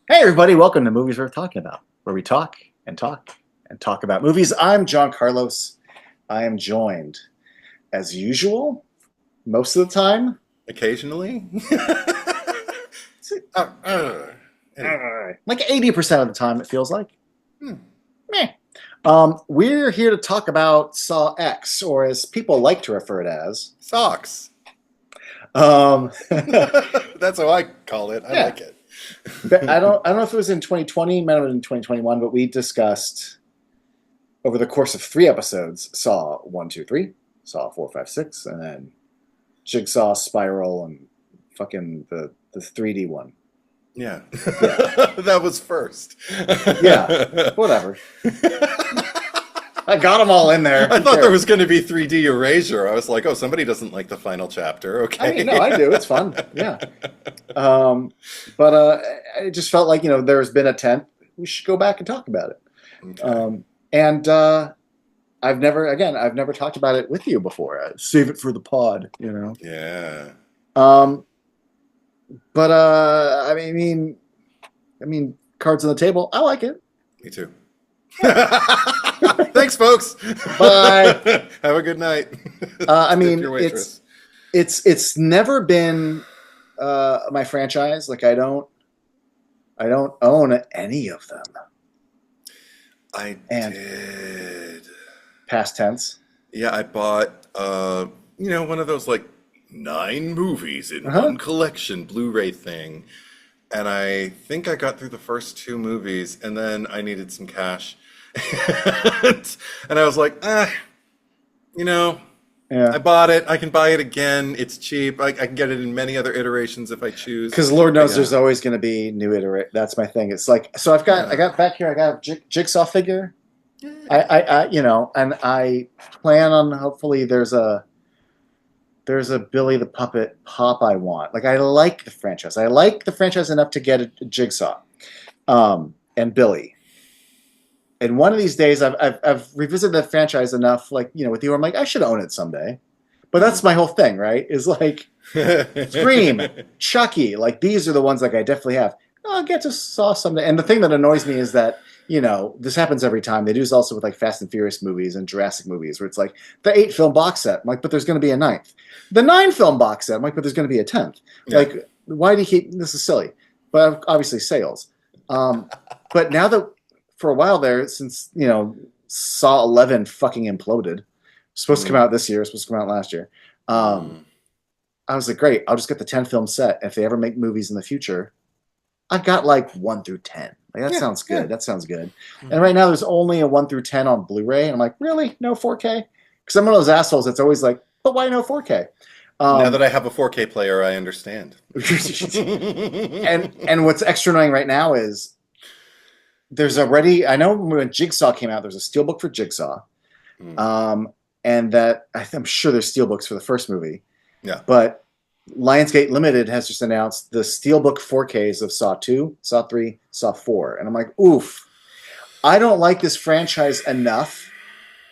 Hey, everybody, welcome to Movies Worth Talking About, where we talk and talk and talk about movies. I'm John Carlos. I am joined, as usual, most of the time. Occasionally. Uh, uh, anyway. Like 80% of the time, it feels like. Hmm. Meh. We're here to talk about Saw X, or as people like to refer it as. Socks. Um, That's how I call it. I yeah, like it. but I don't know if it was in 2020, might have been in 2021, but we discussed over the course of 3 episodes Saw 1, 2, 3, Saw 4, 5, 6, and then Jigsaw, Spiral, and fucking the 3D one. Yeah. Yeah, That was first. yeah, whatever. I got them all in there. I Who thought there cares? was going to be 3D erasure. I was like, oh, somebody doesn't like the final chapter. I Okay. mean, no, I do. It's fun. Yeah. Um, but I just felt like there's been a 10th. We should go back and talk about it. Okay. And I've never talked about it with you before. Save it for the pod. Yeah. Um, but I mean, cards on the table. I like it. Me too. Yeah. Thanks, folks. Bye. Have a good night. I Tip mean, your it's waitress. it's never been my franchise. Like I don't own any of them. I And did. past tense. Yeah, I bought one of those like 9 movies in Uh-huh. one collection Blu-ray thing. And I think I got through the first 2 movies and then I needed some cash. And I was like, you know, I Yeah. bought it. I can buy it again. It's cheap. I can get it in many other iterations if I choose. Because Lord But knows yeah, there's always going to be new iterate. That's my thing. It's like so. I yeah. got back here. I got a Jigsaw figure. I, Yeah. I, I, and I plan on hopefully there's a Billy the Puppet pop I want. Like I like the franchise. I like the franchise enough to get a Jigsaw, and Billy. And one of these days, I've revisited the franchise enough, like with you. I'm like, I should own it someday. But that's Mhm. my whole thing, right? Is like Scream, Chucky, like these are the ones like I definitely have. I'll get to Saw someday. And the thing that annoys me is that this happens every time. They do this also with like Fast and Furious movies and Jurassic movies, where it's like the 8 film box set. I'm like, but there's going to be a ninth. The 9 film box set. I'm like, but there's going to be a 10th. Yeah. Like, why do you keep this is silly? But obviously sales. Um, but now that for a while there, since Saw 11 fucking imploded, supposed to come Mm, out this year, supposed to come out last year. Um, mm, I was like, great, I'll just get the 10 film set. If they ever make movies in the future, I've got like 1 through 10. Like that yeah, sounds yeah. good. That sounds good. And Mhm. right now there's only a 1 through 10 on Blu-ray. And I'm like, really? No 4K? Because I'm one of those assholes that's always like, but why no 4K? Now Um, that I have a 4K player, I understand. and what's extra annoying right now is there's already I know when Jigsaw came out, there's a steelbook for Jigsaw. Mm, Um, and that I'm sure there's steelbooks for the first movie. yeah. But Lionsgate Limited has just announced the Steelbook 4Ks of Saw 2, Saw 3, Saw 4. And I'm like, oof, I don't like this franchise enough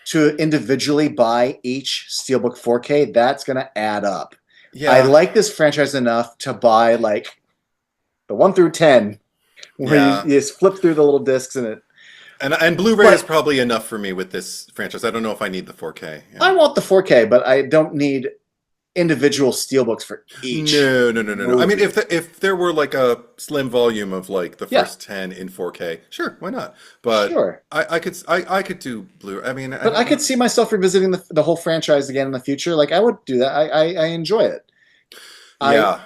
to individually buy each Steelbook 4K. That's going to add up. I Yeah. like this franchise enough to buy like the 1 through 10, where you Yeah. just flip through the little discs in it. And Blu-ray is But probably enough for me with this franchise. I don't know if I need the 4K. I Yeah. want the 4K, but I don't need individual steelbooks for each No, no, no, no, no. I mean, movie. if there were like a slim volume of like the Yeah, first 10 in 4K, sure, why not? But sure. I could do Blu. I mean, I But I don't could know. see myself revisiting the whole franchise again in the future. Like I would do that. I enjoy it. I Yeah.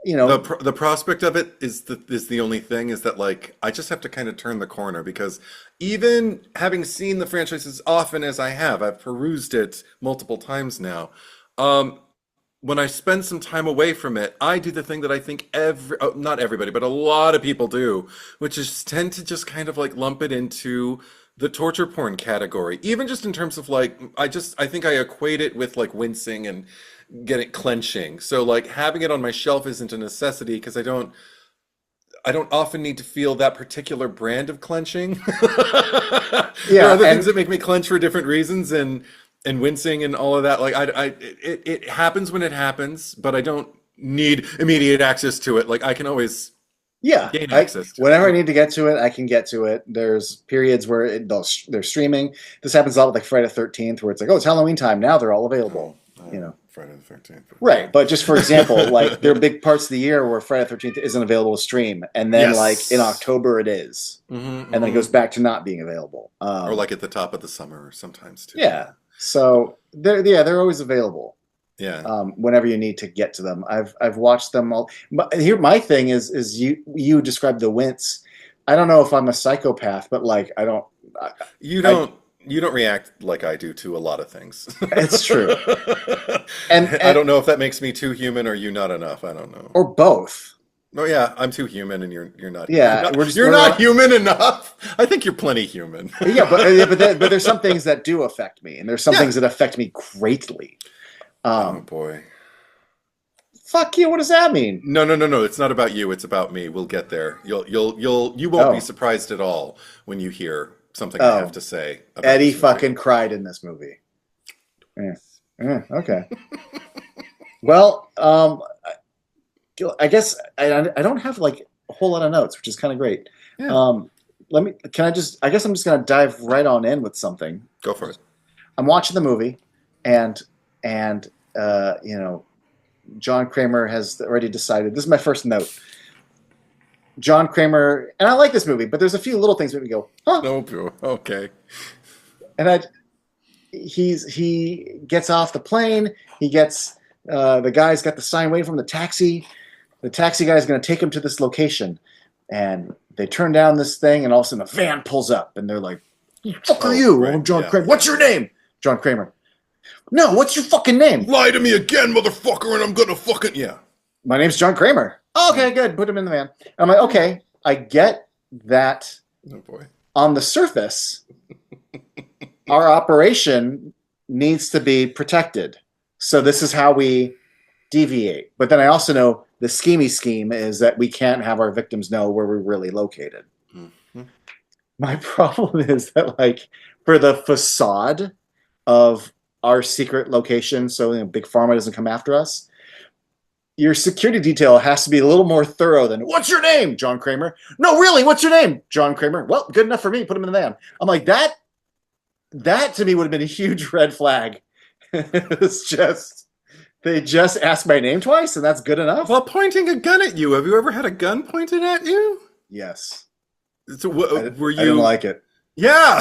you know The prospect of it is the only thing is that like I just have to kind of turn the corner because even having seen the franchise as often as I have, I've perused it multiple times now. Um, when I spend some time away from it, I do the thing that I think not everybody, but a lot of people do, which is tend to just kind of like lump it into the torture porn category. Even just in terms of like, I think I equate it with like wincing and getting clenching. So like having it on my shelf isn't a necessity because I don't often need to feel that particular brand of clenching. There are yeah, other things and that make me clench for different reasons and wincing and all of that. Like it happens when it happens, but I don't need immediate access to it. Like I can always Yeah, gain access to whenever I it. need to get to it, I can get to it. There's periods where they're streaming. This happens a lot with like Friday the 13th, where it's like, oh, it's Halloween time now. They're all available. You know, Friday the 13th. right? But just for example, like there are big parts of the year where Friday the 13th isn't available to stream, and then like in Yes. October it is, and then it goes back to not being available. Or like at the top of the summer sometimes too. Yeah, so they're always available. Yeah. Whenever you need to get to them, I've watched them all. Here, my thing is you described the wince. I don't know if I'm a psychopath, but like I don't. You don't react like I do to a lot of things. It's true. And I don't know if that makes me too human or you not enough. I don't know. or both. Oh yeah, I'm too human and you're not. Yeah, you're not human enough. I think you're plenty human. Yeah, but there's some things that do affect me, and there's some things that affect me greatly. Oh boy. Fuck you. What does that mean? No. It's not about you. It's about me. We'll get there. You won't be surprised at all when you hear something I have to say. About Eddie fucking cried in this movie. Yeah. Okay. Well, I guess I don't have like a whole lot of notes, which is kind of great. Yeah. I guess I'm just gonna dive right on in with something. Go for it. I'm watching the movie, and John Kramer has already decided. This is my first note. John Kramer, and I like this movie, but there's a few little things that we go, huh? No, okay. And he gets off the plane. He gets the guy's got the sign waiting for him. The taxi guy is going to take him to this location, and they turn down this thing, and all of a sudden a van pulls up, and they're like, "Who the fuck are you?" Right, I'm John Kramer. What's your name? John Kramer. No, what's your fucking name? Lie to me again, motherfucker, and I'm gonna fucking My name's John Kramer. Oh, okay, good. Put him in the van. I'm like, okay, I get that. Oh boy. On the surface, our operation needs to be protected. So this is how we deviate. But then I also know the scheme is that we can't have our victims know where we're really located. Mm-hmm. My problem is that, like, for the facade of our secret location, so Big Pharma doesn't come after us, your security detail has to be a little more thorough than, what's your name, John Kramer? No, really, what's your name, John Kramer? Well, good enough for me. Put him in the van. I'm like, that to me would have been a huge red flag. It's just, they just asked my name twice, and that's good enough? While pointing a gun at you, have you ever had a gun pointed at you? Yes. So were you? I didn't like it. Yeah.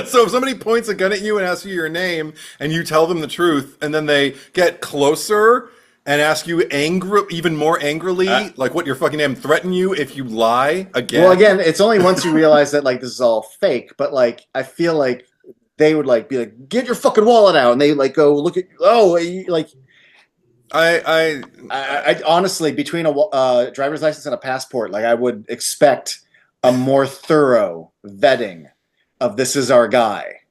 So if somebody points a gun at you and asks you your name, and you tell them the truth, and then they get closer and ask you even more angrily, like what your fucking name, threaten you if you lie again. Well, again, it's only once you realize that like this is all fake. But like, I feel like they would like be like, get your fucking wallet out, and they like go look at like. I honestly, between a driver's license and a passport, like I would expect a more thorough vetting of this is our guy.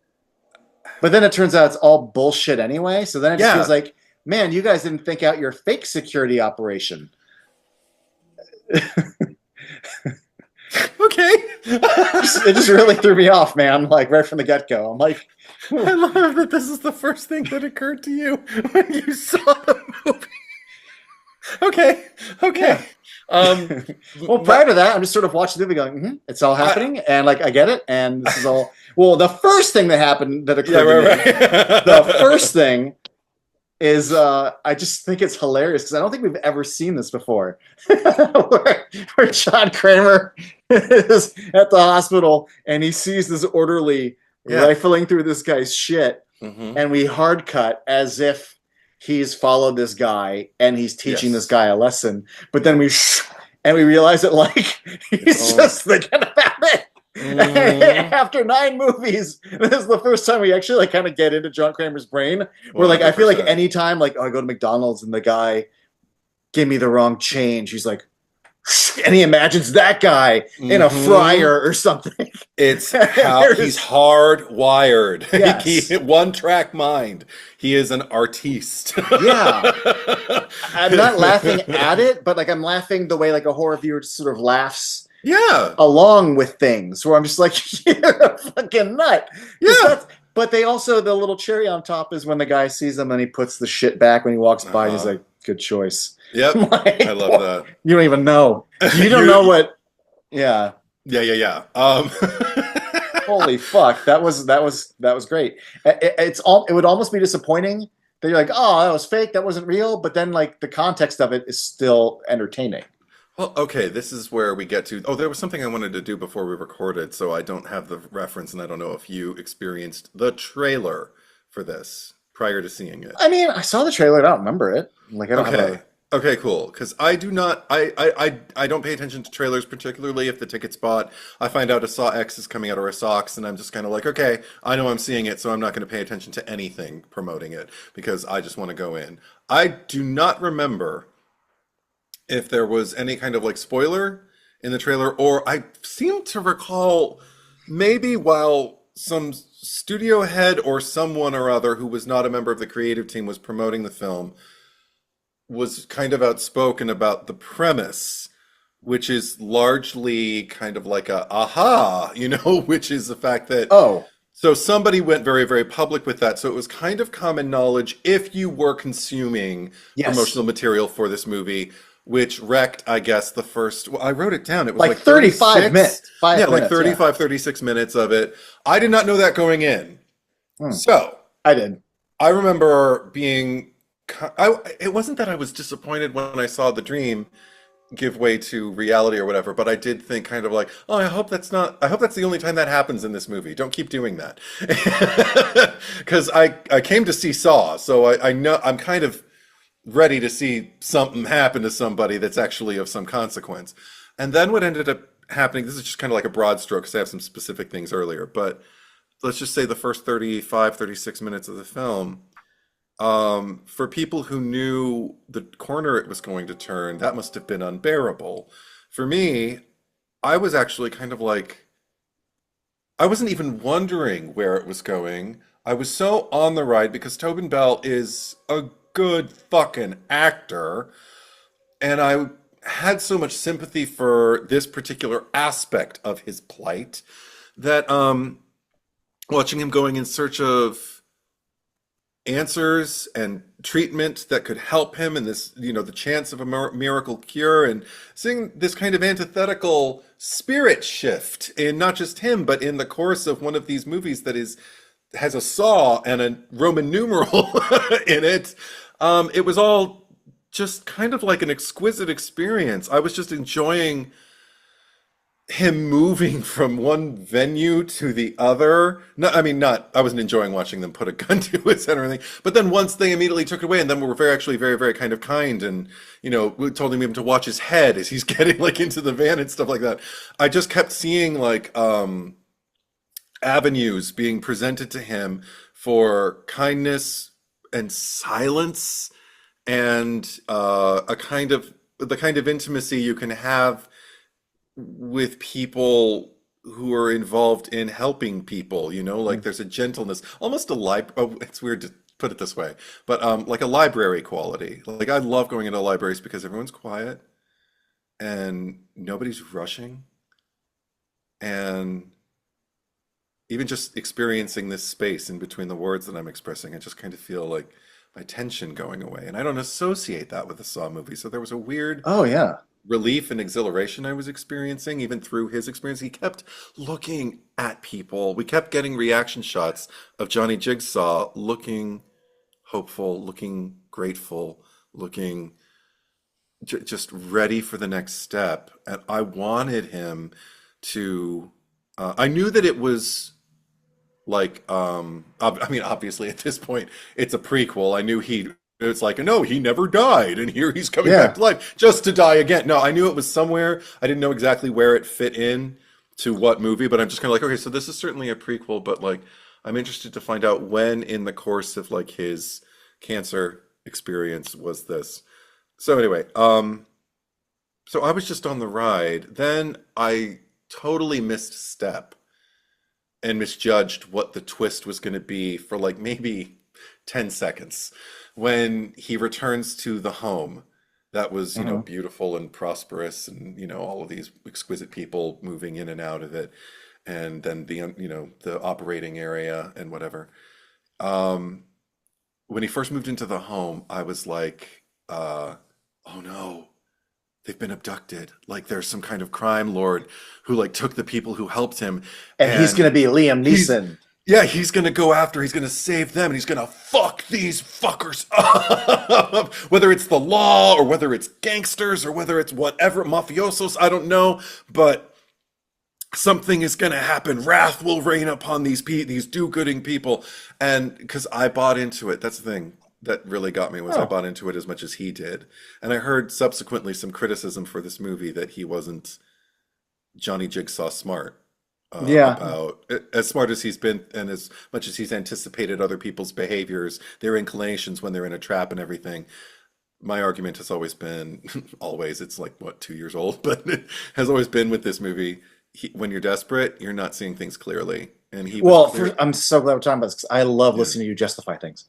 But then it turns out it's all bullshit anyway. So then it just feels like, man, you guys didn't think out your fake security operation. Okay. It just really threw me off, man, like right from the get-go. I'm like, I love that this is the first thing that occurred to you when you saw the movie. Okay. Yeah. Well, prior to that, I'm just sort of watching the movie going, it's all happening, and like I get it, and this is all. Well, the first thing that happened that occurred to me, the first thing is I just think it's hilarious because I don't think we've ever seen this before, where John Kramer is at the hospital and he sees this orderly rifling through this guy's shit, and we hard cut as if he's followed this guy and he's teaching this guy a lesson, but then we realize that like he's just thinking about it. After 9 movies, this is the first time we actually like kind of get into John Kramer's brain. Where like I feel like anytime like I go to McDonald's and the guy gave me the wrong change, he's like, and he imagines that guy in a fryer or something. It's how he's hardwired. Yes. One-track mind. He is an artiste. Yeah. I'm not laughing at it, but like I'm laughing the way like a horror viewer sort of laughs along with things, where I'm just like, you're a fucking nut. Yeah. But they also, the little cherry on top is when the guy sees them and he puts the shit back when he walks by and he's like, good choice. Yep. Like, I love that. You don't even know. You don't know You, what? Yeah. yeah, yeah, yeah. Holy fuck! That was great. It would almost be disappointing that you're like, oh, that was fake. That wasn't real. But then like the context of it is still entertaining. Well, okay, this is where we get to. Oh, there was something I wanted to do before we recorded, so I don't have the reference, and I don't know if you experienced the trailer for this prior to seeing it. I mean, I saw the trailer. I don't remember it. Like I don't have Okay. a. Okay, cool. Because I do not, I don't pay attention to trailers, particularly if the ticket's bought. I find out a Saw X is coming out or a Saw X, and I'm just kind of like, okay, I know I'm seeing it, so I'm not going to pay attention to anything promoting it because I just want to go in. I do not remember if there was any kind of like spoiler in the trailer, or I seem to recall maybe while some studio head or someone or other who was not a member of the creative team was promoting the film was kind of outspoken about the premise, which is largely kind of like a aha, which is the fact that Oh, so somebody went very, very public with that. So it was kind of common knowledge if you were consuming yes. promotional material for this movie, which wrecked, I guess, the first, well, I wrote it down. It was Like like 35 36, minutes. yeah, Five like minutes. Yeah. 35, 36 minutes of it. I did not know that going in. Hmm. So I did. I remember being, it wasn't that I was disappointed when I saw the dream give way to reality or whatever, but I did think kind of like, oh, I hope that's the only time that happens in this movie. Don't keep doing that. Because I came to see Saw, so I know I'm kind of ready to see something happen to somebody that's actually of some consequence. And then what ended up happening, this is just kind of like a broad stroke because I have some specific things earlier, but let's just say the first 35, 36 minutes of the film, for people who knew the corner it was going to turn, that must have been unbearable. For me, I was actually kind of like, I wasn't even wondering where it was going. I was so on the ride because Tobin Bell is a good fucking actor, and I had so much sympathy for this particular aspect of his plight that watching him going in search of answers and treatment that could help him and this, the chance of a miracle cure and seeing this kind of antithetical spirit shift in not just him, but in the course of one of these movies that has a saw and a Roman numeral in it. It was all just kind of like an exquisite experience. I was just enjoying him moving from one venue to the other. No, I mean, not, I wasn't enjoying watching them put a gun to his head or anything, but then once they immediately took it away and then were actually very, very kind of kind and, we told him even to watch his head as he's getting like into the van and stuff like that. I just kept seeing like, avenues being presented to him for kindness and silence and, a kind of, the kind of intimacy you can have with people who are involved in helping people, like there's a gentleness, almost a oh, it's weird to put it this way, but like a library quality. Like I love going into libraries because everyone's quiet and nobody's rushing. And even just experiencing this space in between the words that I'm expressing, I just kind of feel like my tension going away. And I don't associate that with the Saw movie. So there was a weird Oh yeah. relief and exhilaration I was experiencing, even through his experience. He kept looking at people. We kept getting reaction shots of Johnny Jigsaw looking hopeful, looking grateful, looking just ready for the next step. And I wanted him to, I knew that it was like, I mean, obviously at this point, it's a prequel. I knew it's like, no, he never died, and here he's coming back Yeah. to life just to die again. No, I knew it was somewhere. I didn't know exactly where it fit in to what movie, but I'm just kind of like, okay, so this is certainly a prequel, but like, I'm interested to find out when in the course of like his cancer experience was this. So anyway, so I was just on the ride. Then I totally missed a step and misjudged what the twist was going to be for like maybe 10 seconds when he returns to the home that was, Hmm. beautiful and prosperous and, all of these exquisite people moving in and out of it. And then the operating area and whatever. Um, when he first moved into the home, I was like, oh no, they've been abducted. Like there's some kind of crime lord who like took the people who helped him, And he's and gonna be Liam he's Neeson. yeah, he's gonna go after, he's gonna save them, and he's gonna fuck these fuckers up. Whether it's the law or whether it's gangsters or whether it's whatever, mafiosos, I don't know, but something is gonna happen. Wrath will rain upon these do-gooding people. And because I bought into it, that's the thing that really got me was I Oh, bought into it as much as he did. And I heard subsequently some criticism for this movie that he wasn't Johnny Jigsaw smart yeah. about as smart as he's been and as much as he's anticipated other people's behaviors, their inclinations when they're in a trap and everything. My argument has always been, always, it's like what, 2 years old, but it has always been with this movie. When you're desperate, you're not seeing things clearly, and he was Well, clear. I'm so glad we're talking about this because I love Yeah. listening to you justify things.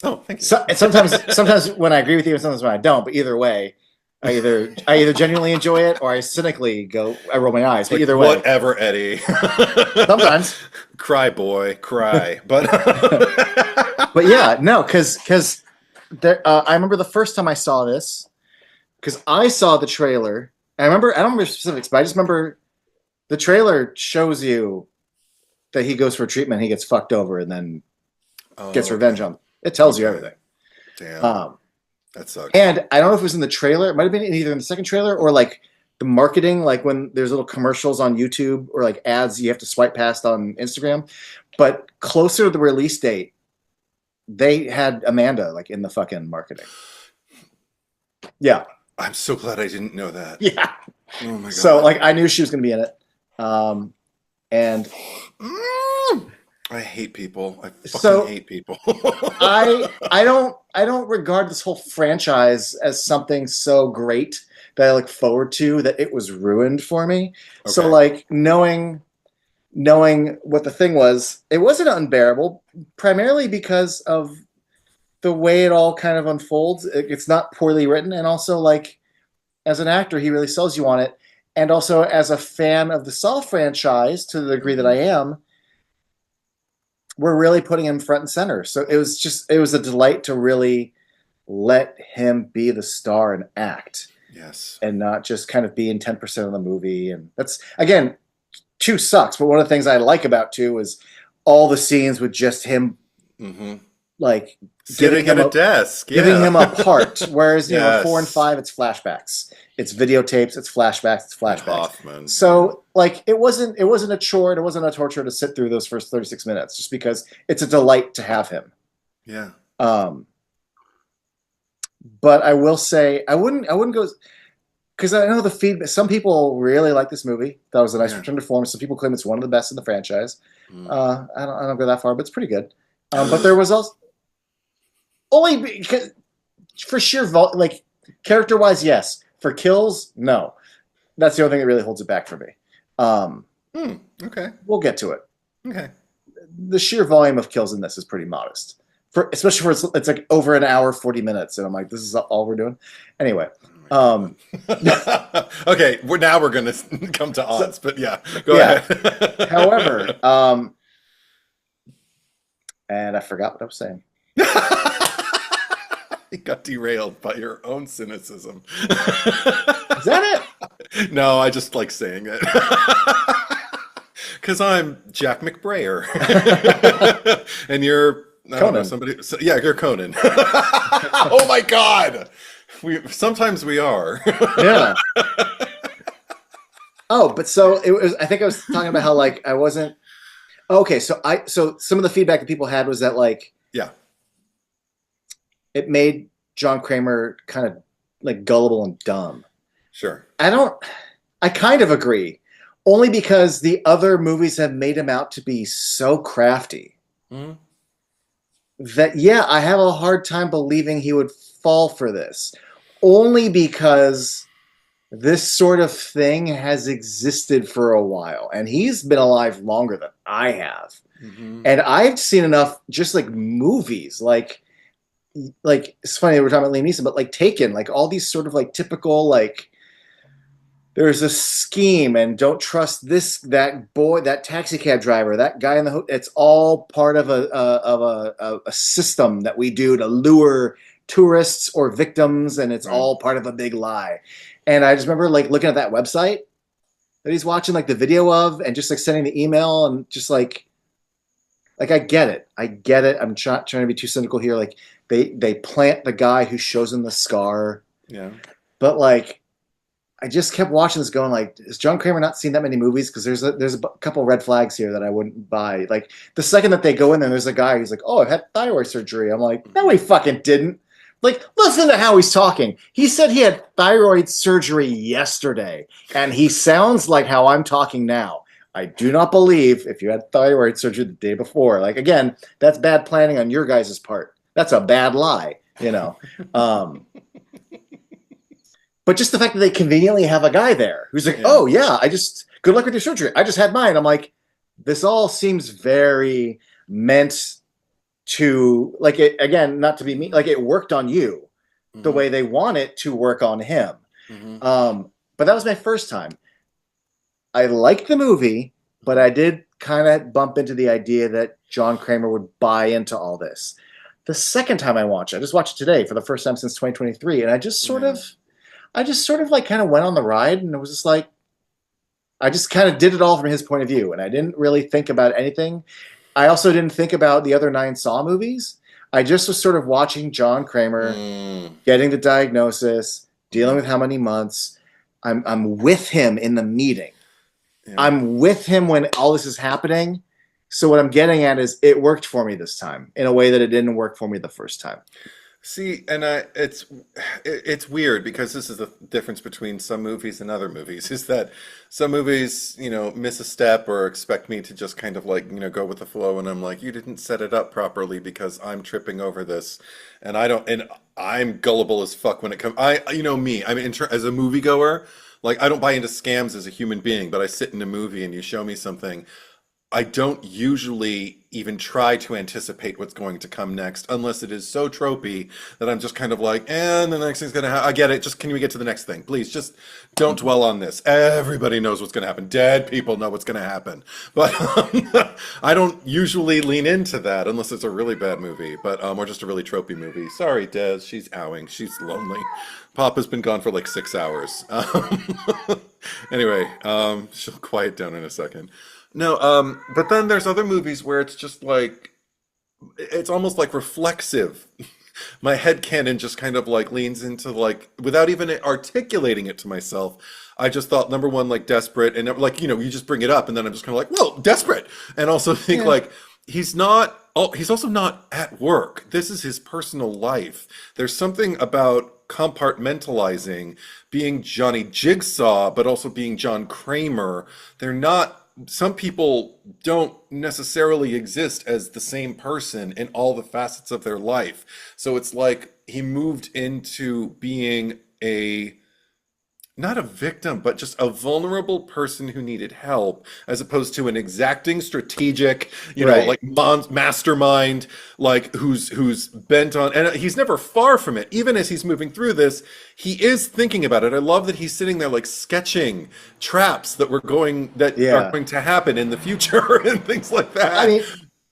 Oh, thank you. So, and sometimes when I agree with you, and sometimes when I don't. But either way, I either genuinely enjoy it or I cynically I roll my eyes. But Like either way, whatever, Eddie. sometimes. Cry, boy, cry. But But yeah, no, because I remember the first time I saw this because I saw the trailer. I don't remember specifics, but I just remember the trailer shows you that he goes for treatment, he gets fucked over, and then gets oh, revenge on them. It tells you okay. everything. Damn, that sucks. And I don't know if it was in the trailer. It might have been either in the second trailer or like the marketing, like when there's little commercials on YouTube or like ads you have to swipe past on Instagram. But closer to the release date, they had Amanda like in the fucking marketing. Yeah. I'm so glad I didn't know that. Yeah. Oh my god. So like I knew she was going to be in it. And I hate people. I fucking so hate people. I don't regard this whole franchise as something so great that I look forward to that it was ruined for me. So Okay. like knowing what the thing was, it wasn't unbearable, primarily because of the way it all kind of unfolds. It's not poorly written, and also like as an actor, he really sells you on it. And also as a fan of the Saw franchise, to the degree that I am, we're really putting him front and center. So it was a delight to really let him be the star and act. Yes. And not just kind of be in 10% of the movie. And that's, again, 2 sucks. But one of the things I like about 2 is all the scenes with just him, like, Sitting at a desk. Yeah. giving him a part. Whereas, you know, Yes. 4 and 5, it's flashbacks. It's videotapes, it's flashbacks, it's flashbacks. Hoffman. So, like, it wasn't a chore, it wasn't a torture to sit through those first 36 minutes, just because it's a delight to have him. Yeah. But I will say I wouldn't go because I know the feedback. Some people really like this movie. That was a nice return to form. Some people claim it's one of the best in the franchise. I don't go that far, but it's pretty good. But there was also only because for sheer like character wise, yes. For kills, no. That's the only thing that really holds it back for me. Okay. We'll get to it. Okay. The sheer volume of kills in this is pretty modest. Especially for it's like over an hour, 40 minutes, and I'm like, this is all we're doing. Anyway, okay, we're gonna come to odds, but yeah, go ahead. However, and I forgot what I was saying. You got derailed by your own cynicism. Is that it? No, I just like saying it. Because I'm Jack McBrayer. And you're I don't know, somebody. Yeah, you're Conan. Oh my God! Sometimes we are. Yeah. Oh, but so it was. I think I was talking about how like I wasn't. Okay, so some of the feedback that people had was that like it made John Kramer kind of like gullible and dumb. Sure. I kind of agree, only because the other movies have made him out to be so crafty. That I have a hard time believing he would fall for this, only because this sort of thing has existed for a while, and he's been alive longer than I have, and I've seen enough just like movies, like it's funny we're talking about Liam Neeson, but like Taken, like all these sort of like typical like. There's a scheme, and don't trust that boy, that taxi cab driver, that guy in the hotel. It's all part of a system that we do to lure tourists or victims, and it's all part of a big lie. And I just remember like looking at that website that he's watching like the video of, and just like sending the email, and just like I get it, I get it. I'm not trying to be too cynical here. Like they plant the guy who shows him the scar, Yeah. but like I just kept watching this, going like, has John Kramer not seen that many movies? Because there's a couple red flags here that I wouldn't buy. Like the second that they go in there, there's a guy who's like, "Oh, I've had thyroid surgery." I'm like, "No, he fucking didn't." Like, listen to how he's talking. He said he had thyroid surgery yesterday, and he sounds like how I'm talking now. I do not believe if you had thyroid surgery the day before. Like, again, that's bad planning on your guys' part. That's a bad lie, you know. But just the fact that they conveniently have a guy there who's like, Yeah. "Oh yeah, good luck with your surgery. I just had mine." I'm like, this all seems very meant to, like, it again, not to be mean, like it worked on you the Hmm. way they want it to work on him. Hmm. But that was my first time. I liked the movie, but I did kind of bump into the idea that John Kramer would buy into all this. The second time I watched it, I just watched it today for the first time since 2023, and Yeah. I just sort of like kind of went on the ride, and it was just like, I just kind of did it all from his point of view, and I didn't really think about anything. I also didn't think about the other 9 Saw movies. I just was sort of watching John Kramer Mm. getting the diagnosis, dealing Mm. with how many months. I'm with him in the meeting. Yeah. I'm with him when all this is happening. So what I'm getting at is it worked for me this time in a way that it didn't work for me the first time. See, and it's weird because this is the difference between some movies and other movies is that some movies, miss a step or expect me to just kind of like, go with the flow, and I'm like, you didn't set it up properly because I'm tripping over this, and I don't, and I'm gullible as fuck when it comes. Me, I mean, as a moviegoer, like I don't buy into scams as a human being, but I sit in a movie and you show me something. I don't usually even try to anticipate what's going to come next unless it is so tropey that I'm just kind of like, and the next thing's gonna happen. I get it. Just can we get to the next thing? Please, just don't dwell on this. Everybody knows what's gonna happen. Dead people know what's gonna happen. But I don't usually lean into that unless it's a really bad movie, but or just a really tropey movie. Sorry, Des. She's owing. She's lonely. Papa's been gone for like 6 hours. Anyway, she'll quiet down in a second. No, but then there's other movies where it's just like it's almost like reflexive. My headcanon just kind of like leans into like without even articulating it to myself. I just thought number one, like desperate, and like you just bring it up, and then I'm just kind of like, well, desperate, and also think Yeah. like he's not. Oh, he's also not at work. This is his personal life. There's something about compartmentalizing, being Johnny Jigsaw, but also being John Kramer. They're not some people don't necessarily exist as the same person in all the facets of their life. So it's like he moved into being a not a victim, but just a vulnerable person who needed help, as opposed to an exacting, strategic, Right. like mastermind, like who's bent on. And he's never far from it. Even as he's moving through this, he is thinking about it. I love that he's sitting there like sketching traps that are Yeah. going to happen in the future and things like I that. mean,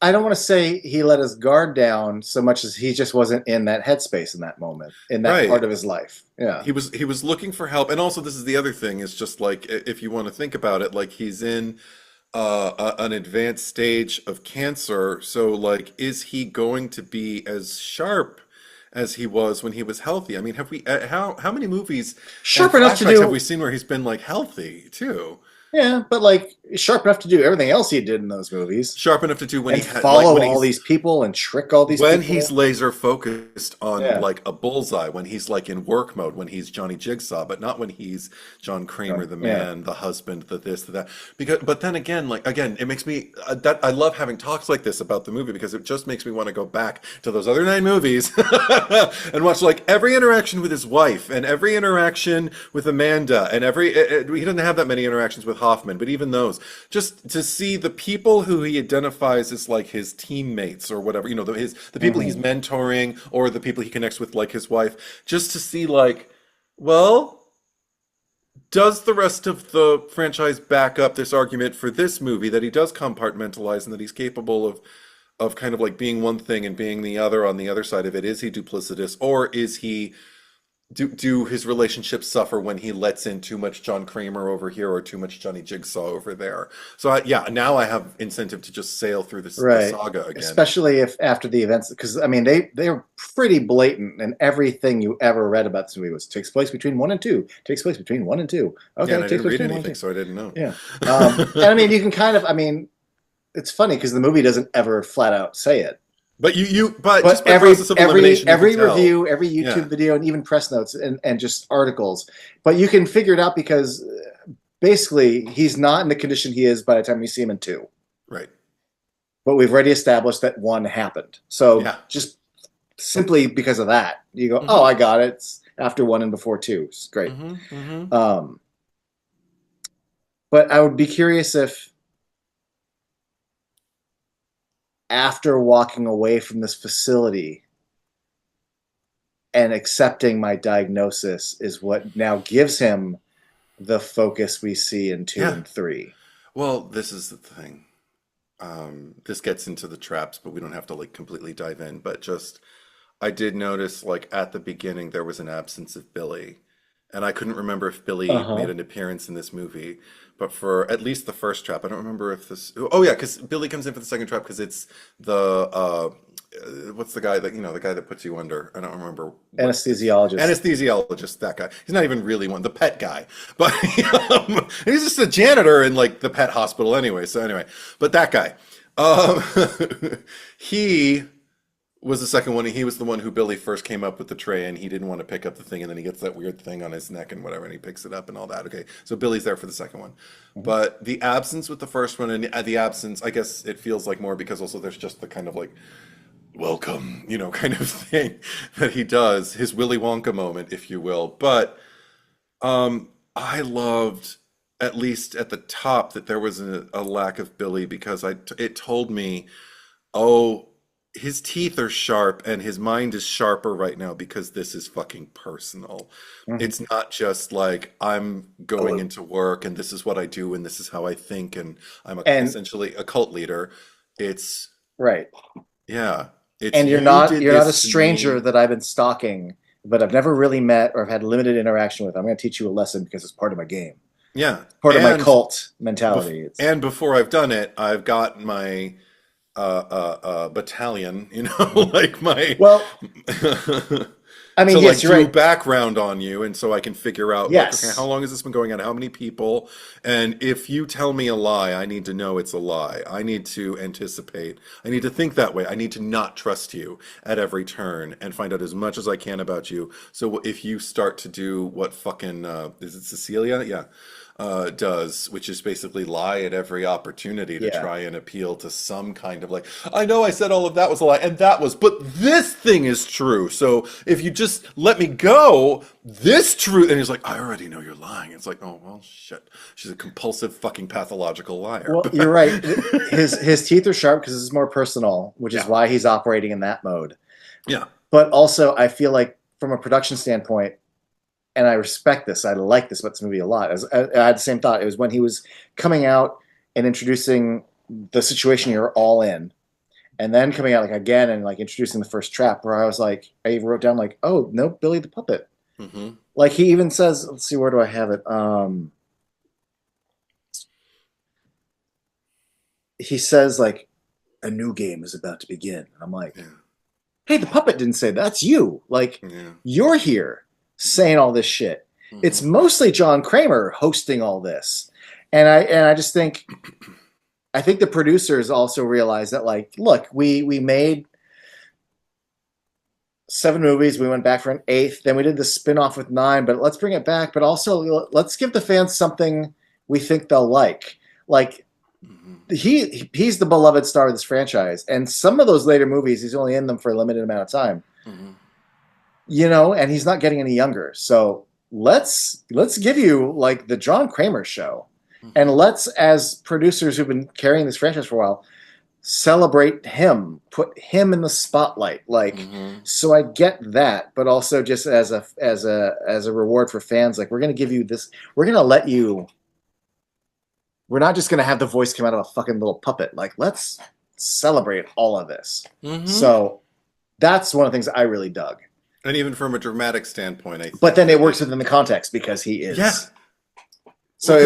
I don't want to say he let his guard down so much as he just wasn't in that headspace in that moment, in that Right. part of his life. Yeah. He was looking for help, and also this is the other thing is just like if you want to think about it, like he's in an advanced stage of cancer, so like is he going to be as sharp as he was when he was healthy? I mean, have we how many movies and Sharp enough to flashbacks have we do, seen where he's been like healthy too? yeah, but like sharp enough to do everything else he did in those movies Sharp enough to do when he and had like follow when all he's these people and trick all these when he's people. laser focused on Yeah. like a bullseye, when he's like in work mode, when he's Johnny Jigsaw, but not when he's John Kramer, the Yeah. man, the husband, the this, the that. Because, but then again, like again, it makes me that I love having talks like this about the movie because it just makes me want to go back to those other 9 movies and watch like every interaction with his wife and every interaction with Amanda and he doesn't have that many interactions with Hoffman, but even those, just to see the people who he identifies as like his teammates or whatever, the people he's Hmm. mentoring or the people he connects with, like his wife, just to see like, well, does the rest of the franchise back up this argument for this movie that he does compartmentalize and that he's capable of kind of like being one thing and being the other on the other side of it? Is he duplicitous or is he do his relationships suffer when he lets in too much John Kramer over here or too much Johnny Jigsaw over there? So yeah, now I have incentive to just sail through the Right. saga again. Especially if after the events, because I mean they're pretty blatant, and everything you ever read about this movie was takes place between 1 and 2, takes place between 1 and 2. Yeah, Okay, and I takes didn't place read between 1 and anything, 2. so I didn't know. Yeah. And I mean you can kind of, I mean, it's funny because the movie doesn't ever flat out say it. But but But just by process of elimination, you every can tell. review, every Yeah, YouTube video, and even press notes and just articles, but you can figure it out because basically he's not in the condition he is by the time you see him in 2. right. But we've already established that 1 happened. So Yeah. just simply because of that, you go, oh, Hmm. I got it. It's after 1 and before 2. It's great. Hmm. Hmm. Um, but I would be curious if after walking away from this facility and accepting my diagnosis is what now gives him the focus we see in 2 Yeah. and 3. Well, this is the thing. This gets into the traps, but we don't have to like completely dive in. But just, I did notice like at the beginning there was an absence of Billy, and I couldn't remember if Billy made Uh-huh. an appearance in this movie. But for at least the first trap, I don't remember if this. Oh yeah, because Billy comes in for the second trap because it's the what's the guy that the guy that puts you under? I don't remember what his Anesthesiologist. anesthesiologist. That guy. He's not even really one. The pet guy, but he's just a janitor in like the pet hospital anyway. So anyway, but that guy, um, he was the second one. He was the one who Billy first came up with the tray, and he didn't want to pick up the thing, and then he gets that weird thing on his neck and whatever, and he picks it up and all that. Okay, so Billy's there for the second one, Mhm. but the absence with the first one, and the absence, I guess it feels like more because also there's just the kind of like welcome, kind of thing that he does, his Willy Wonka moment, if you will. But I loved, at least at the top, that there was a lack of Billy because it told me, oh, his teeth are sharp and his mind is sharper right now because this is fucking personal. Mhm. It's not just like I'm going into work and this is what I do and this is how I think and I'm And essentially a cult leader. It's right. yeah, it's And you did you're not a this to stranger me. that I've been stalking, but I've never really met or have had limited interaction with. I'm going to teach you a lesson because it's part of my game, Yeah, part of my and cult mentality. It's before I've done it, I've got my battalion, Mhm. like my Well, I to mean, like yes, you're do right. background on you, and so I can figure out like, okay, how Yes, long has this been going on? How many people? And if you tell me a lie, I need to know it's a lie. I need to anticipate. I need to think that way. I need to not trust you at every turn and find out as much as I can about you. So if you start to do what fucking is it Cecilia? Yeah. Does, which is basically lie at every opportunity to yeah. try and appeal to some kind of like, I know I said all of that was a lie, and that was, but this thing is true. So if you just let me go, this truth, and he's like, I already know you're lying. It's like, oh well, shit. She's a compulsive, fucking pathological liar. Well, you're right. His teeth are sharp because it's more personal, which is Yeah, why he's operating in that mode. yeah. But also, I feel like from a production standpoint, and I respect this. I like this about this movie a lot. I had the same thought. It was when he was coming out and introducing the situation you're all in, and then coming out like again and like introducing the first trap. Where I was like, I even wrote down like, oh no, Billy the puppet. Hmm. Like he even says, let's see, where do I have it? He says like, a new game is about to begin. I'm like, Yeah, hey, the puppet didn't say that. That's you. Like yeah. you're here saying all this shit. It's Hmm. mostly John Kramer hosting all this. And I just think I think the producers also realize that like, look, we made 7 movies, we went back for an eighth, then we did the spin-off with 9, but let's bring it back, but also let's give the fans something we think they'll like. Like Hmm. he's the beloved star of this franchise, and some of those later movies he's only in them for a limited amount of time, Hmm. and he's not getting any younger. So let's give you like the John Kramer show, and Hmm. let's, as producers who've been carrying this franchise for a while, celebrate him, put him in the spotlight. Like, Hmm. so I get that, but also just as a reward for fans, like we're gonna give you this, we're gonna let you. We're not just gonna have the voice come out of a fucking little puppet. Like, let's celebrate all of this. Hmm. So that's one of the things I really dug. And even from a dramatic standpoint, I But think then it that works within the context because he yeah. is. Well, So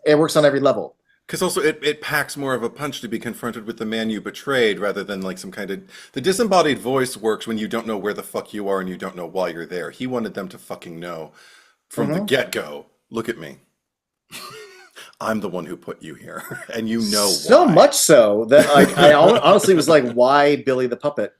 it works on every level. because also it packs more of a punch to be confronted with the man you betrayed rather than like some kind of the disembodied voice works when you don't know where the fuck you are and you don't know why you're there. He wanted them to fucking know from the Hmm. get-go. Look at me. I'm the one who put you here, and you know So why. much so that like honestly was like, why Billy the puppet?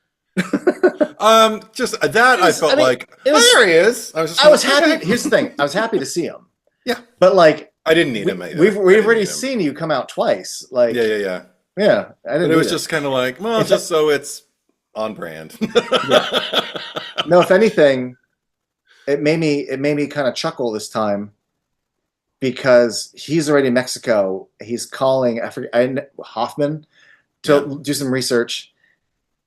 Just that I I felt mean, like, it oh, was. there he is. I was just I kind was of happy. okay. Here's the thing. I was happy to see him, Yeah, but like I didn't need him we've either. I we've didn't already need him. seen you come out twice. Yeah, Like, yeah, yeah. yeah, I But didn't it need was it. just kind of like, well, In fact, just so it's on brand. yeah. No, if anything, it made me kind of chuckle this time because he's already in Mexico. He's calling Hoffman Yeah. to do some research,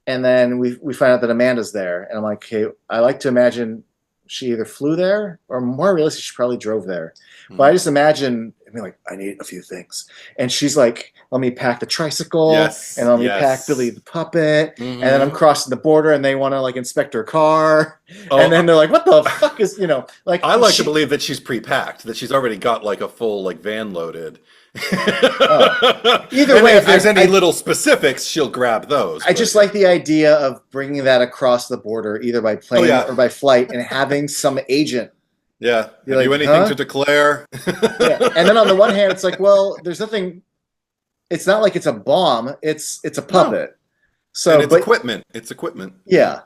and then we find out that Amanda's there, and I'm like, okay, I like to imagine she either flew there or more realistic, she probably drove there. But I Mhm. just imagine, I mean, like, I need a few things, and she's like, let me pack the tricycle, and Yes, let me pack Billy yes. the puppet, and then I'm Hmm. crossing the border, and they want to like inspect her car, and Oh, then they're like, what the fuck is like I like to she? believe that she's pre-packed, that she's already got like a full like van loaded. Oh, either And way, if there's any little specifics, she'll grab those. I But just like the idea of bringing that across the border, either by oh plane yeah, or by flight, and having some agent yeah. be Have you like, anything to huh? declare? Yeah. And then on the one hand, it's like, well, there's nothing. It's not like it's a bomb. It's a No, puppet. and So, it's but equipment. It's equipment. Yeah, yeah,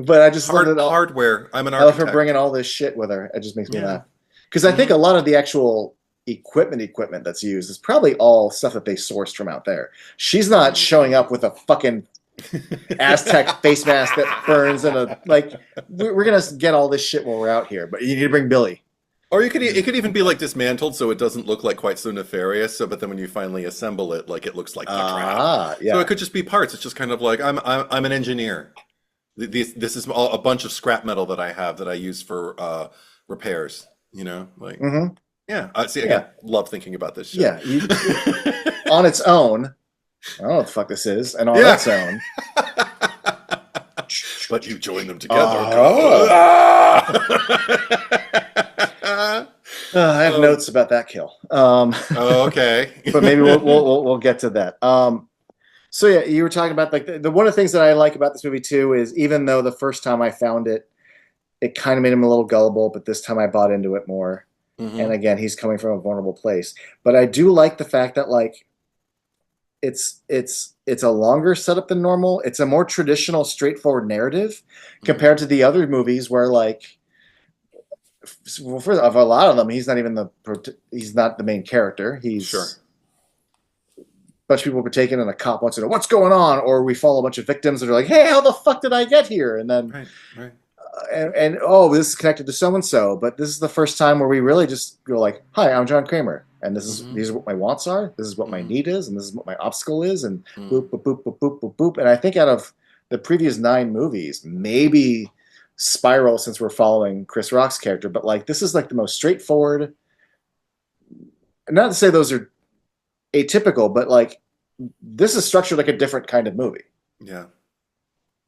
but I just love it all. hardware. I'm an I love her architect. bringing all this shit with her. It just makes me Yeah. laugh because I think Hmm. a lot of the actual equipment that's used is probably all stuff that they sourced from out there. She's not showing up with a fucking Aztec face mask that burns and a like. We're gonna get all this shit while we're out here, but you need to bring Billy. Or it could even be like dismantled so it doesn't look like quite so nefarious. So, but then when you finally assemble it, like it looks like the trap. Ah, So it yeah. could just be parts. It's just kind of like I'm an engineer. This is all, a bunch of scrap metal that I have that I use for repairs. You know, like Mm-hmm. yeah. See, again, Yeah, love thinking about this shit. yeah. On its own, I don't know what the fuck this is, and on Yeah. its own. But you join them together. Oh. I have Um, notes about that kill. oh, okay. But maybe we'll get to that. So yeah, you were talking about like the one of the things that I like about this movie too is even though the first time I found it, it kind of made him a little gullible, but this time I bought into it more. And Hmm. again, he's coming from a vulnerable place. But I do like the fact that like it's a longer setup than normal. It's a more traditional, straightforward narrative Hmm. compared to the other movies where like well, for of a lot of them, he's not the main character. Sure. He's a bunch of people were taken, and a cop wants to know what's going on, or we follow a bunch of victims that are like, "Hey, how the fuck did I get here?" And then Right. Right. and oh, this is connected to so and so. But this is the first time where we really just go like, "Hi, I'm John Kramer, and Hmm. these are what my wants are. This is what my Hmm. need is, and this is what my obstacle is." And Hmm. boop, boop, boop, boop, boop, boop, boop. And I think out of the previous 9 movies, maybe Spiral, since we're following Chris Rock's character, but like this is like the most straightforward. Not to say those are atypical, but like this is structured like a different kind of movie. Yeah.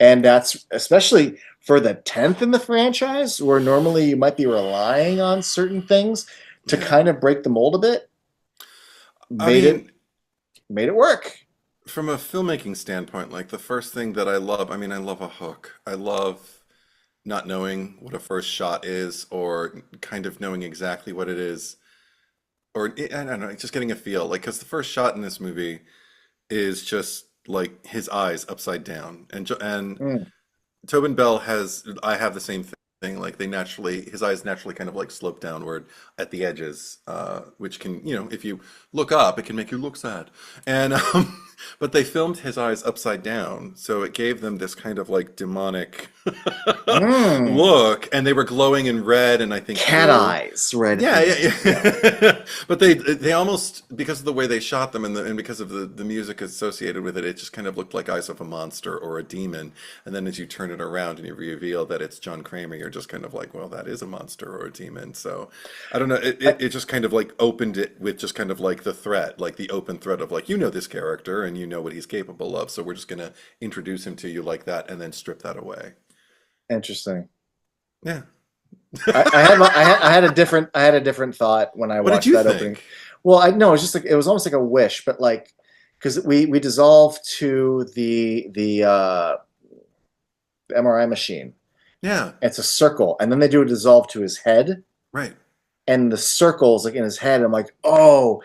And that's especially for the 10th in the franchise, where normally you might be relying on certain things to Yeah. kind of break the mold a bit. I Made it mean, made it work. from a filmmaking standpoint, like the first thing that I love, I mean, I love a hook. I love not knowing what a first shot is or kind of knowing exactly what it is. Or I don't know, just getting a feel. Like, because the first shot in this movie is just like his eyes upside down. And Mm. Tobin Bell has, I have the same thing. Like they naturally, his eyes naturally kind of like slope downward at the edges, which can, you know, if you look up, it can make you look sad. And, but they filmed his eyes upside down. So it gave them this kind of like demonic Mm. look. And they were glowing in red and I think Cat blue. eyes right at Yeah, the yeah, yeah. yeah. But they almost because of the way they shot them and because of the music associated with it, it just kind of looked like Eyes of a Monster or a demon. And then as you turn it around and you reveal that it's John Kramer, you're just kind of like, well, that is a monster or a demon. So I don't know. I, It just kind of like opened it with just kind of like the threat, like the open threat of like, you know this character and you know what he's capable of. So we're just gonna introduce him to you like that and then strip that away. Interesting. Yeah. I had a different thought when I What did watched you that opening. think? Well, I no, it was just like it was almost like a wish, but like because we dissolve to the MRI machine. Yeah. It's a circle, and then they do a dissolve to his head, Right. and the circle's like in his head. I'm like, oh,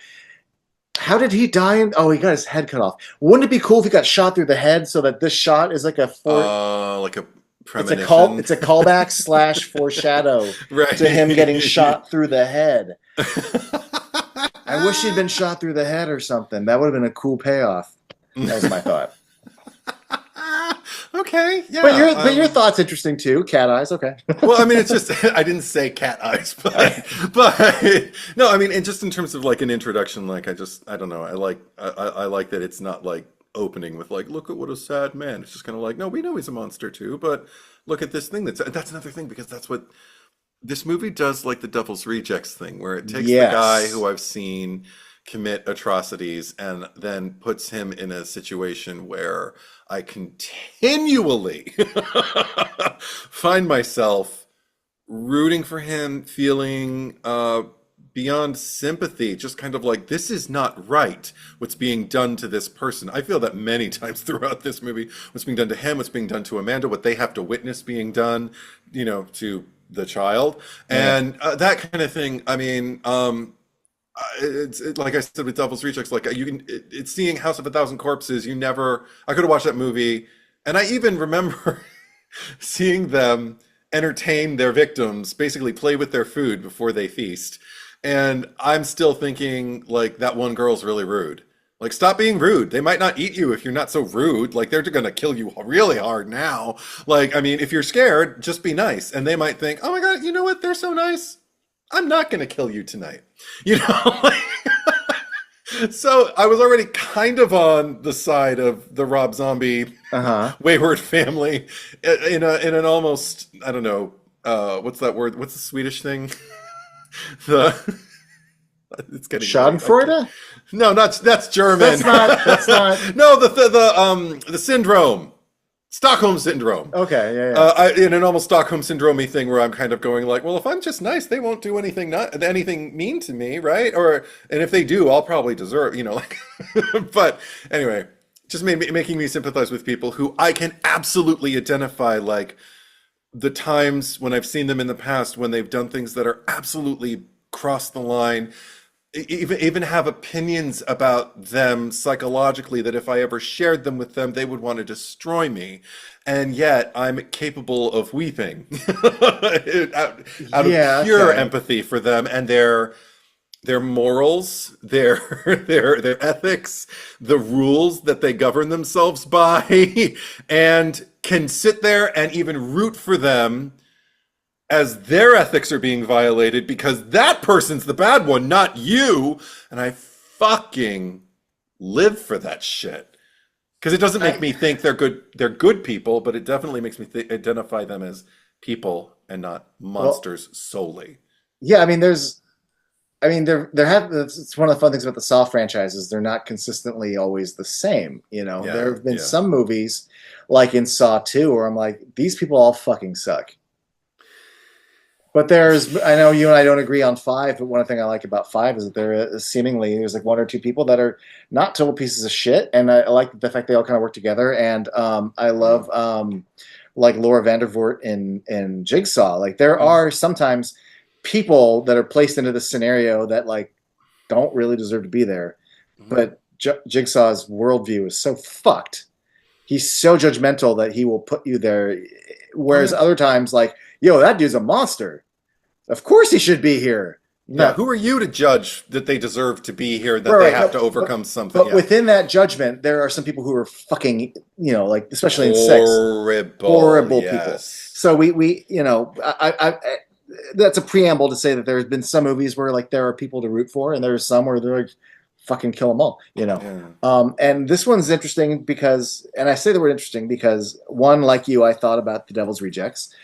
how did he die? Oh, he got his head cut off. Wouldn't it be cool if he got shot through the head so that this shot is like a Like a It's premonition. a callback slash foreshadow to him getting Right. shot through the head. I wish he'd been shot through the head or something. That would have been a cool payoff. That was my thought. Okay, But yeah. your thought's interesting too. Cat eyes, okay. Well, I mean, it's just I didn't say cat eyes, but no, I mean, and just in terms of like an introduction, like I don't know, I like that it's not like opening with like, look at what a sad man. It's just kind of like, no, we know he's a monster too, but look at this thing that's another thing because that's what this movie does, like the Devil's Rejects thing, where it takes the guy Yes. who I've seen commit atrocities and then puts him in a situation where I continually find myself rooting for him, feeling beyond sympathy, just kind of like, this is not right, what's being done to this person. I feel that many times throughout this movie, what's being done to him, what's being done to Amanda, what they have to witness being done, to the child. Yeah. And that kind of thing, I mean, like I said with Devil's Rejects, like it's seeing House of a Thousand Corpses. I could have watched that movie, and I even remember seeing them entertain their victims, basically play with their food before they feast. And I'm still thinking, like, that one girl's really rude. Like, stop being rude. They might not eat you if you're not so rude. Like, they're gonna kill you really hard now. Like, I mean, if you're scared, just be nice. And they might think, oh my God, you know what? They're so nice. I'm not gonna kill you tonight. You know? So I was already kind of on the side of the Rob Zombie Uh-huh. wayward family in an almost, I don't know, what's that word? What's the Swedish thing? The it's getting late. Schadenfreude? No, not that's German. That's not No, the syndrome. Stockholm syndrome. okay, yeah, yeah. In an almost Stockholm syndrome thing, where I'm kind of going like, well, if I'm just nice, they won't do anything mean to me, right? And if they do, I'll probably deserve, like. But anyway, just making me sympathize with people who I can absolutely identify, like the times when I've seen them in the past when they've done things that are absolutely crossed the line, even have opinions about them psychologically that if I ever shared them with them, they would want to destroy me. And yet I'm capable of weeping out of Yeah, pure okay. empathy for them and their morals, their ethics, the rules that they govern themselves by, and can sit there and even root for them as their ethics are being violated because that person's the bad one, not you. And I fucking live for that shit. Because it doesn't make I me think they're good people, but it definitely makes me identify them as people and not well, monsters solely. yeah, there have it's one of the fun things about the Saw franchises. They're not consistently always the same. Yeah, There have been yeah. some movies, like in Saw 2, where I'm like, these people all fucking suck. But I know you and I don't agree on 5, but one thing I like about 5 is that there's like one or two people that are not total pieces of shit, and I like the fact they all kind of work together. And I Mm, love like Laura Vandervoort in Jigsaw. Like there mm, are sometimes people that are placed into this scenario that like don't really deserve to be there, mm, but Jigsaw's worldview is so fucked. He's so judgmental that he will put you there. oh Whereas yeah. other times, like, yo, that dude's a monster. Of course he should be here. Yeah, Not who are you to judge that they deserve to be here, that right, they right. have to No, overcome something? but Yeah. within that judgment, there are some people who are fucking, like especially in 6, Horrible, horrible people. yes. So we that's a preamble to say that there's been some movies where like there are people to root for, and there's some where they're like, fucking kill them all. Yeah. And this one's interesting because, and I say the word interesting because one, like you, I thought about The Devil's Rejects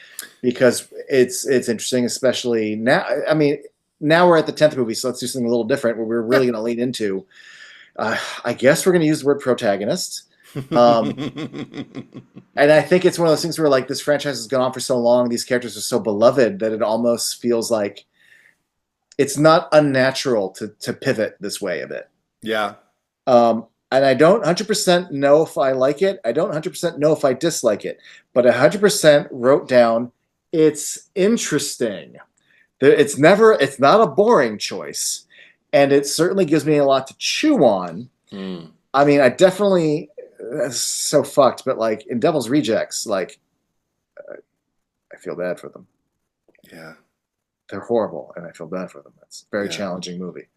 because it's interesting, especially now. I mean, now we're at the 10th movie, so let's do something a little different where we're really Yeah. going to lean into. I guess we're going to use the word protagonist. Um, and I think it's one of those things where like this franchise has gone on for so long, these characters are so beloved that it almost feels like it's not unnatural to pivot this way a bit. Yeah. And I don't 100% know if I like it. I don't 100% know if I dislike it, but 100% wrote down it's interesting. It's not a boring choice, and it certainly gives me a lot to chew on. Mm. I mean, I definitely so fucked, but like in Devil's Rejects, like I feel bad for them. Yeah. They're horrible, and I feel bad for them. It's a very Yeah. challenging movie.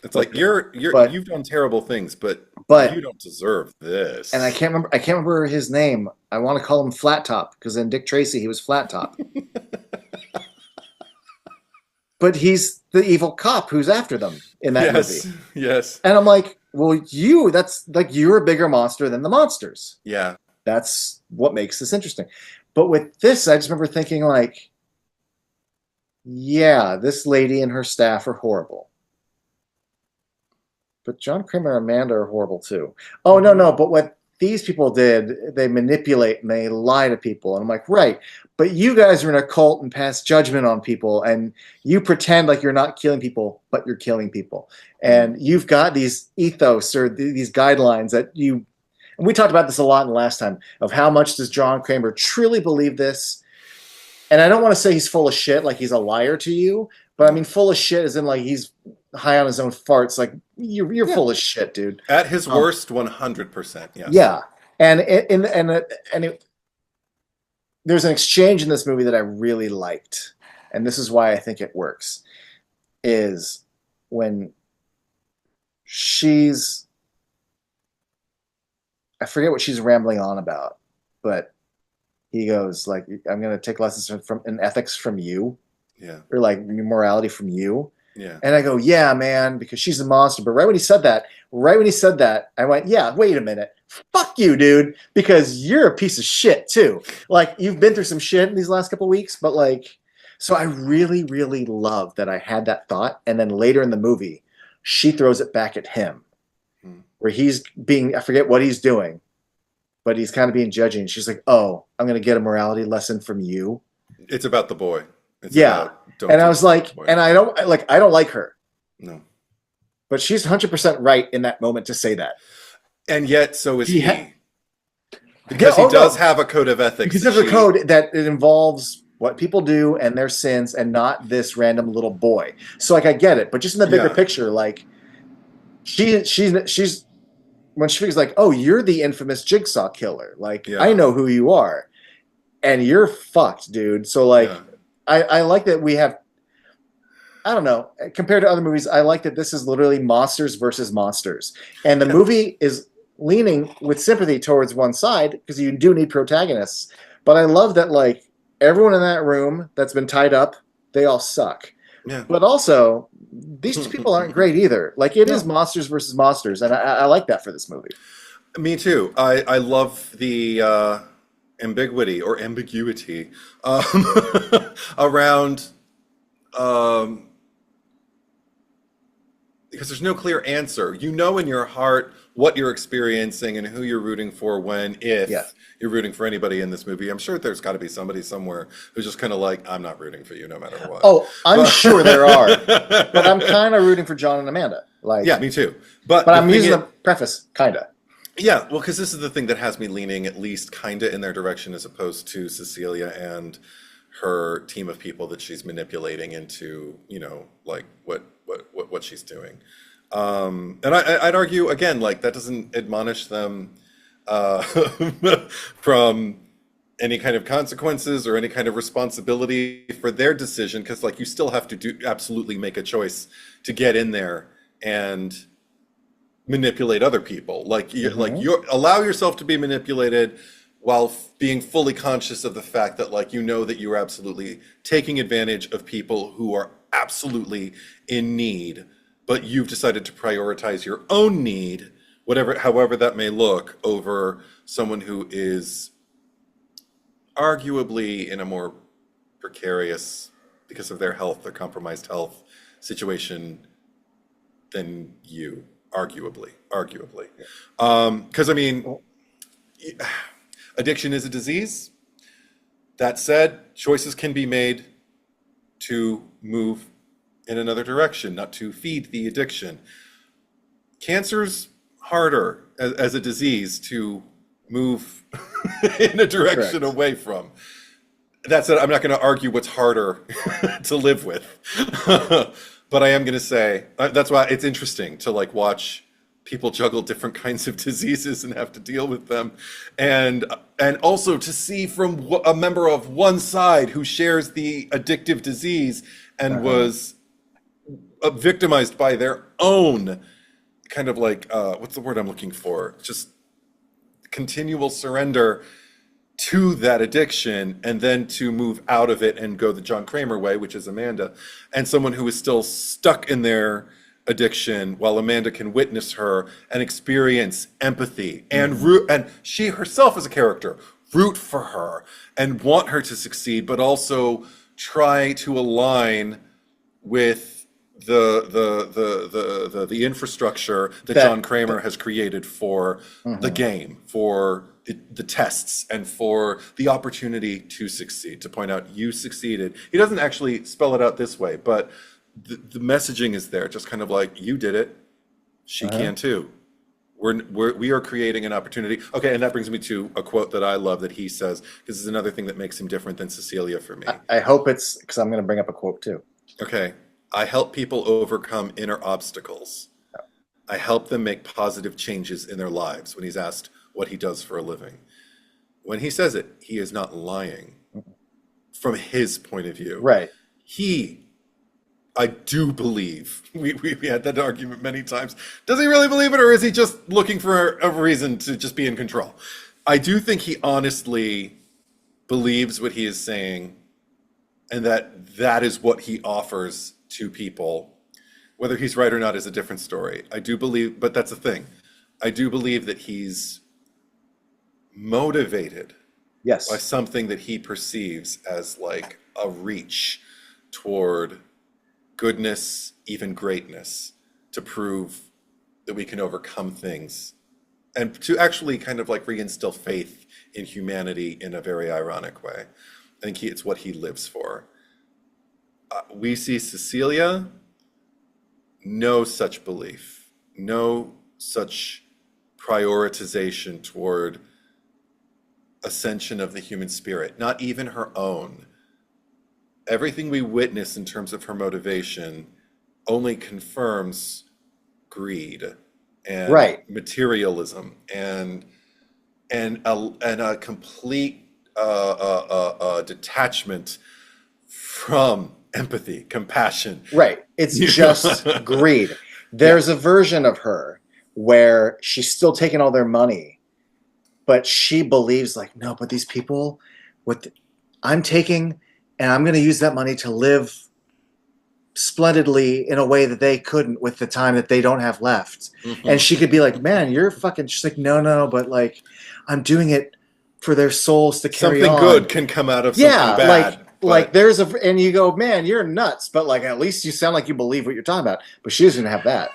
It's But like but you've done terrible things, but you but don't deserve and this. I can't remember his name. I want to call him Flat Top because in Dick Tracy he was Flat Top. But he's the evil cop who's after them in that Yes. movie. Yes. And I'm like, well, that's like you're a bigger monster than the monsters. Yeah. That's what makes this interesting. But with this, I just remember thinking like, yeah, this lady and her staff are horrible. But John Kramer and Amanda are horrible too. Oh no, but what these people did, they manipulate and they lie to people. And I'm like, right, but you guys are in a cult and pass judgment on people, and you pretend like you're not killing people, but you're killing people. Mm. And you've got these ethos or these guidelines that you. And we talked about this a lot in the last time of how much does John Kramer truly believe this. And I don't want to say he's full of shit, like he's a liar to you, but I mean full of shit as in like he's high on his own farts. Like you're Yeah. full of shit, dude. At his worst, 100%. Yes. Yeah, and there's an exchange in this movie that I really liked, and this is why I think it works. Is when she's I forget what she's rambling on about, but he goes like, "I'm going to take lessons from in ethics from you, Yeah. or like morality from you." Yeah. And I go, "Yeah, man," because she's a monster. But right when he said that, I went, "Yeah, wait a minute. Fuck you, dude, because you're a piece of shit too. Like you've been through some shit in these last couple of weeks, but like so I really really love that I had that thought, and then later in the movie, she throws it back at him Mm. where he's being I forget what he's doing, but he's kind of being judging. She's like, "Oh, I'm going to get a morality lesson from you." It's about the boy. It's Yeah. about don't And do I this was like, to the boy. and I don't like her. No. But she's 100% right in that moment to say that. And yet, so is He he. ha- Because Yeah, he oh, does no. have a code of ethics. Because that there's a she- code that it involves what people do and their sins and not this random little boy. So like I get it, but just in the bigger Yeah. picture, like she's when she figures like, "Oh, you're the infamous Jigsaw killer. Like Yeah. I know who you are. And you're fucked, dude." So like Yeah. I like that we have I don't know. Compared to other movies, I like that this is literally monsters versus monsters. And the Yeah. movie is leaning with sympathy towards one side because you do need protagonists. But I love that like everyone in that room that's been tied up, they all suck. Yeah. But also, these two people aren't great either. Like it is No. monsters versus monsters, and I like that for this movie. Me too. I love the ambiguity around because there's no clear answer. You know in your heart what you're experiencing and who you're rooting for if Yeah. you're rooting for anybody in this movie. I'm sure there's got to be somebody somewhere who's just kind of like, I'm not rooting for you no matter what. Oh, I'm sure there are, but I'm kind of rooting for John and Amanda. Like, Yeah, me too. But but the I'm thing using is- the preface, kinda. Yeah, well, because this is the thing that has me leaning at least kind of in their direction as opposed to Cecilia and her team of people that she's manipulating into, like what she's doing. And I'd argue again, like that doesn't admonish them uh, from any kind of consequences or any kind of responsibility for their decision, because like you still have to absolutely make a choice to get in there and manipulate other people. Like you allow yourself to be manipulated while being fully conscious of the fact that like that you're absolutely taking advantage of people who are absolutely in need, but you've decided to prioritize your own need, however that may look, over someone who is arguably in a more precarious, because of their compromised health situation than you. Arguably. Because I mean, addiction is a disease. That said, choices can be made to move in another direction, not to feed the addiction. Cancer's harder as a disease to move in a direction Correct. away from. That said, I'm not going to argue what's harder to live with. But I am going to say that's why it's interesting to like watch people juggle different kinds of diseases and have to deal with them, and also to see from a member of one side who shares the addictive disease and was victimized by their own kind of like what's the word I'm looking for? Just continual surrender to that addiction, and then to move out of it and go the John Kramer way, which is Amanda, and someone who is still stuck in their addiction while Amanda can witness her and experience empathy and root, and she herself as a character root for her and want her to succeed, but also try to align with the infrastructure that John Kramer has created for the game, for the tests, and for the opportunity to succeed, to point out you succeeded. He doesn't actually spell it out this way, but the messaging is there, just kind of like, you did it, she can too. We are creating an opportunity. Okay, and that brings me to a quote that I love that he says, because this is another thing that makes him different than Cecilia for me. I hope it's, because I'm going to bring up a quote too. Okay. I help people overcome inner obstacles. I help them make positive changes in their lives, when he's asked what he does for a living. When he says it, he is not lying from his point of view. Right. I do believe, we had that argument many times. Does he really believe it, or is he just looking for a reason to just be in control? I do think he honestly believes what he is saying, and that is what he offers to people. Whether he's right or not is a different story. I do believe, but that's the thing. I do believe that he's motivated by something that he perceives as like a reach toward goodness, even greatness, to prove that we can overcome things, and to actually kind of like reinstill faith in humanity in a very ironic way. I think it's what he lives for. We see Cecilia, no such belief, no such prioritization toward ascension of the human spirit, not even her own. Everything we witness in terms of her motivation only confirms greed and materialism and a complete detachment from empathy, compassion. Right. It's just greed. There's a version of her where she's still taking all their money, but she believes like, no, but these people, I'm taking, and I'm going to use that money to live splendidly in a way that they couldn't with the time that they don't have left. And she could be like, man, you're fucking, she's like, no, but like, I'm doing it for their souls to carry on. Something good can come out of something bad. Like there's and you go, man, you're nuts, but like at least you sound like you believe what you're talking about. But she doesn't have that.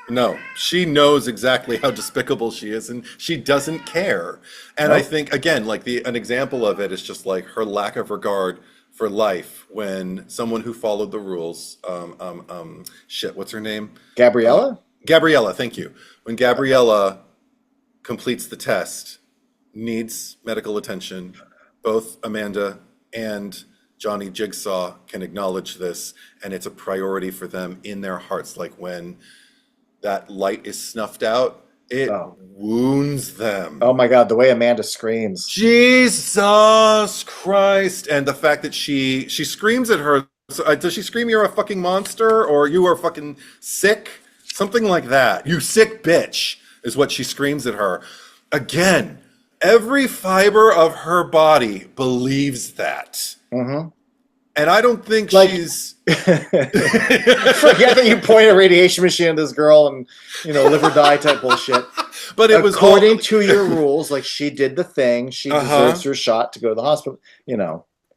No, she knows exactly how despicable she is, and she doesn't care. And I think, again, like an example of it is just like her lack of regard for life when someone who followed the rules, what's her name? Gabriella? Gabriella, thank you. When Gabriella completes the test, needs medical attention, both Amanda and Johnny Jigsaw can acknowledge this, and it's a priority for them in their hearts. Like when that light is snuffed out, it wounds them. Oh my God, the way Amanda screams. Jesus Christ. And the fact that she screams at her. So, does she scream, you're a fucking monster, or you are fucking sick? Something like that. You sick bitch is what she screams at her. Again, every fiber of her body believes that. And I don't think she's... Forget that you point a radiation machine at this girl and, live or die type bullshit. But it was according to your rules, like she did the thing. She deserves her shot to go to the hospital,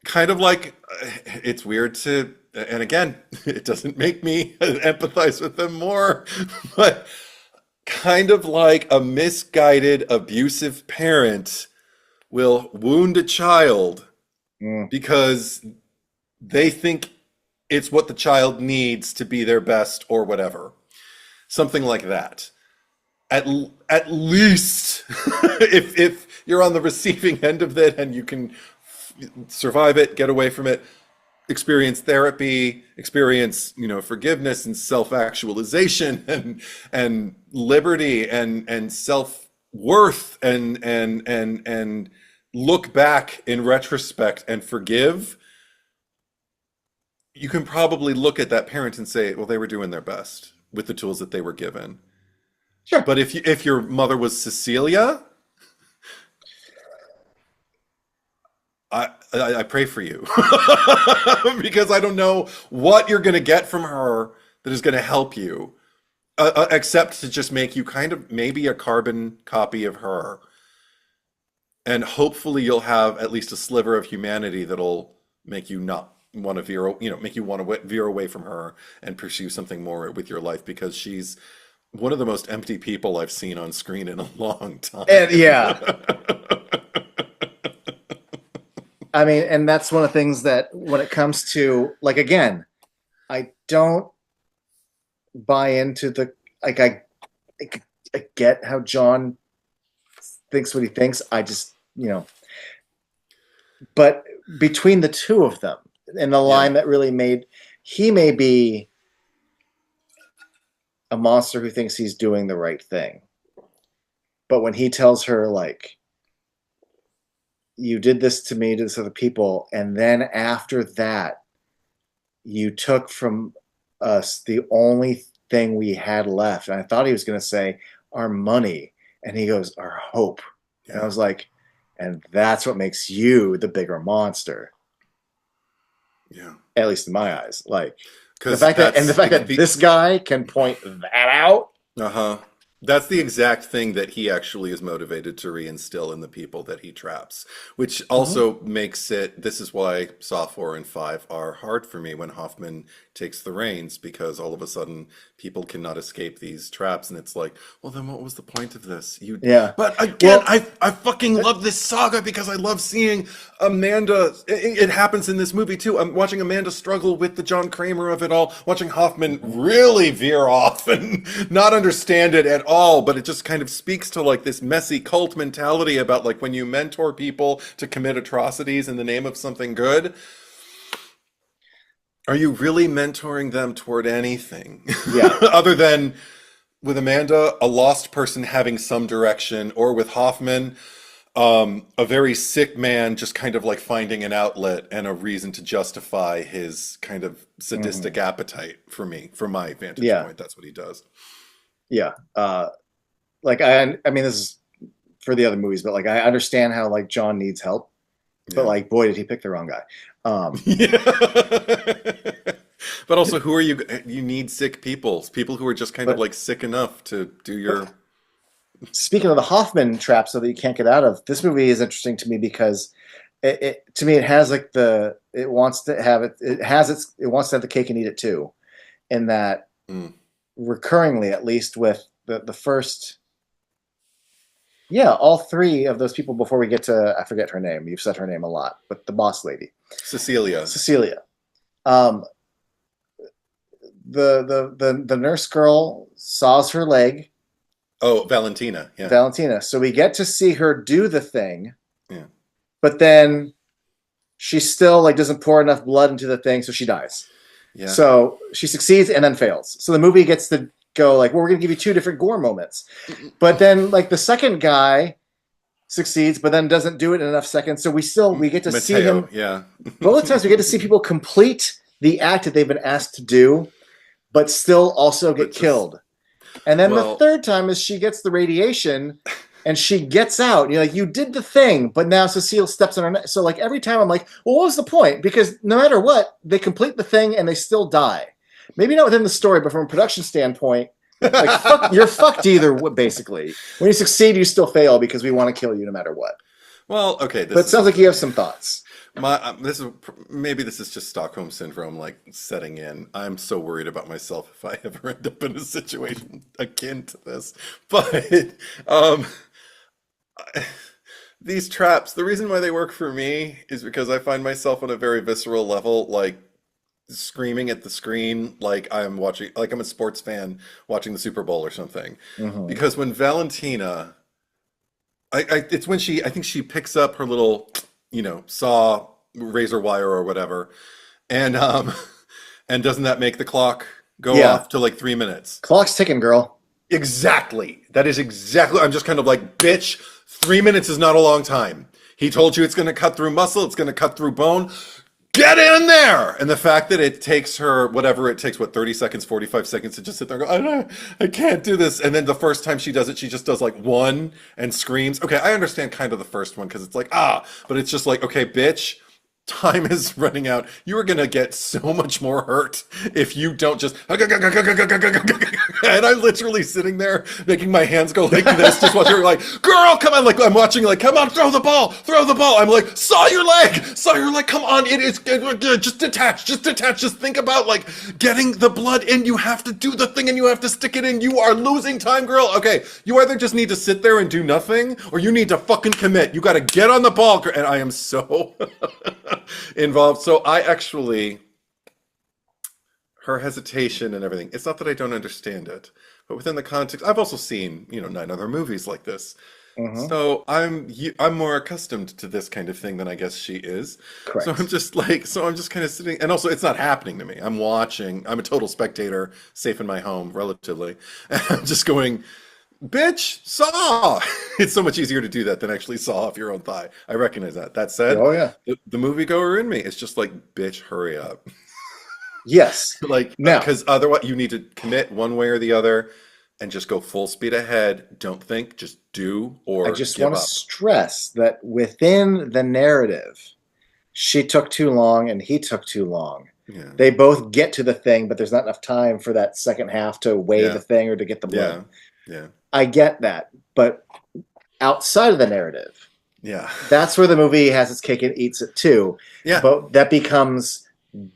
Kind of like, it's weird to... And again, it doesn't make me empathize with them more. But kind of like a misguided, abusive parent will wound a child Mm. because they think it's what the child needs to be their best or whatever. Something like that. At least if you're on the receiving end of it and you can survive it, get away from it, experience therapy, experience, forgiveness and self-actualization and liberty and self-worth and look back in retrospect and forgive, you can probably look at that parent and say, well, they were doing their best with the tools that they were given. Sure. But if your mother was Cecilia, I pray for you because I don't know what you're going to get from her that is going to help you, except to just make you kind of maybe a carbon copy of her. And hopefully you'll have at least a sliver of humanity that'll make you not want to veer, make you want to veer away from her and pursue something more with your life, because she's one of the most empty people I've seen on screen in a long time. And yeah. I mean, and that's one of the things that when it comes to, like, again, I don't buy into the, like, I get how John thinks what he thinks. I just, but between the two of them and the line that really made, he may be a monster who thinks he's doing the right thing. But when he tells her, like, you did this to me, to this other people, and then after that, you took from us the only thing we had left. And I thought he was going to say our money. And he goes, our hope. Yeah. And I was like, and that's what makes you the bigger monster. Yeah. At least in my eyes. Like, the fact that this guy can point that out. Uh-huh. That's the exact thing that he actually is motivated to reinstill in the people that he traps, which also makes it, this is why Saw 4 and 5 are hard for me when Hoffman takes the reins, because all of a sudden people cannot escape these traps, and it's like, well, then what was the point of this? But again, I fucking love this saga because I love seeing Amanda, it happens in this movie too. I'm watching Amanda struggle with the John Kramer of it all, watching Hoffman really veer off and not understand it at all, but it just kind of speaks to like this messy cult mentality about like when you mentor people to commit atrocities in the name of something good, are you really mentoring them toward anything? Yeah. Other than with Amanda, a lost person having some direction, or with Hoffman, a very sick man just kind of like finding an outlet and a reason to justify his kind of sadistic appetite for me, from my vantage point. That's what he does. Yeah. Like, I mean, this is for the other movies, but like, I understand how like John needs help, but like, boy, did he pick the wrong guy. But also, who are you? You need sick people who are just kind of like sick enough to do your. Speaking of the Hoffman trap, so that you can't get out of, this movie is interesting to me because it to me, it has like it wants to have the cake and eat it too, in that recurringly, at least with the first. Yeah, all three of those people before we get to, I forget her name. You've said her name a lot, but the boss lady. Cecilia. The nurse girl saws her leg. Oh, Valentina. Yeah. Valentina. So we get to see her do the thing. Yeah. But then she still like doesn't pour enough blood into the thing, so she dies. Yeah. So she succeeds and then fails. So the movie gets to go like, well, we're going to give you two different gore moments. But then like the second guy succeeds, but then doesn't do it in enough seconds. So we get to see him. Yeah. Both times we get to see people complete the act that they've been asked to do, but still also get killed. And then the third time is she gets the radiation and she gets out. And you're like, you did the thing, but now Cecile steps on her neck. So like every time I'm like, well, what was the point? Because no matter what, they complete the thing and they still die. Maybe not within the story, but from a production standpoint, like you're fucked either way, basically. When you succeed, you still fail because we want to kill you no matter what. Well, okay. But it sounds like you have some thoughts. this is maybe this is just Stockholm syndrome like setting in. I'm so worried about myself if I ever end up in a situation akin to this. But um, these traps, the reason why they work for me is because I find myself on a very visceral level, like screaming at the screen, like I'm watching, like I'm a sports fan watching the Super Bowl or something. Hmm. Because when Valentina, it's when I think she picks up her little, saw razor wire or whatever, and and doesn't that make the clock go Yeah. off to like 3 minutes? Clock's ticking, girl. Exactly. That is exactly. I'm just kind of like, bitch, 3 minutes is not a long time. He told you it's going to cut through muscle, it's going to cut through bone. Get in there! And the fact that it takes her, whatever it takes, 30 seconds, 45 seconds to just sit there and go, I can't do this. And then the first time she does it, she just does like one and screams. Okay, I understand kind of the first one because it's like, but it's just like, okay, bitch, time is running out. You are gonna get so much more hurt if you don't just. And I'm literally sitting there making my hands go like this, just watching her like, girl, come on, like I'm watching, like, come on, throw the ball. I'm like, saw your leg, come on, it is just detach, just think about like getting the blood in. You have to do the thing and you have to stick it in. You are losing time, girl. Okay, you either just need to sit there and do nothing, or you need to fucking commit. You got to get on the ball, and I am so. Involved. So I actually, her hesitation and everything, it's not that I don't understand it, but within the context, I've also seen, 9 other movies like this. Hmm. So I'm more accustomed to this kind of thing than I guess she is. So Correct. I'm just kind of sitting, and also it's not happening to me. I'm watching, I'm a total spectator, safe in my home, relatively. And I'm just going, bitch, saw. It's so much easier to do that than actually saw off your own thigh. I recognize that. That said, Oh yeah. the moviegoer in me is just like, bitch, hurry up. Yes. Like, Now, because otherwise you need to commit one way or the other and just go full speed ahead. Don't think, just do I or just give want to up. stress that within the narrative, she took too long and he took too long. Yeah, They both get to the thing, but there's not enough time for that second half to weigh the yeah, thing or to get the yeah, blood. yeah, I get that, but outside of the narrative, yeah, that's where the movie has its cake and eats it too. yeah. But that becomes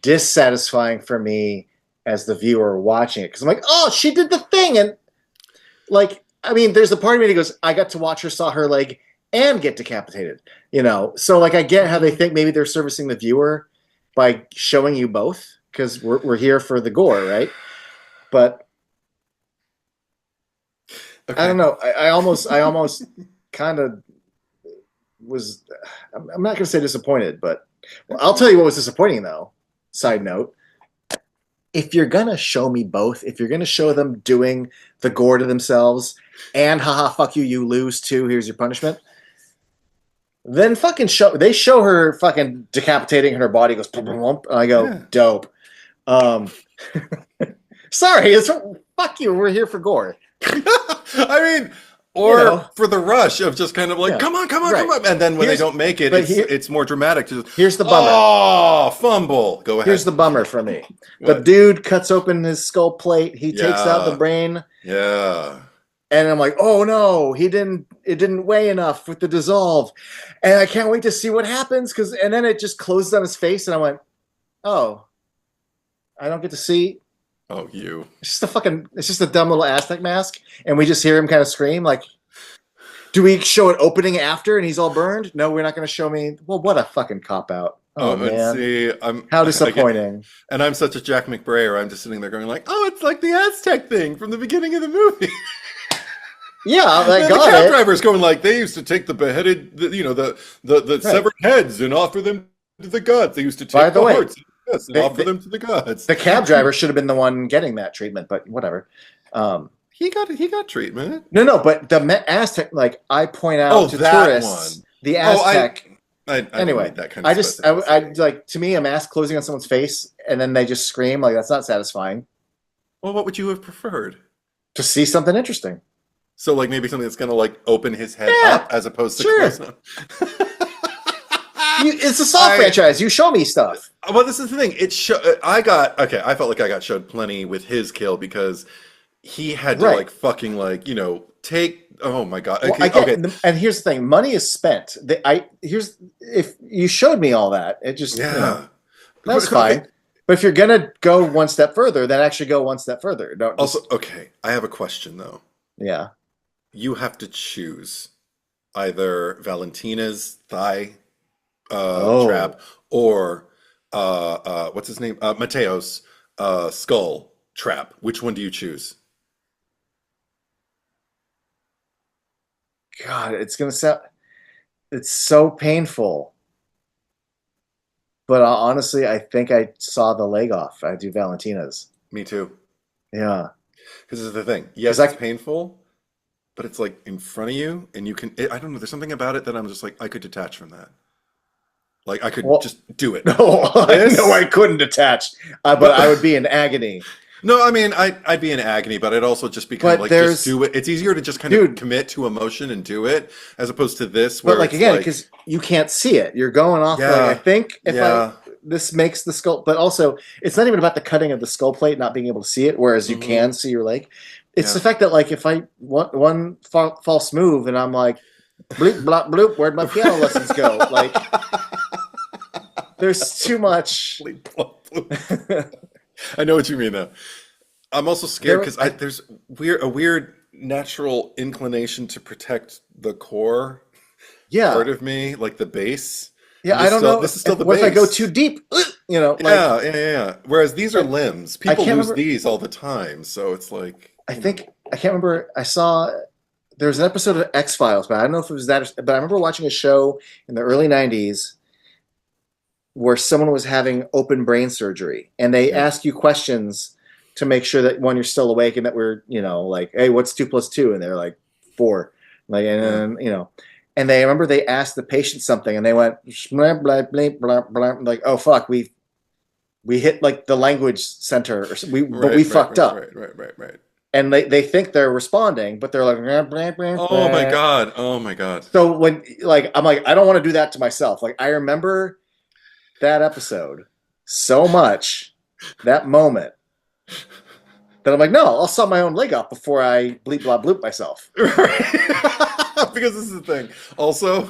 dissatisfying for me as the viewer watching it because I'm like, oh, she did the thing, and like, I mean, there's a part of me that goes, I got to watch her saw her leg and get decapitated, So like, I get how they think maybe they're servicing the viewer by showing you both because we're here for the gore, right? But I Okay. don't know. I almost kind of was. I'm not going to say disappointed, but well, I'll tell you what was disappointing though. Side note: if you're gonna show me both, if you're gonna show them doing the gore to themselves, and haha, fuck you, you lose too. Here's your punishment. Then fucking show. They show her fucking decapitating, and her body goes. Boom, boom, boom, and I go, Yeah. dope. Um, sorry, fuck you. We're here for gore. I mean, You know, for the rush of just kind of like, yeah, come on, come on, right. come on. And then when they Here's don't make it, but here, it's more dramatic. here's the bummer. Oh, fumble. Go Here's ahead. the bummer for me. The What? dude cuts open his skull plate. He takes out the Yeah. brain, Yeah. and I'm like, oh no, he didn't. It didn't weigh enough with the dissolve, and I can't wait to see what happens. And then it just closes on his face, and I went, oh, I don't get to see. Oh, you. It's just a dumb little Aztec mask, and we just hear him kind of scream. Like, do we show it opening after, and he's all burned? No, we're not going to show me. Well, what a fucking cop out. Oh And man, see, how I get, disappointing. and I'm such a Jack McBrayer. I'm just sitting there going like, oh, it's like the Aztec thing from the beginning of the movie. Yeah, I And the got cab it. driver's going like, they used to take the beheaded, the Right. severed heads and offer them to the gods. They used to By take the the way, hearts and they- offer they- them to the gods. The cab driver should have been the one getting that treatment, but whatever. He got treatment. No, but the Aztec, like I point out Oh, to that tourists, one. the Oh, Aztec. I don't Anyway, need that kind of I specificity. like, to me, a mask closing on someone's face and then they just scream, like that's not satisfying. Well, what would you have preferred? To see something interesting. So like maybe something that's gonna like open his head Yeah, up as opposed to sure. close him. It's a Saw franchise. You show me stuff. Well, this is the thing. I felt like I got showed plenty with his kill because he had to Right. like fucking like take Oh my God. Well, Okay, I get, okay. and here's the thing: money is spent. Here's if you showed me all that, it just Yeah. that's Okay. fine. But if you're gonna go one step further, then actually go one step further. Don't Also, just okay, I have a question though. yeah. You have to choose either Valentina's thigh Oh trap or what's his name? Mateo's skull trap. Which one do you choose? God, it's gonna sound. It's so painful. But honestly, I think I saw the leg off. I do Valentina's. Me too. Yeah, Because this is the thing. because Yes, it's painful, but it's like in front of you, and you can. I don't know. There's something about it that I'm just like I could detach from that. Like I could well, just do it. no, I know I This, couldn't detach, but but I would be in agony. no, I mean I'd be in agony, but I'd also just be kind of But like just there's, do it. It's easier to just kind of dude, commit to emotion and do it as opposed to this but where like it's again, like, because you can't see it. You're going off like I yeah, think if I yeah, this makes the skull, but also it's not even about the cutting of the skull plate, not being able to see it, whereas you hmm, can see your leg. It's the yeah. fact that like if I want one false move and I'm like bloop blop bloop, where'd my piano lessons go? Like there's too much. I know what you mean though. I'm also scared There, because I there's a weird natural inclination to protect the core part yeah, of me, like the base. yeah. I don't know. This is still the What if I go too base. deep? Like Yeah, yeah, yeah, yeah. Whereas these are but limbs. I People can't lose remember. these all the time, so it's like, I think I can't remember. I saw there was an episode of X Files, but I don't know if it was that. But I remember watching a show in the early '90s where someone was having open brain surgery, and they yeah. ask you questions to make sure that when you're still awake and that we're like, hey, what's 2 plus 2? And they're like 4, like Yeah. and. And they remember they asked the patient something, and they went blah, blah, blah, blah, blah, like, "Oh fuck, we hit like the language center, or but we Right, right, fucked right, up." right, right, right, right. And they think they're responding, but they're like, "Blah, blah, blah, Oh my blah." God. Oh my God. So when like I'm like, I don't want to do that to myself. Like I remember that episode so much, that moment, that I'm like, no, I'll saw my own leg off before I bleep blah bloop myself. Right. Because this is the thing. Also,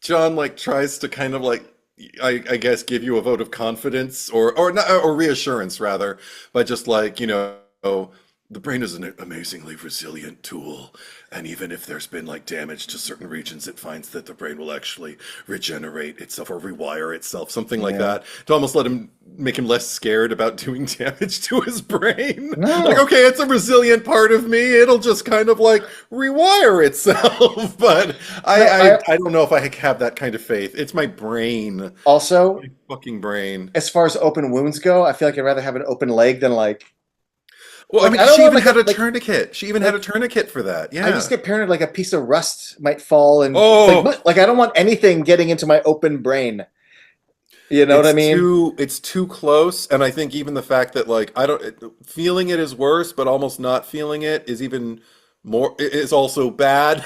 John like tries to kind of like I guess give you a vote of confidence or not or reassurance rather by just like, the brain is an amazingly resilient tool, and even if there's been like damage to certain regions, it finds that the brain will actually regenerate itself or rewire itself, something like Yeah. that, to almost make him less scared about doing damage to his brain. Like, No. okay, it's a resilient part of me; it'll just kind of like rewire itself. But No, I don't know if I have that kind of faith. It's my brain, also, my fucking brain. as far as open wounds go, I feel like I'd rather have an open leg than Well, I like mean, I don't she want even like had a a like tourniquet. She even had a like tourniquet for that. I just Yeah. get paranoid like a piece of rust might fall and Oh, like I don't want anything getting into my open brain. You know what I mean? it's too close, and I think even the fact that like I don't feeling it is worse, but almost not feeling it is even more is also bad.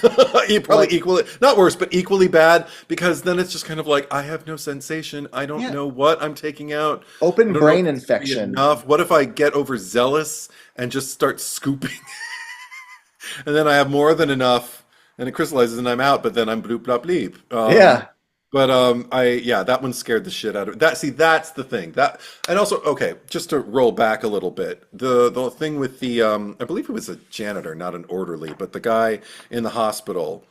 Probably Like equally not worse, but equally bad because then it's just kind of like I have no sensation. I don't yeah, know what I'm taking out. I open don't know if brain it's gonna be infection. enough. What if I get overzealous and just start scooping, and then I have more than enough, and it crystallizes, and I'm out. But then I'm bloop blop bleep. Yeah. But yeah, that one scared the shit out of that. See, that's the thing. That and also, okay, just to roll back a little bit, the thing with the I believe it was a janitor, not an orderly, but the guy in the hospital,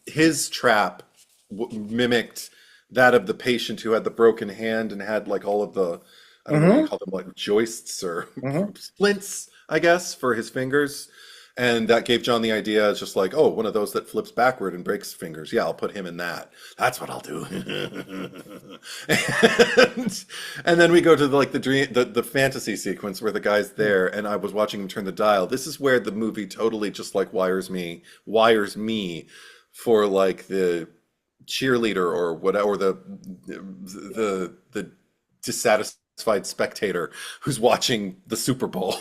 his trap mimicked that of the patient who had the broken hand and had like all of the, I don't know what you Mm-hmm. call them, like joists or Mm-hmm. splints, I guess, for his fingers. And that gave John the idea, it's just like, oh, one of those that flips backward and breaks fingers. Yeah, I'll put him in that. That's what I'll do. And then we go to like the dream, the fantasy sequence where the guy's there, and I was watching him turn the dial. This is where the movie totally just like wires me for like the cheerleader or whatever, or the dissatisfied spectator who's watching the Super Bowl,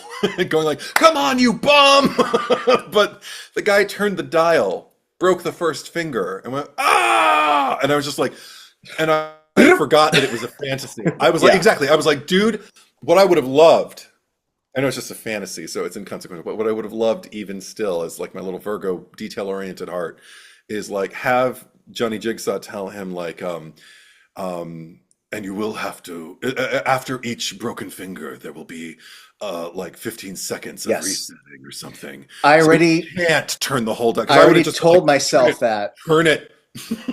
going like, "Come on, you bum!" But the guy turned the dial, broke the first finger, and went ah, and I was just like, and I forgot that it was a fantasy. I was like, Yeah. exactly. I was like, dude, what I would have loved I know it's just a fantasy, so it's inconsequential. But what I would have loved, even still, as like my little Virgo detail-oriented heart, is like have Johnny Jigsaw tell him like, and you will have to after each broken finger, there will be like 15 seconds of Yes. resetting or something. I So you already can't turn the whole deck I because I would have already just been like, told myself that. turn it.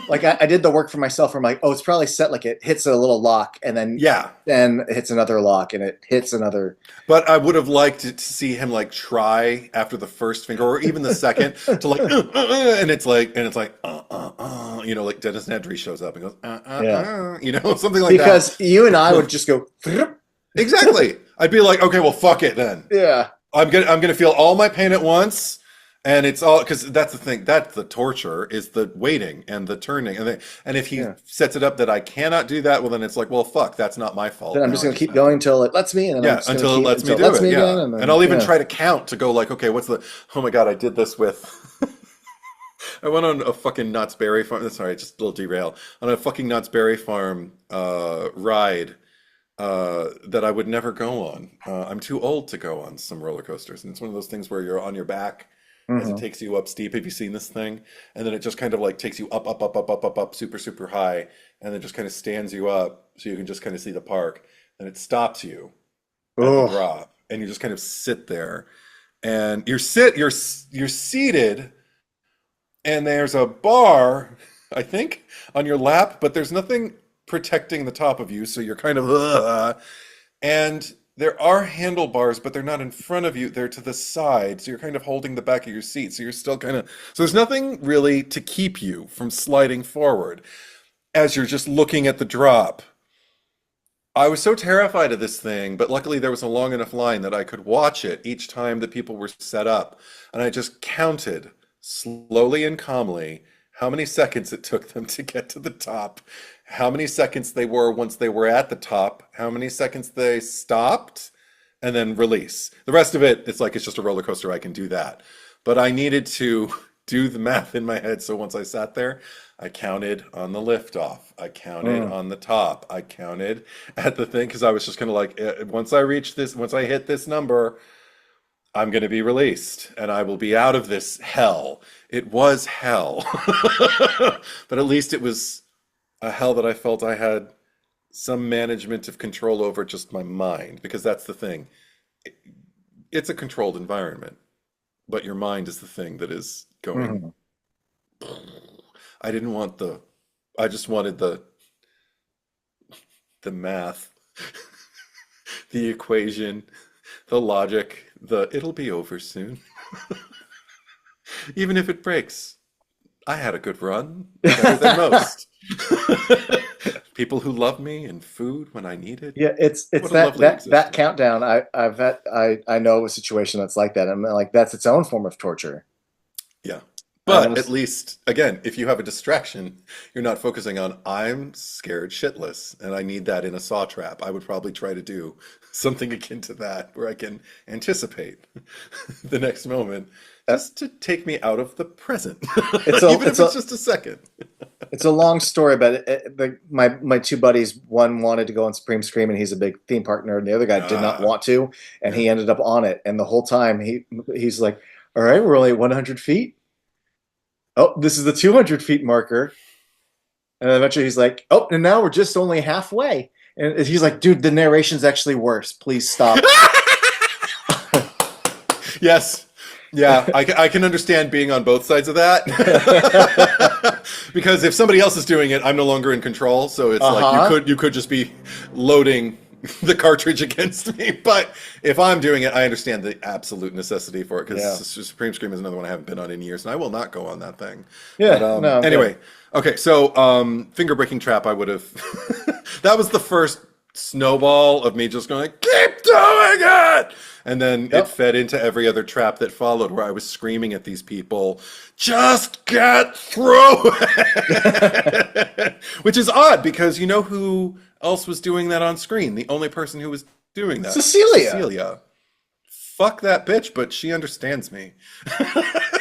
Like I did the work for myself. Where I'm like, oh, it's probably set like it hits a little lock, and Yeah. then it hits another lock, and it hits another. But I would have liked to see him like try after the first finger or even the second to like and it's like you know, like Dennis Nedry shows up and goes Yeah, you know, something like that. because you and I would just go. Exactly. I'd be like, okay, well, fuck it then. Yeah, I'm gonna feel all my pain at once, and it's all because that's the thing. That's the torture is the waiting and the turning, and if he yeah. sets it up that I cannot do that, well, then it's like, well, fuck, that's not my Then fault. I'm Now just I gonna just keep have going to. until it lets me, and then I'm Yeah, just gonna until it keep lets me until it do lets it. me again, Yeah. and And then I'll even yeah. try to count to go like, okay, what's the, oh my God, I did this with, I went on a fucking Knott's Berry Farm. Sorry, just a little derail. On a fucking Knott's Berry Farm ride that I would never go on. I'm too old to go on some roller coasters. And it's one of those things where you're on your back as it Hmm. takes you up steep. Have you seen this thing? And then it just kind of like takes you up, up, up, up, up, up, up, super, super high. And then just kind of stands you up so you can just kind of see the park. And it stops you at the Oh, drop. And you just kind of sit there. And you're seated and there's a bar, I think, on your lap, but there's nothing protecting the top of you, so you're kind of and there are handlebars, but they're not in front of you, they're to the side, so you're kind of holding the back of your seat, so you're still kind of so there's nothing really to keep you from sliding forward as you're just looking at the drop. I was so terrified of this thing, but luckily there was a long enough line that I could watch it each time that people were set up. And I just counted slowly and calmly how many seconds it took them to get to the top, how many seconds they were once they were at the top, how many seconds they stopped, and then release. The rest of it, it's like it's just a roller coaster. I can do that. But I needed to do the math in my head. So once I sat there, I counted on the lift off. I counted mm. on the top. I counted at the thing because I was just kind of like, once I reach this, once I hit this number, I'm going to be released and I will be out of this hell. It was hell. But at least it was a hell that I felt I had some management of control over just my mind because that's the thing. It's a controlled environment, but your mind is the thing that is going. Mhm. I didn't want the, I just wanted the math, the equation, the logic, the it'll be over soon. Even if it breaks, I had a good run, better than most. People who love me and food when I need it. Yeah, it's What a that lovely that existence. countdown. I know a situation that's like that. I'm like, that's its own form of torture. Yeah. And it But at was least, again, if you have a distraction, you're not focusing on, I'm scared shitless and I need that in a saw trap. I would probably try to do something akin to that where I can anticipate the next moment uh, just to take me out of the present, it's a even if it's just a second. it's a long story, but my two buddies, one wanted to go on Supreme Scream, and he's a big theme park nerd, and the other guy did not Ah, want to, and yeah. he ended up on it. And the whole time he's like, "All right, we're only at 100 feet. Oh, this is the 200 feet marker." And then eventually he's like, "Oh, and now we're just only halfway." And he's like, "Dude, the narration's actually worse. Please stop." Yes. Yeah, I can understand being on both sides of that. Because if somebody else is doing it, I'm no longer in control. So it's like Uh-huh. you could just be loading the cartridge against me. But if I'm doing it, I understand the absolute necessity for it because Yeah. Supreme Scream is another one I haven't been on in years, and I will not go on that thing. But Yeah. No, good. anyway, okay, so finger breaking trap, I would have. That was the first snowball of me just going, keep doing it. And then it Yep. fed into every other trap that followed where I was screaming at these people, just get through it. Which is odd because you know who else was doing that on screen? The only person who was doing that, Cecilia. Cecilia. Fuck that bitch, but she understands me.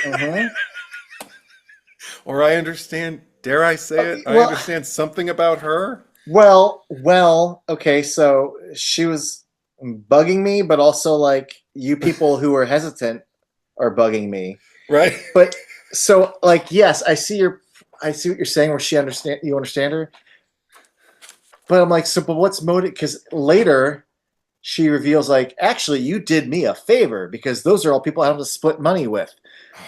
Hmm. Or I understand, dare I say it? I Well, understand something about her. well. Okay. So she was. bugging me, but also like you people who are hesitant are bugging me. Right? But so like yes, I see what you're saying where you understand her. But I'm like, so but what's motive? Because later she reveals like, actually you did me a favor because those are all people I have to split money with.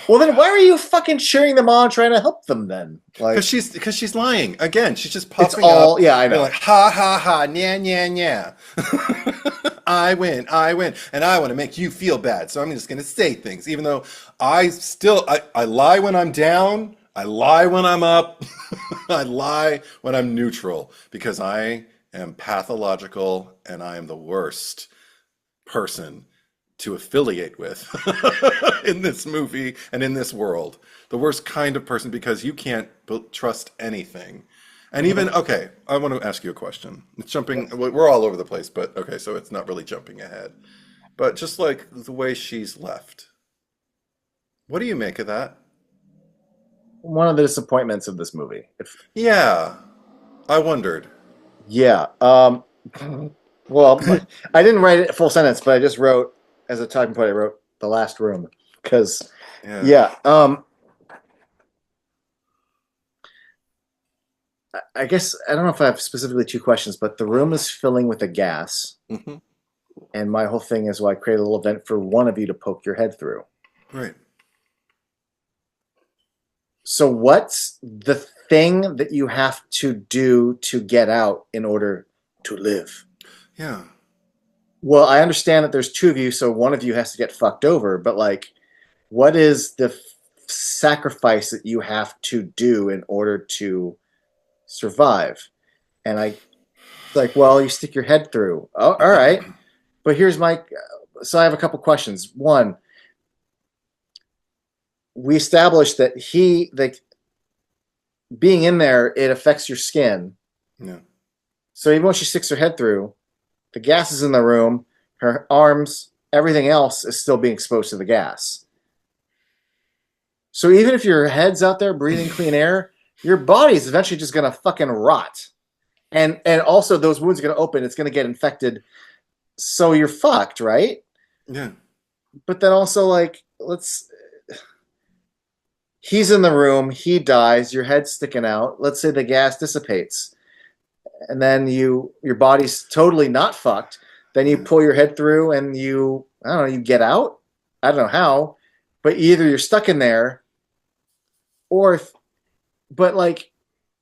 Well then why are you fucking cheering them on trying to help them then? Like Because she's lying. Again, she's just it's puffing up, all yeah, I being know. like, ha ha ha, nya nya nya. I win, and I want to make you feel bad. So I'm just gonna say things, even though I lie when I'm down, I lie when I'm up, I lie when I'm neutral, because I am pathological and I am the worst person to affiliate with in this movie and in this world. The worst kind of person because you can't trust anything. And even, okay, I want to ask you a question. It's jumping, we're all over the place, but okay, so it's not really jumping ahead. But just like the way she's left, what do you make of that? One of the disappointments of this movie. Yeah, I wondered. Yeah. Well, I didn't write it full sentence, but I just wrote as a talking point. I wrote the last room because, Yeah. yeah. I guess I don't know if I have specifically two questions, but the room is filling with a gas, Hmm. and my whole thing is, well, I create a little vent for one of you to poke your head through. Right. So, what's the thing that you have to do to get out in order to live? Yeah. Well, I understand that there's two of you, so one of you has to get fucked over, but like, what is the sacrifice that you have to do in order to survive? And I like, well, you stick your head through. Oh, all right. But here's my so I have a couple questions. One, we established that like being in there, it affects your skin. Yeah. So even when she sticks her head through, the gas is in the room, her arms, everything else is still being exposed to the gas. So even if your head's out there breathing clean air, your body's eventually just gonna fucking rot. And also those wounds are gonna open, it's gonna get infected. So you're fucked, right? Yeah. But then also like he's in the room, he dies, your head's sticking out. Let's say the gas dissipates. And then your body's totally not fucked. Then you pull your head through and I don't know, you get out. I don't know how, but either you're stuck in there, or but like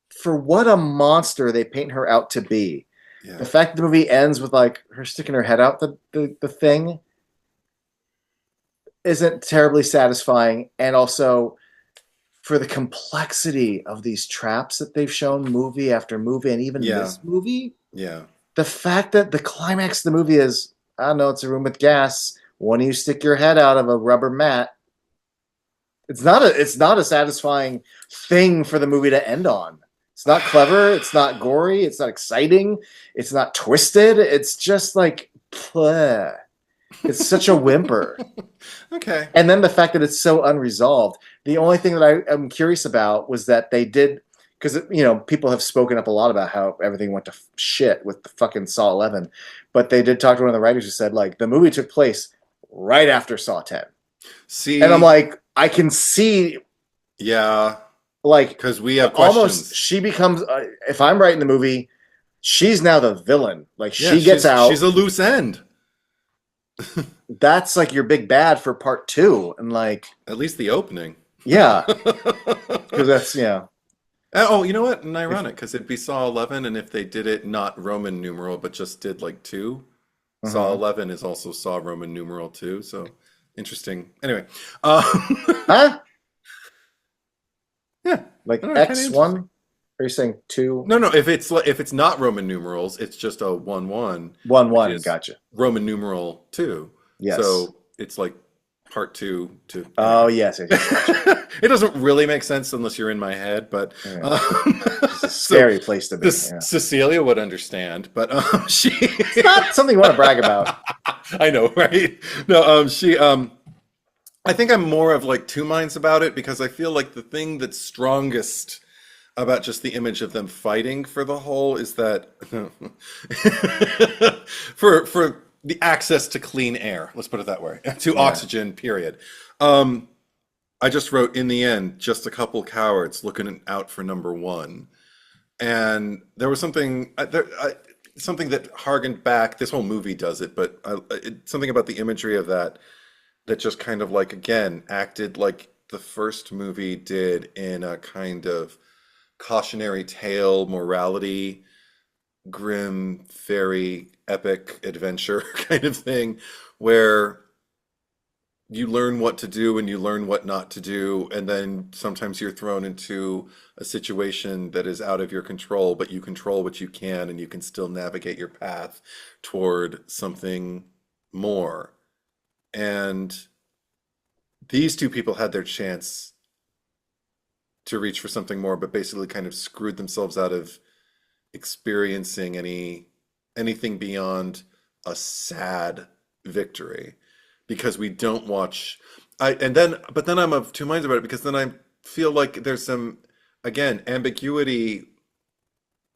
for what a monster they paint her out to be. Yeah. The fact that the movie ends with like her sticking her head out the thing isn't terribly satisfying, and also for the complexity of these traps that they've shown movie after movie, and even Yeah. this movie. Yeah. The fact that the climax of the movie is, I don't know, it's a room with gas. When you stick your head out of a rubber mat, it's not a satisfying thing for the movie to end on. It's not clever. It's not gory. It's not exciting. It's not twisted. It's just like, bleh. It's such a whimper. Okay. And then the fact that it's so unresolved. The only thing that I am curious about was that they did, because people have spoken up a lot about how everything went to shit with the fucking Saw 11, but they did talk to one of the writers who said like the movie took place right after Saw 10, and I'm See, like, I can see yeah, like because we have almost questions. she becomes if I'm writing the movie, she's now the villain. Like Yeah, she gets out. she's a loose end. That's like your big bad for part 2, and like At least the opening. yeah, because that's yeah. Oh, you know what? And ironic, because it'd be Saw 11, and if they did it not Roman numeral, but just did like 2, Saw 11 is also Saw Roman numeral 2, so interesting. Anyway, Huh? yeah, Like I don't know, kinda X1? interesting. Are you saying 2? No, no, if it's not Roman numerals, it's just a 1-1, 1-1, which is gotcha. Roman numeral 2. Yes. So it's like part 2 to. Oh, yes. Gotcha. It doesn't really make sense unless you're in my head, but Yeah. It's a scary place to be. Yeah. Cecilia would understand, but she. It's not something you want to brag about. I know, right? No, she. I think I'm more of like two minds about it because I feel like the thing that's strongest about just the image of them fighting for the whole is that for the access to clean air. Let's put it that way. To Yeah. oxygen, period. I just wrote in the end, just a couple cowards looking out for number one. And there was something that harkened back. This whole movie does it, but something about the imagery of that just kind of like again acted like the first movie did in a kind of cautionary tale, morality, grim, fairy, epic adventure kind of thing, where you learn what to do and you learn what not to do, and then sometimes you're thrown into a situation that is out of your control, but you control what you can and you can still navigate your path toward something more. And these two people had their chance to reach for something more, but basically kind of screwed themselves out of experiencing anything beyond a sad victory because we don't watch. But then I'm of two minds about it because then I feel like there's some again ambiguity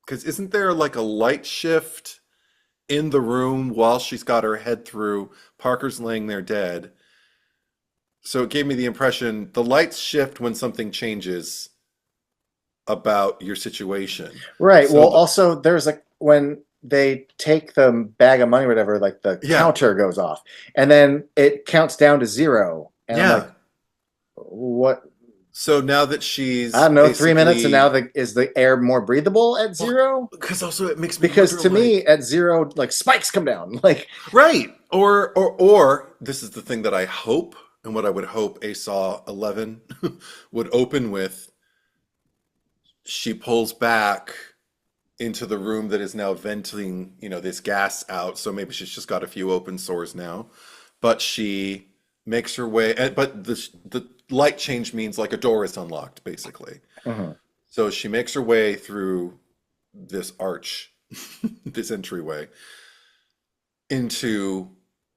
because isn't there like a light shift in the room while she's got her head through? Parker's laying there dead. So it gave me the impression the lights shift when something changes about your situation. Right. So Well, also there's like when they take the bag of money or whatever, like the yeah, counter goes off, and then it counts down to 0, and I'm yeah. like, what? So now that she's I don't know, 3 minutes, and now basically, is the air more breathable at well, 0? because also it makes me Because wonder to me, like, at 0, like spikes come down. Like, right, or this is the thing that I hope and what I would hope a Saw 11 would open with. She pulls back into the room that is now venting, this gas out. So maybe she's just got a few open sores now, but she makes her way. But the light change means like a door is unlocked, basically. mhm. So she makes her way through this arch, this entryway, into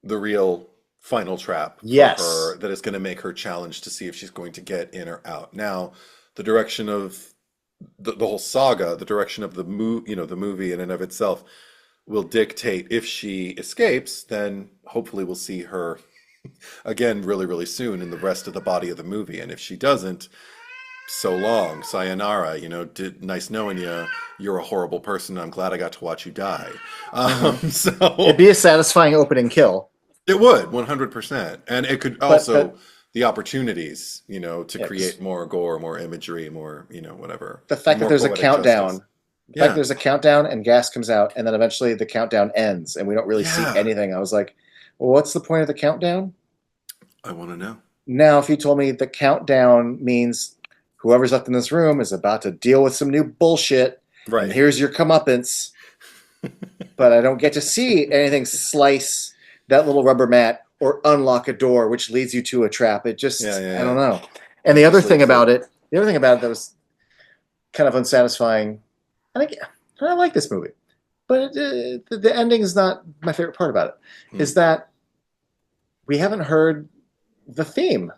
the real final trap for Yes. her that is going to make her challenge to see if she's going to get in or out. Now, the direction of the whole saga, the direction of the the movie in and of itself will dictate if she escapes, then hopefully we'll see her again really, really soon in the rest of the body of the movie. And if she doesn't, so long, sayonara, nice knowing you. You're a horrible person. I'm glad I got to watch you die. Mhm. It'd So be a satisfying opening kill, it would 100%. And it could but also the opportunities, to yeah, create more gore, more imagery, more, whatever, the fact that more there's a poetic justice. countdown, the fact that Yeah. there's a countdown and gas comes out, and then eventually the countdown ends, and we don't really see Yeah. anything. I was like, well, what's the point of the countdown? I want to know. Now, if you told me the countdown means whoever's left in this room is about to deal with some new bullshit, and Right. here's your comeuppance, but I don't get to see anything slice that little rubber mat or unlock a door, which leads you to a trap. It Yeah, just, yeah, I don't yeah. know. And It just leaves it. the other thing about it that was kind of unsatisfying, I think I like this movie, but the ending is not my favorite part about it, Hmm. is that we haven't heard the theme,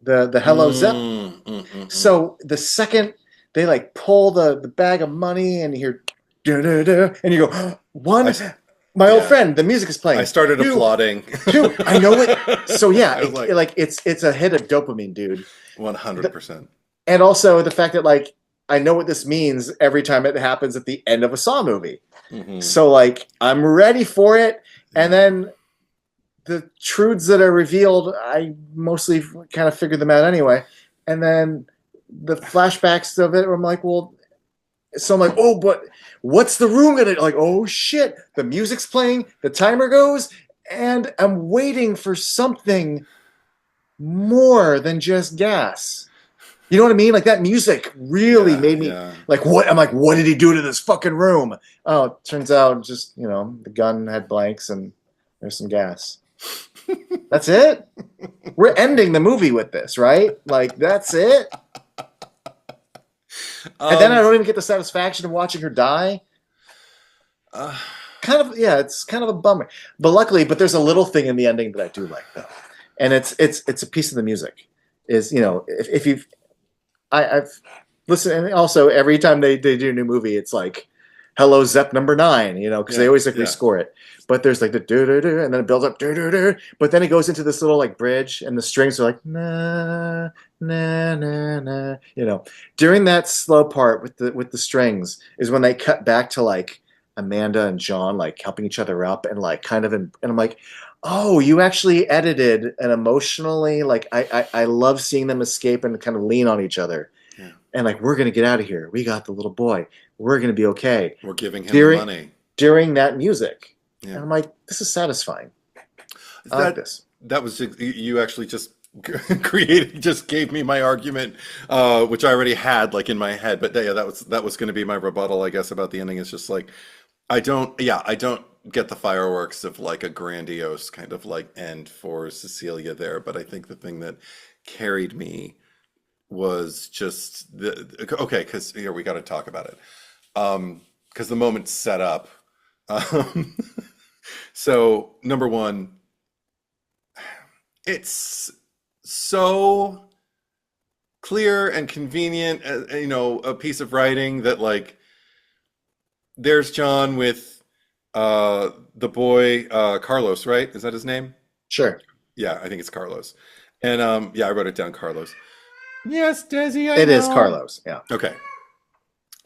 the Hello Zep. Mm. So the second they like pull the bag of money and you hear da-da-da, and you go, I, one, s- my old yeah. friend, the music is I playing. started Two, applauding. two, I know it. So yeah, I was it like, like it's a hit of dopamine, dude. The- 100%. and also the fact that like I know what this means every time it happens at the end of a Saw movie. Hmm. So like I'm ready for it, and Yeah. then the truths that are revealed, I mostly kind of figured them out anyway. And then the flashbacks of it, I'm like, well, so I'm like, oh, but what's the room gonna like? Oh shit, the music's playing, the timer goes, and I'm waiting for something more than just gas. You know what I mean? Like that music really Yeah, made me yeah. like, what? I'm like, what did he do to this fucking room? Oh, it turns out just the gun had blanks and there's some gas. That's it. We're ending the movie with this, right? Like that's it. And then I Um, don't even get the satisfaction of watching her die. uh, Kind of, yeah, it's kind of a bummer. But luckily, there's a little thing in the ending that I do like though, and it's a piece of the music. Is if you've I've listened, and also every time they do a new movie, it's like Hello Zep number 9, because they Yeah, always like yeah. rescore it. But there's like the do do do, and then it builds up do do do. But then it goes into this little like bridge, and the strings are like na na na na. During that slow part with the strings is when they cut back to like Amanda and John like helping each other up and like kind of and I'm like, oh, you actually edited and emotionally like I love seeing them escape and kind of lean on each other Yeah. and like we're gonna get out of here. We got the little boy. We're gonna be okay. We're giving him the During money. during that music, Yeah. and I'm like, this is satisfying. I like this. That was you actually just just gave me my argument, which I already had like in my head. But yeah, that was going to be my rebuttal, I guess, about the ending. It's just like I don't get the fireworks of like a grandiose kind of like end for Cecilia there. But I think the thing that carried me was just okay, because here we got to talk about it, because the moment's set up. Um, so number one, it's so clear and convenient, a piece of writing that like there's John with the boy Carlos, right? Is that his name? Sure. Yeah, I think it's Carlos. And yeah, I wrote it down, Carlos. Yes, Desi, I It is know. Carlos. Yeah. Okay.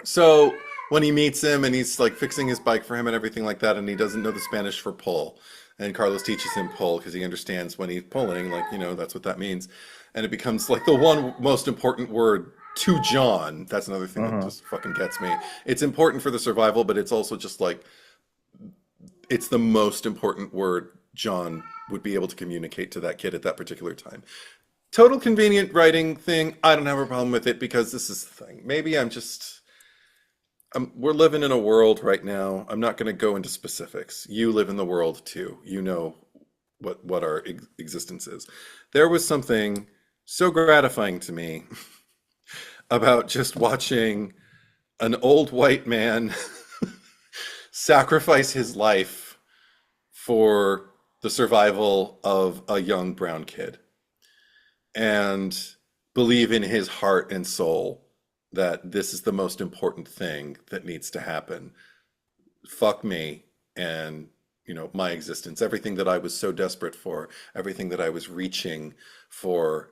So when he meets him and he's like fixing his bike for him and everything like that, and he doesn't know the Spanish for pull, and Carlos teaches him pull because he understands when he's pulling, like, that's what that means. And it becomes like the one most important word to John. That's another thing that just fucking gets me. It's important for the survival, but it's also just like, it's the most important word John would be able to communicate to that kid at that particular time. Total convenient writing thing. I don't have a problem with it because this is the thing. Maybe we're living in a world right now. I'm not going to go into specifics. You live in the world too. You know what our existence is. There was something so gratifying to me about just watching an old white man sacrifice his life for the survival of a young brown kid and believe in his heart and soul that this is the most important thing that needs to happen. Fuck me and, my existence, everything that I was so desperate for, everything that I was reaching for,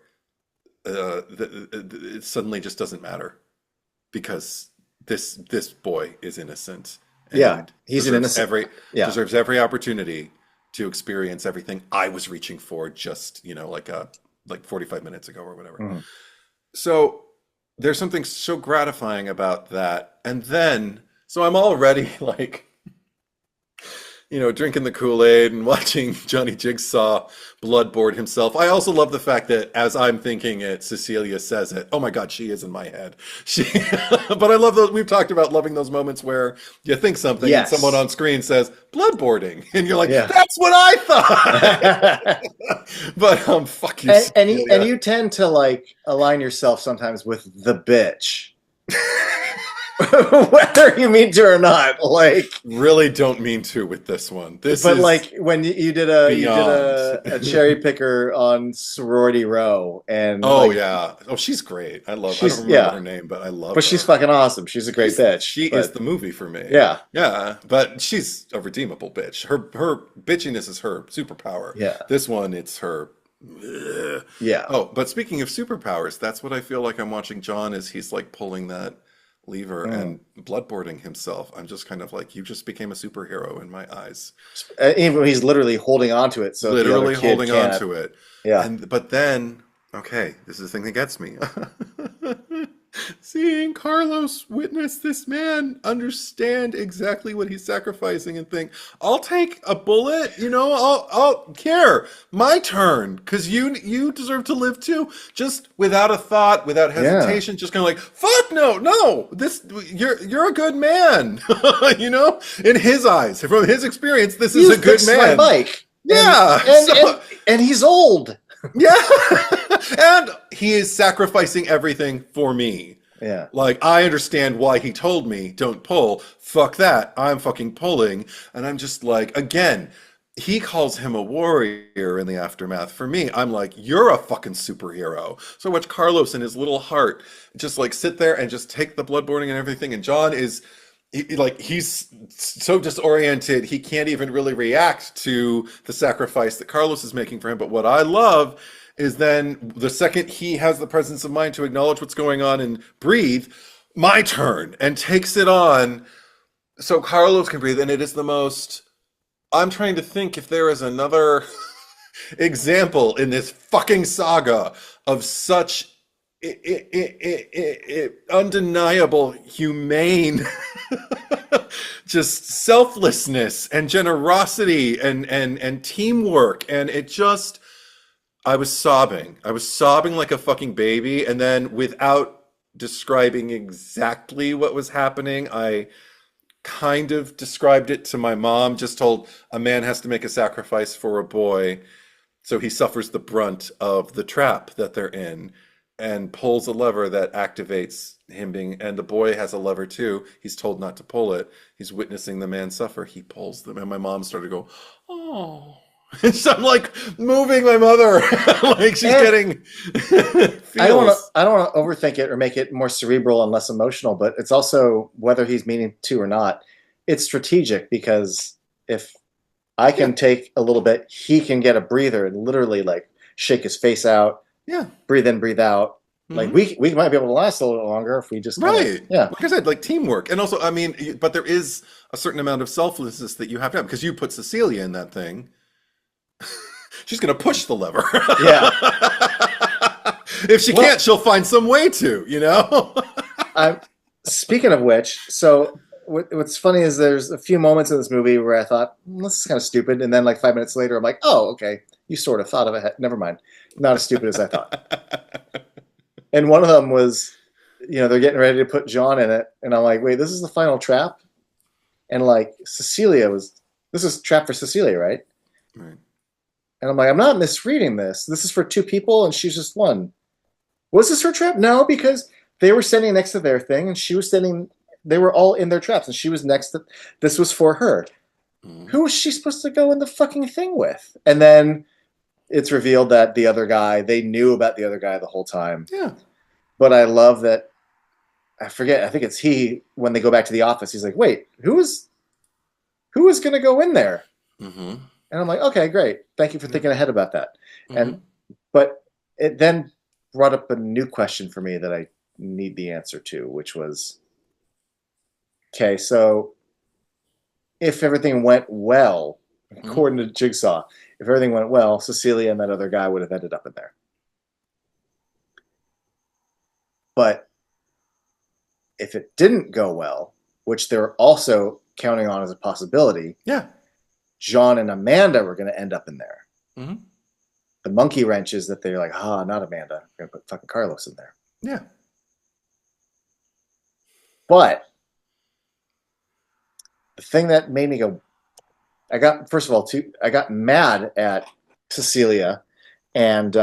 it suddenly just doesn't matter because this boy is innocent. And Yeah, he's an innocent. deserves every opportunity to experience everything I was reaching for just, like 45 minutes ago or whatever. Mm-hmm. So there's something so gratifying about that. And then, so I'm already like, drinking the Kool-Aid and watching Johnny Jigsaw bloodboard himself. I also love the fact that as I'm thinking it, Cecilia says it. Oh my God, she is in my head. But I love those. We've talked about loving those moments where you think something and someone on screen says bloodboarding, and you're like, that's what I thought. But fuck you. And you tend to like align yourself sometimes with the bitch. Whether you mean to or not, like really don't mean to with this one. Like when you did a cherry picker on Sorority Row, and she's great. I don't remember her name, but I love her. She's fucking awesome. She's a great bitch. She is the movie for me. Yeah, but she's a redeemable bitch. Her bitchiness is her superpower. Yeah, this one it's her. Yeah. Oh, but speaking of superpowers, that's what I feel like I'm watching John as he's like pulling that lever and bloodboarding himself. I'm just kind of like, you just became a superhero in my eyes. Even he's literally holding on to it. So literally holding on to it. Yeah. But then, okay, this is the thing that gets me. Seeing Carlos witness this man understand exactly what he's sacrificing and think, I'll take a bullet, I'll care. My turn, because you deserve to live too. Just without a thought, without hesitation, just kind of like, fuck no, you're a good man. In his eyes, from his experience, this is a good man. My bike. Yeah. And he's old. Yeah. And he is sacrificing everything for me. Yeah. Like, I understand why he told me, don't pull. Fuck that. I'm fucking pulling. And I'm just like, again, he calls him a warrior in the aftermath. For me, I'm like, you're a fucking superhero. So I watch Carlos and his little heart just like sit there and just take the bloodboarding and everything. And John is he's so disoriented, he can't even really react to the sacrifice that Carlos is making for him. But what I love is then the second he has the presence of mind to acknowledge what's going on and breathe, my turn, and takes it on so Carlos can breathe. And it is the most, I'm trying to think if there is another example in this fucking saga of such undeniable, humane, just selflessness and generosity and teamwork. And it just, I was sobbing. I was sobbing like a fucking baby. And then without describing exactly what was happening, I kind of described it to my mom, just told a man has to make a sacrifice for a boy. So he suffers the brunt of the trap that they're in and pulls a lever that activates him being, and the boy has a lever too. He's told not to pull it. He's witnessing the man suffer. He pulls them. And my mom started to go, oh. And so I'm like moving my mother. Like she's getting feels. I don't want to overthink it or make it more cerebral and less emotional, but it's also, whether he's meaning to or not, it's strategic, because if I can take a little bit, he can get a breather and literally like shake his face out. Yeah. Breathe in, breathe out. Mm-hmm. Like we might be able to last a little longer if we just right. Yeah. Like I said, like teamwork. And also, I mean, but there is a certain amount of selflessness that you have to have, because you put Cecilia in that thing. She's going to push the lever. Yeah. If she can't, she'll find some way to, you know? Speaking of which, so what's funny is there's a few moments in this movie where I thought, this is kind of stupid. And then like 5 minutes later, I'm like, oh, okay. You sort of thought of it. Never mind. Not as stupid as I thought. And one of them was, they're getting ready to put John in it. And I'm like, wait, this is the final trap? And like this is trap for Cecilia, right? Right. And I'm like, I'm not misreading this. This is for 2 people and she's just 1. Was this her trap? No, because they were standing next to their thing and she was standing, they were all in their traps and she was next to, this was for her. Mm. Who was she supposed to go in the fucking thing with? And then it's revealed that the other guy, they knew about the other guy the whole time. Yeah. But I love that, I forget, I think it's he, when they go back to the office, he's like, wait, who is going to go in there? Mm-hmm. And I'm like, okay, great. Thank you for thinking ahead about that. Mm-hmm. But it then brought up a new question for me that I need the answer to, which was, okay, so if everything went well, according to Jigsaw, if everything went well, Cecilia and that other guy would have ended up in there. But if it didn't go well, which they're also counting on as a possibility, yeah, John and Amanda were going to end up in there. Mm-hmm. The monkey wrench is that they're like, not Amanda. We're going to put fucking Carlos in there. Yeah. But the thing that made me go, I got mad at Cecilia and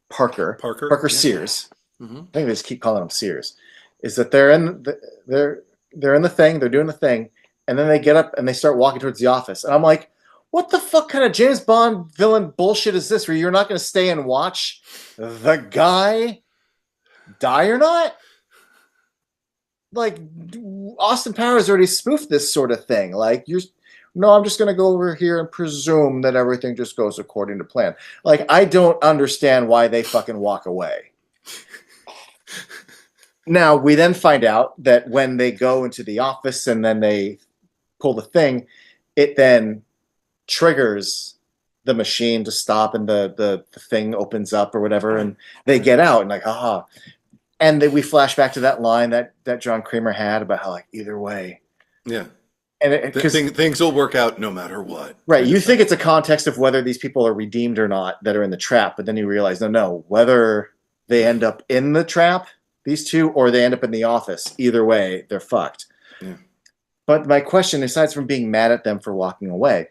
Parker yeah. Sears. Mm-hmm. I think they just keep calling him Sears. Is that they're in the thing, they're doing the thing, and then they get up and they start walking towards the office. And I'm like, what the fuck kind of James Bond villain bullshit is this where you're not going to stay and watch the guy die or not? Like, Austin Powers already spoofed this sort of thing. Like, I'm just going to go over here and presume that everything just goes according to plan. Like, I don't understand why they fucking walk away. Now, we then find out that when they go into the office and then they pull the thing, it then triggers the machine to stop and the thing opens up or whatever, and they get out and like, aha. And then we flash back to that line that John Kramer had about how, like, either way. Yeah. And things will work out no matter what. Right. You think it's a context of whether these people are redeemed or not that are in the trap, but then you realize, no, whether they end up in the trap, these 2, or they end up in the office, either way, they're fucked. Yeah. But my question, aside from being mad at them for walking away,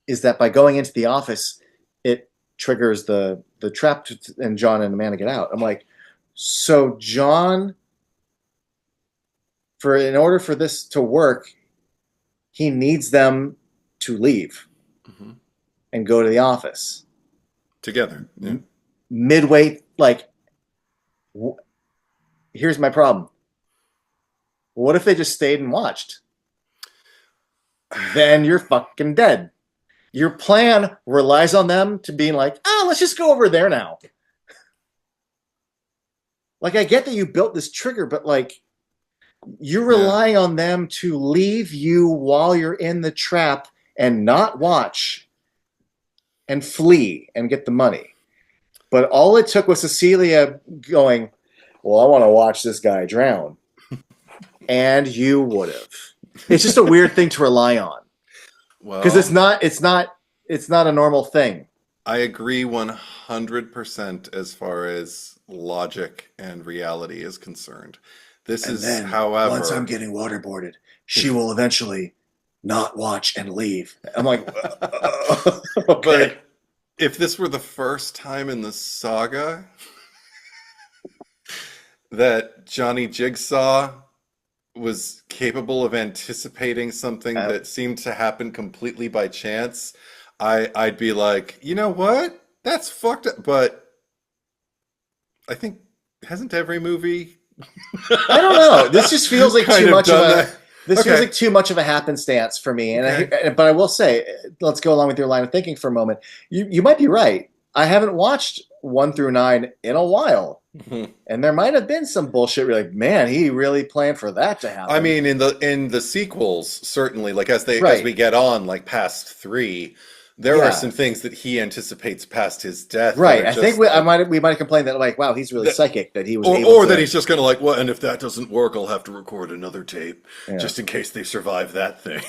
is that by going into the office, it triggers the trap and John and Amanda get out. I'm like, so John, in order for this to work, he needs them to leave and go to the office together. Yeah. Midway, like, here's my problem. What if they just stayed and watched? Then you're fucking dead. Your plan relies on them to being like, let's just go over there now. Like, I get that you built this trigger, but like, you're Yeah. relying on them to leave you while you're in the trap and not watch and flee and get the money. But all it took was Cecilia going, well, I want to watch this guy drown. And you would have. It's just a weird thing to rely on. Because Well, it's not a normal thing. I agree 100% as far as logic and reality is concerned. This And is, then once I'm however, getting waterboarded, she will eventually not watch and leave. I'm like, okay. but if this were the first time in the saga that Johnny Jigsaw was capable of anticipating something Uh, that seemed to happen completely by chance, I'd be like, you know what? That's fucked up. But I think hasn't every movie I don't know. This just feels like kind too of much of done a. that? This feels Okay. like too much of a happenstance for me. Okay. But I will say, let's go along with your line of thinking for a moment. You might be right. I haven't watched 1 through 9 in a while, Mhm. and there might have been some bullshit. Where you're like, man, he really planned for that to I happen. mean, in the sequels, certainly, like as Right. we get on, like past three, there are Yeah. some things that he anticipates past his death that Right. are I think just like we might have complained that like, wow, he's really that, psychic that he was able or that to. he's just gonna like, well, and if that doesn't work, I'll have to record another tape Yeah. just in case they survive that thing.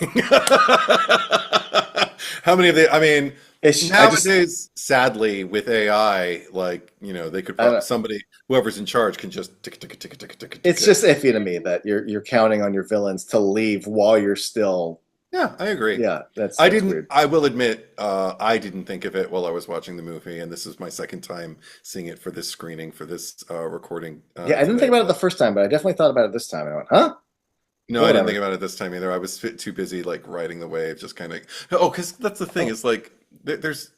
How many of the? I mean, I just nowadays, sadly, with AI, like they could I don't know. somebody whoever's in charge can just tick tick tick tick tick tick It's tick. just iffy to me that you're counting on your villains to leave while you're still. Yeah, I agree. Yeah, that's weird. I will admit, I didn't think of it while I was watching the movie, and this is my second time seeing it for this screening, for this recording Yeah, I didn't think today. about it the But first time, but I definitely thought about it this time. And I went, huh? no, But I didn't think whatever. about it this time either. I was too busy like riding the wave, just kind of. Oh, because that's the thing Oh, is like there's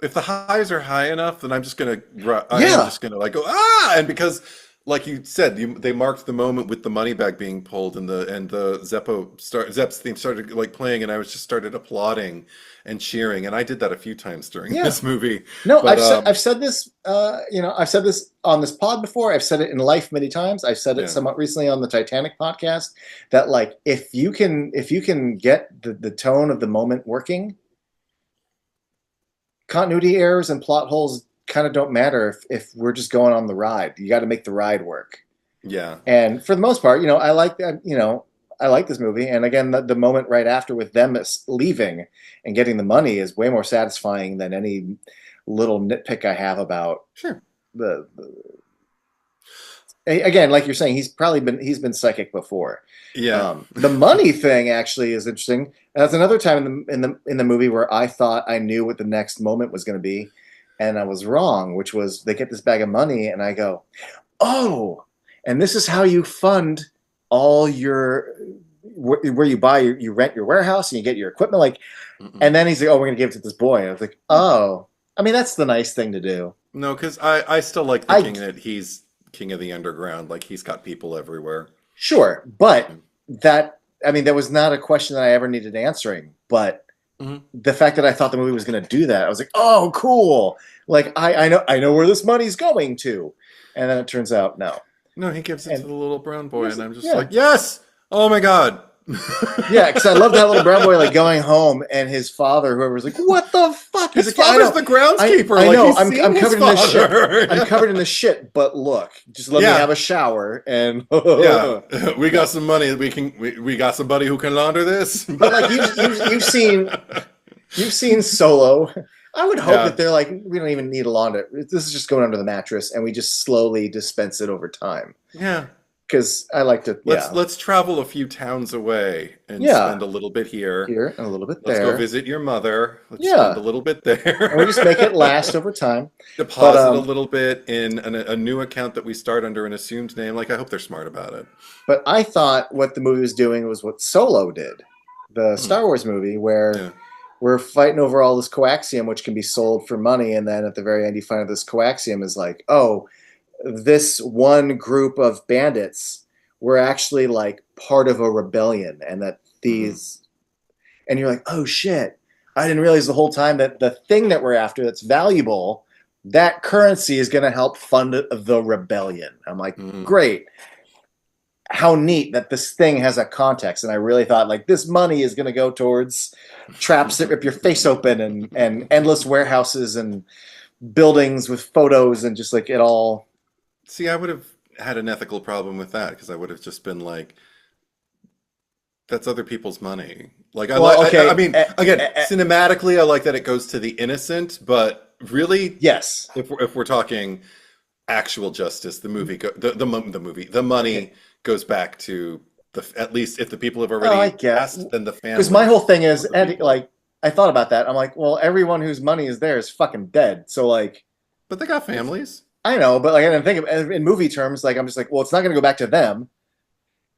if the highs are high enough, then I am yeah. just gonna like go ah, and because like you said, they marked the moment with the money bag being pulled and the Zepp's theme started like playing, and I was just started applauding and cheering, and I did that a few times during Yeah. this movie. No, But I've said this I've said this on this pod before. I've said it in life many times. I've said it yeah, somewhat recently on the Titanic podcast that like if you can get the tone of the moment working, continuity errors and plot holes kind of don't matter if we're just going on the ride. You got to make the ride work. yeah, And for the most part, I like that. I like this movie. And again, the moment right after with them leaving and getting the money is way more satisfying than any little nitpick I have about sure, the again, like you're saying, he's been psychic before. yeah, The money thing actually is interesting. That's another time in the movie where I thought I knew what the next moment was going to be, and I was wrong. Which was they get this bag of money, and I go, "Oh, and this is how you fund all your where you buy you rent your warehouse and you get your equipment." Like, mm-mm. and then he's like, "Oh, we're going to give it to this boy." And I was like, "Oh, I mean, that's the nice thing to do." No, because I still like I thinking that he's king of the underground, like he's got people everywhere. Sure, but that I mean, that was not a question that I ever needed answering. But Mhm. the fact that I thought the movie was going to do that, I was like, "Oh, cool!" Like I know where this money's going to, and then it turns out no. No, he gives it to And the little brown boy, and I'm just yeah, like, yes! Oh my God. yeah, because I love that little brown boy like going home and his father, whoever was like, "What the fuck?" He's His like, "Yeah, I father's know, the groundskeeper. I Like know, he's seen I'm his covered in this shit. father. I'm covered in this shit." But look, just let me Yeah, have a shower and yeah. We yeah. got some money that we got somebody who can launder this. But like you've seen Solo. I would hope Yeah, that they're like, we don't even need a launder. This is just going under the mattress, and we just slowly dispense it over time. yeah. Because I like to, yeah, Let's travel a few towns away and yeah, spend a little bit here. here and a little bit Let's go there, visit your mother. Let's spend a yeah, little bit and we just make it there. last over time. But Deposit a little bit in a new account that we start under an assumed name. Like, I hope they're smart about it. I thought what the movie was doing was what Solo did, the Hmm. Star Wars movie, where Yeah. we're fighting over all this coaxium, which can be sold for money, and then at the very end, you find out this coaxium is like, oh, this one group of bandits we're actually like part of a rebellion, and that Mhm. these, and you're like, oh shit, I didn't realize the whole time that the thing that we're after that's valuable, that currency is going to help fund the rebellion. I'm like, Mhm. great. How neat that this thing has a context. And I really thought like this money is going to go towards traps that rip your face open, and endless warehouses and buildings with photos, and just like it all. See, I would have had an ethical problem with that because I would have just been like, that's other people's money. Like I like, Well, I okay. mean, again, cinematically, I like that it goes to the innocent, but really, Yes. if we're talking actual justice, the Okay. money goes back to at least if the people have Oh, I already get, passed, then the because my whole families thing is of the Eddie. people. Like I thought about that. I'm like, well, everyone whose money is there is fucking dead. So like, But they got it's, families. I know, but like I didn't think of in movie terms. Like I'm just like, well, it's not going to go back to them,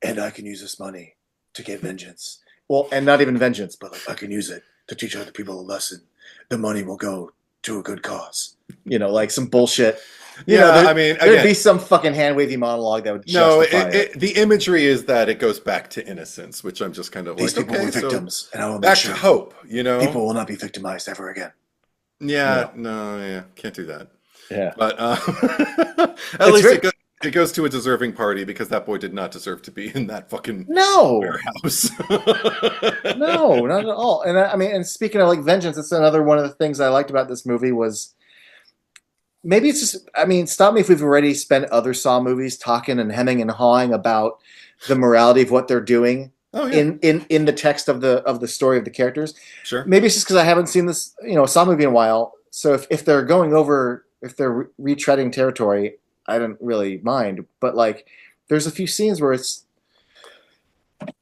and I can use this money to get vengeance. Well, and not even vengeance, but like I can use it to teach other people a lesson. The money will go to a good cause. Like some bullshit. Yeah, I There mean, there'd be again, some fucking hand wavy monologue that would no, justify it. the imagery is that it goes back to innocence, which I'm just kind of These like, people were okay, so victims, and I will make back to sure hope, you know? people will not be victimized ever again. You Yeah, know. no, yeah, can't do that. Yeah. But at It's least very it goes to a deserving party because that boy did not deserve to be in that fucking no, warehouse. no, not at all. And I mean, and speaking of like vengeance, it's another one of the things I liked about this movie was maybe it's just. I mean, stop me if we've already spent other Saw movies talking and hemming and hawing about the morality of what they're doing Oh yeah, in the text of the story of the characters. sure. Maybe it's just because I haven't seen this Saw movie in a while. So if they're going over, if they're retreading territory, I don't really mind. But like, there's a few scenes where it's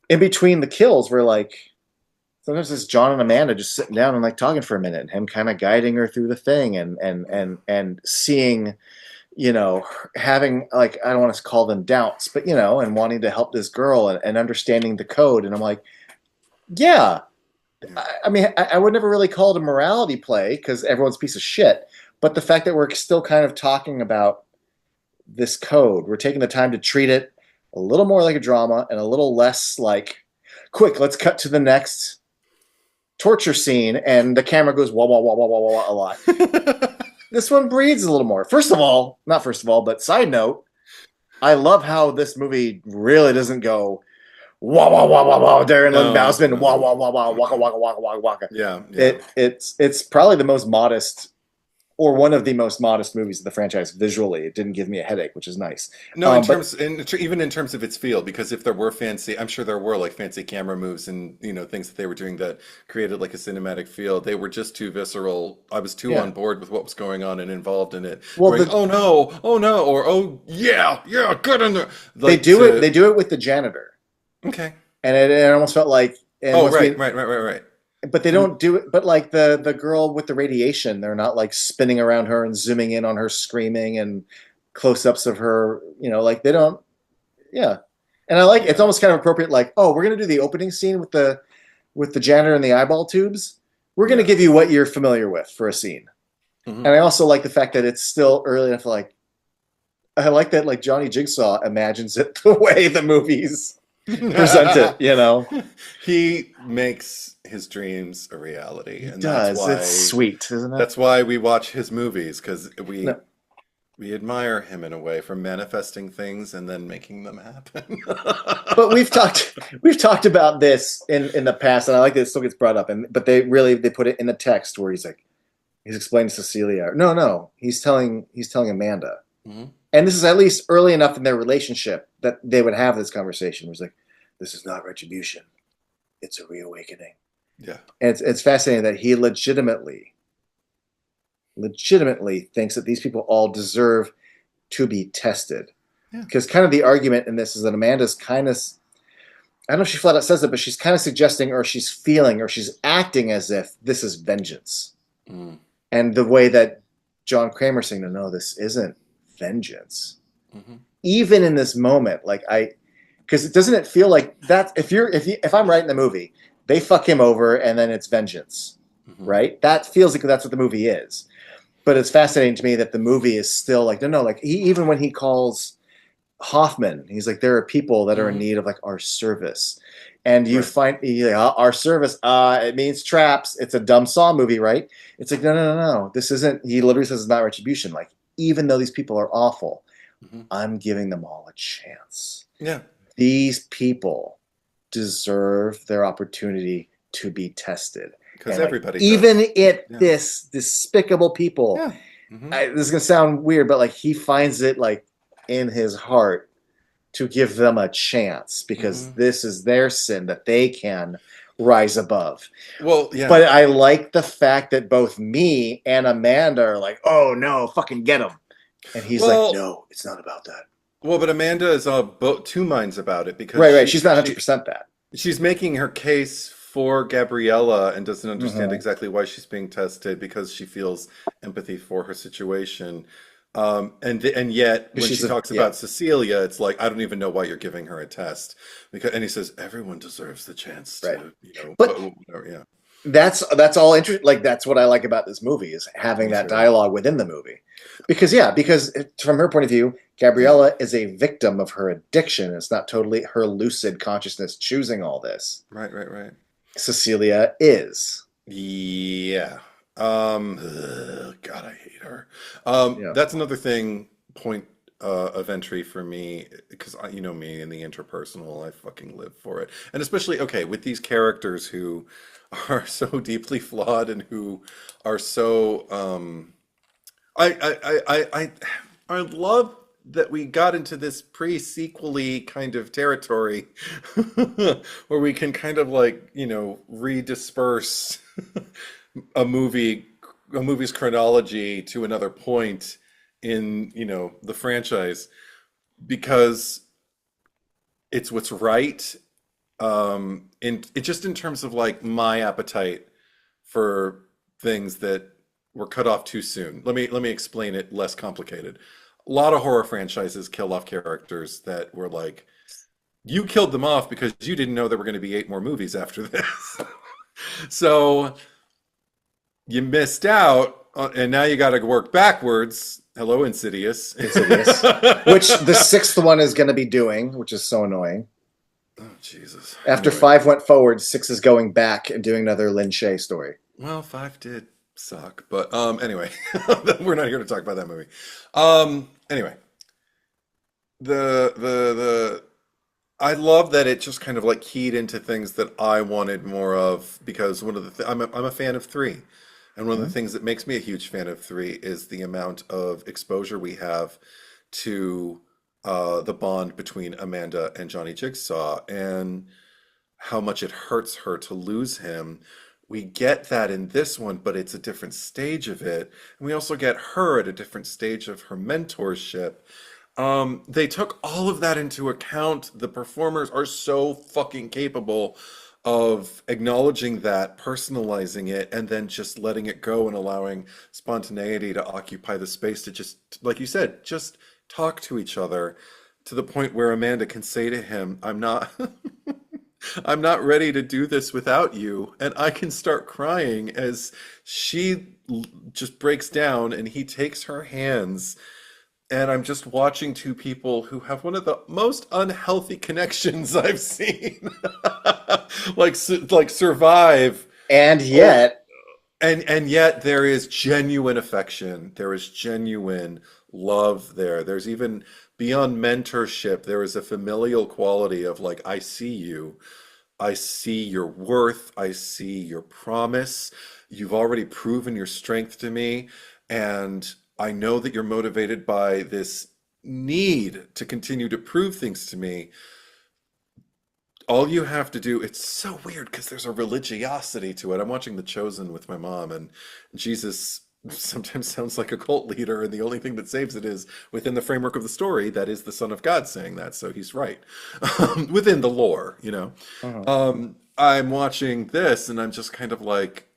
in between the kills where like sometimes it's John and Amanda just sitting down and like talking for a minute, and him kind of guiding her through the thing, and seeing, having like, I don't want to call them doubts, but and wanting to help this girl, and understanding the code. And I'm like, yeah. Yeah. I mean, I would never really call it a morality play because everyone's a piece of shit. But the fact that we're still kind of talking about this code, we're taking the time to treat it a little more like a drama and a little less like, quick, let's cut to the next torture scene, and the camera goes wah wah wah wah wah wah, wah a lot. This one breathes a little more. First of all, not first of all, but side note, I love how this movie really doesn't go wah wah wah wah wah. Darren Lynn No, Bousman wah no. wah wah wah waka waka waka waka waka. Yeah, yeah. It's probably the most modest, or one of the most modest movies of the franchise visually. It didn't give me a headache, which is nice. No, in But terms, even in terms of its feel, because if there were fancy, I'm sure there were like fancy camera moves and things that they were doing that created like a cinematic feel. They were just too visceral. I was too yeah, on board with what was going on and involved in it, well, going, oh no, or oh yeah, yeah, get in there, like they to do it with the janitor, okay. and it almost felt like, and Oh once right, we, right. but they Mm, don't do it. But like the girl with the radiation, they're not like spinning around her and zooming in on her screaming, and close-ups of her. Like they don't. Yeah, and I like, it's yeah. almost kind of appropriate. Like, oh, we're gonna do the opening scene with the janitor and the eyeball tubes. We're gonna Yeah. give you what you're familiar with for a scene. Hmm. And I also like the fact that it's still early enough. Like, I like that like Johnny Jigsaw imagines it the way the movies present it. He makes his dreams a reality, He and that's does. It's why sweet, isn't it? we watch his movies because No, we admire him in a way for manifesting things and then making them happen. but we've talked about this in the past, and I like that it still gets brought up. And but they put it in the text where he's explaining to Cecilia. No, he's telling Amanda. Mhm. And this is at least early enough in their relationship that they would have this conversation. It was like, this is not retribution; it's a reawakening. Yeah. And it's fascinating that he legitimately thinks that these people all deserve to be tested. Yeah. Because kind of the argument in this is that Amanda's kind of, I don't know if she flat out says it, but she's kind of suggesting, or she's feeling, or she's acting as if this is vengeance. Mm. And the way that John Kramer's saying, no, this isn't vengeance. Hmm. Even in this moment, like because doesn't it feel like that? If I'm writing the movie, they fuck him over, and then it's vengeance, Hmm. right? That feels like that's what the movie is. But it's fascinating to me that the movie is still like, no, like even when he calls Hoffman. He's like, there are people that are in Hmm. need of like our service. And you Right. find our service, it means traps. It's a dumb Saw movie, right? It's like, no, no, no, no. This isn't, he literally says it's not retribution. Like, even though these people are awful, Hmm. I'm giving them all a chance. Yeah. These people deserve their opportunity to be tested. Because And like, everybody even does. it, Yeah. this despicable people, Yeah. Hmm. this is gonna sound weird, but like he finds it like in his heart to give them a chance because Hmm. this is their sin that they can rise above. Well, yeah. But I like the fact that both me and Amanda are like, oh no, fucking get him. And he's like, Well, no, it's not about that. well, but Amanda is both two minds about it because Right, right. She's not 100% that. she's making her case for Gabriella and doesn't understand Mm-hmm. exactly why she's being tested because she feels empathy for her situation. And yet Because when she's she a, talks yeah. about Cecilia, it's like I don't even know why you're giving her a test because and he says everyone deserves the chance Right. to But whatever, yeah, that's all interesting. Like that's what I like about this movie is having me that too. dialogue within the movie, because from her point of view, Gabriella is a victim of her addiction. It's not totally her lucid consciousness choosing all this. Right, right, right. Cecilia is. Yeah. God, I hate her. Yeah. That's another thing, point of entry for me, because you know me in the interpersonal, I fucking live for it. And especially, okay, with these characters who are so deeply flawed and who are so I love that we got into this pre-sequely kind of territory where we can kind of like, redisperse a movie a movie's chronology to another point in, the franchise because it's what's right in it just in terms of like my appetite for things that were cut off too soon. Let me explain it less complicated. A lot of horror franchises kill off characters that were like, you killed them off because you didn't know there were going to be eight more movies after this. So you missed out, and now you got to work backwards. Hello, Insidious. Insidious, which the sixth one is going to be doing, which is so annoying. Oh, Jesus. After Anyway, five went forward, six is going back and doing another Lin Shaye story. well, five did suck, but anyway, we're not here to talk about that movie. Anyway, the I love that it just kind of like keyed into things that I wanted more of because one of the I'm a fan of three, and one of the Mhm. things that makes me a huge fan of three is the amount of exposure we have to the bond between Amanda and Johnny Jigsaw and how much it hurts her to lose him. We get that in this one, but it's a different stage of it. And we also get her at a different stage of her mentorship. They took all of that into account. The performers are so fucking capable of acknowledging that, personalizing it, and then just letting it go and allowing spontaneity to occupy the space to just, like you said, just talk to each other to the point where Amanda can say to him, I'm not I'm not ready to do this without you. And I can start crying as just breaks down and he takes her hands and I'm just watching two people who have one of the most unhealthy connections I've seen, like survive. And Oh, yet, and yet there is genuine affection. There is genuine love there. There's even beyond mentorship, there is a familial quality of like, I see you. I see your worth. I see your promise. You've already proven your strength to me. And I know that you're motivated by this need to continue to prove things to me. All you have to do, it's so weird because there's a religiosity to it. I'm watching The Chosen with my mom, and Jesus sometimes sounds like a cult leader, and the only thing that saves it is within the framework of the story, that is the Son of God saying that, so he's right. Within the lore, you know. mhm. I'm watching this, and I'm just kind of like,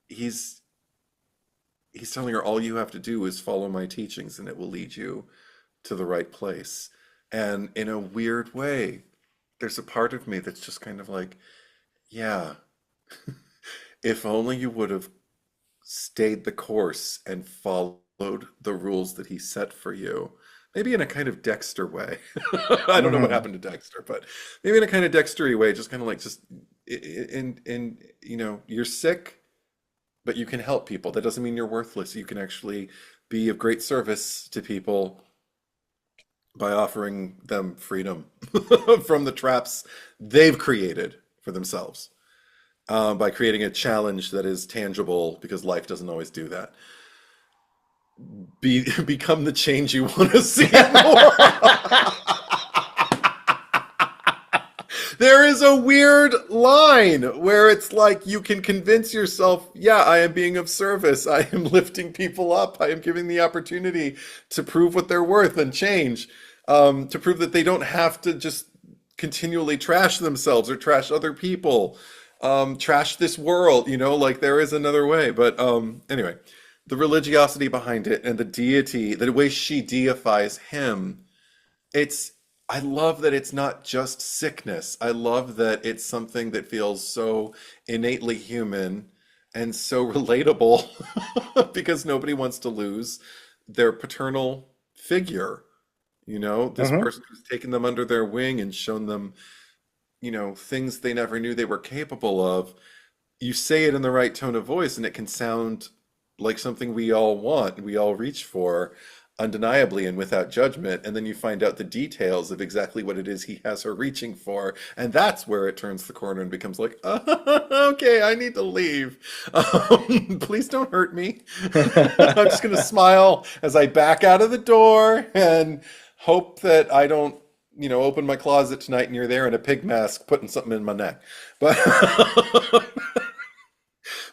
he's he's telling her all you have to do is follow my teachings, and it will lead you to the right place. And in a weird way, there's a part of me that's just kind of like, yeah, if only you would have stayed the course and followed the rules that he set for you, maybe in a kind of Dexter way. I don't know what Hmm. happened to Dexter, but maybe in a kind of Dextery way, just kind of like just in you're sick, but you can help people. That doesn't mean you're worthless. You can actually be of great service to people by offering them freedom from the traps they've created for themselves. By creating a challenge that is tangible because life doesn't always do that. Become the change you want to see in the world. There is a weird line where it's like you can convince yourself, yeah, I am being of service. I am lifting people up. I am giving the opportunity to prove what they're worth and change, to prove that they don't have to just continually trash themselves or trash other people, trash this world, like there is another way. But anyway, the religiosity behind it and the deity, the way she deifies him, it's I love that it's not just sickness. I love that it's something that feels so innately human and so relatable because nobody wants to lose their paternal figure. This Hmm. person who's taken them under their wing and shown them, things they never knew they were capable of. You say it in the right tone of voice and it can sound like something we all want, we all reach for undeniably and without judgment. And then you find out the details of exactly what it is he has her reaching for. And that's where it turns the corner and becomes like, okay, I need to leave. Please don't hurt me. I'm just going to smile as I back out of the door and hope that I don't, open my closet tonight and you're there in a pig mask putting something in my neck.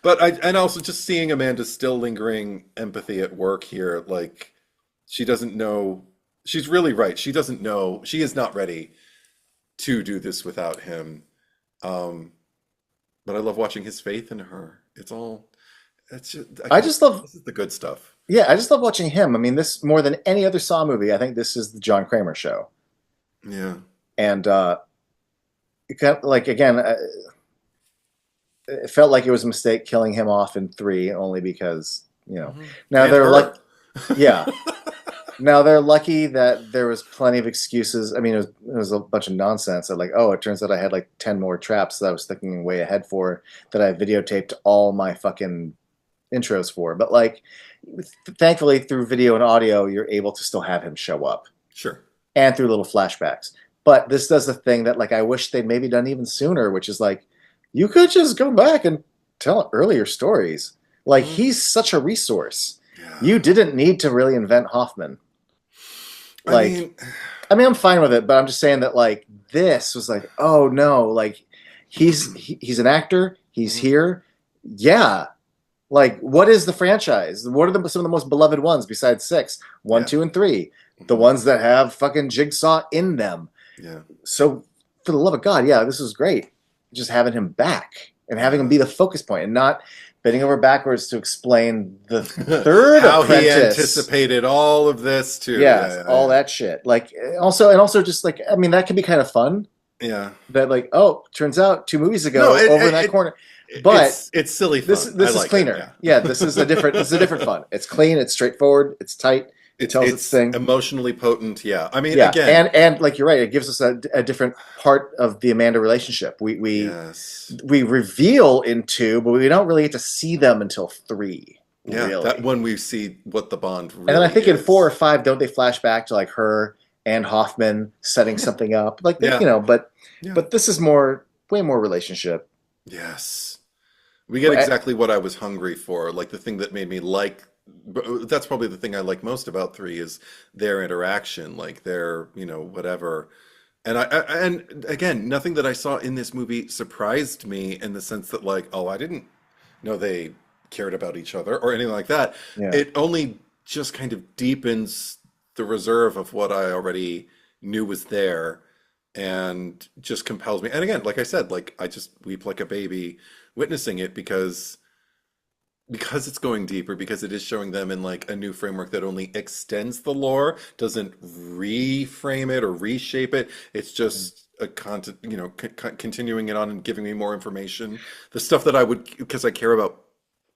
But and also just seeing Amanda's still lingering empathy at work here, like she doesn't know, she's really right. She doesn't know, she is not ready to do this without him. Um, but I love watching his faith in her. It's just, I just love, this is the good stuff. yeah, I just love watching him. I mean, this more than any other Saw movie, I think this is the John Kramer show. Yeah. And it kind of, like again, it felt like it was a mistake killing him off in three, only because now And they're her. like, yeah, now they're lucky that there was plenty of excuses. I mean, it was a bunch of nonsense. That like, oh, it turns out I had like 10 more traps that I was thinking way ahead for that I videotaped all my fucking intros for. But like, thankfully through video and audio, you're able to still have him show up Sure. and through little flashbacks. But this does a thing that like I wish they'd maybe done even sooner, which is like you could just go back and tell earlier stories. Like Mhm. he's such a resource. Yeah. You didn't need to really invent Hoffman. I Like, mean, I mean, I'm fine with it, but I'm just saying that like this was like, oh no, like he's an actor. He's mhm, here. Yeah. Like, what is the franchise? What are some of the most beloved ones besides six? One, yeah. two, and three. The Mhm, ones that have fucking Jigsaw in them. yeah. So, for the love of God, yeah, this was great. Just having him back and having him Yeah. be the focus point and not bending over backwards to explain the third How he apprentice. anticipated all of this too. Yes, Yeah, all yeah, that shit. Like also just like I mean that can be kind of fun. yeah. Yeah. That like oh, turns out 2 movies No, ago over in that corner, but it's silly this fun. I this is like it. cleaner. Yeah. Yeah, this is a different fun. It's clean. It's straightforward. It's tight. It tells its It's thing. emotionally potent. Yeah. I mean, Yeah, again, and like you're right, it gives us a different part of the Amanda relationship. yes. We reveal in two, but we don't really get to see them until three, Yeah, that really. when we see what the bond And then I really think in four or is. five, don't they flash back to like her and Hoffman setting Yeah. something up, like they, Yeah. Yeah. but this is way more relationship. Yes. We get exactly what I was hungry for. Like the thing that made me like, that's probably the thing I like most about three is their interaction, like their, whatever. And and again, nothing that I saw in this movie surprised me in the sense that like, oh, I didn't know they cared about each other or anything like that. Yeah. It only just kind of deepens the reserve of what I already knew was there and just compels me. And again, like I said, like I just weep like a baby witnessing it because it's going deeper, because it is showing them in like a new framework that only extends the lore, doesn't reframe it or reshape it. It's just a content, continuing it on and giving me more information. The stuff that I would, because I care about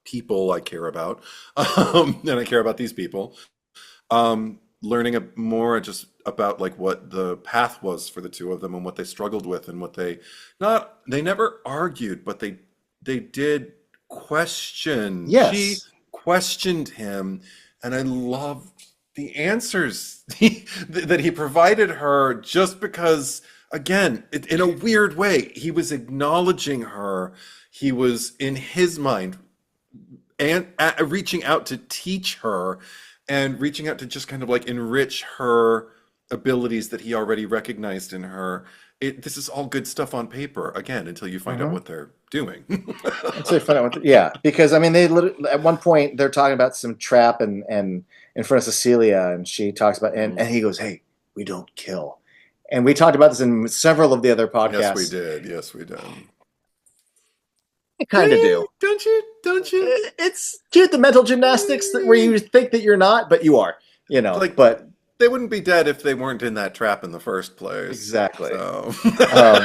people I care about, and I care about these people. learning more just about like what the path was for the two of them and what they struggled with and what they never argued, but they did question. She Yes. questioned him, and I love the answers that he provided her just because, again, in a weird way, he was acknowledging her. He was, in his mind, and reaching out to teach her and reaching out to just kind of like enrich her abilities that he already recognized in her. This is all good stuff on paper, again, until you find out Hmm. what they're doing. I'd say find out yeah, because I mean, they at one point they're talking about some trap and in front of Cecilia, and she talks about and Mhm. he goes, "Hey, we don't kill." And we talked about this in several of the other Yes, we podcasts. did. Yes, we did. I kind of do. Don't you? Don't you? It's cute, the mental gymnastics where you think that you're not, but you are. Like, But they wouldn't be dead if they weren't in that trap in the first place. exactly. So. Um,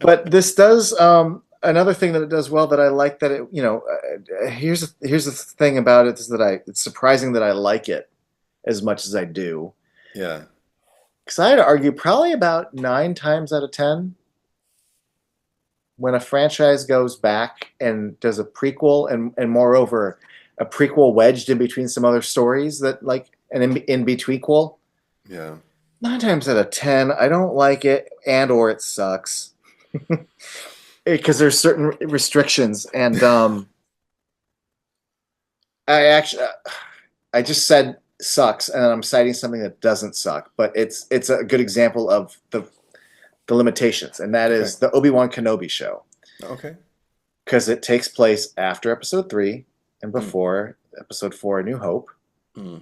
but this does another thing that it does well that I like that it here's the thing about it is that it's surprising that I like it as much as I do. Yeah. Because I had to argue probably about 9 times out of 10 when a franchise goes back and does a prequel and moreover a prequel wedged in between some other stories that like an in betweenquel. Yeah. 9 times out of 10, I don't like it and or it sucks because there's certain restrictions and I actually I just said sucks and I'm citing something that doesn't suck, but it's a good example of the limitations, and that Okay. is the Obi-Wan Kenobi show Okay. because it takes place after Episode 3 and Mm, before Episode 4, A New Hope, mm.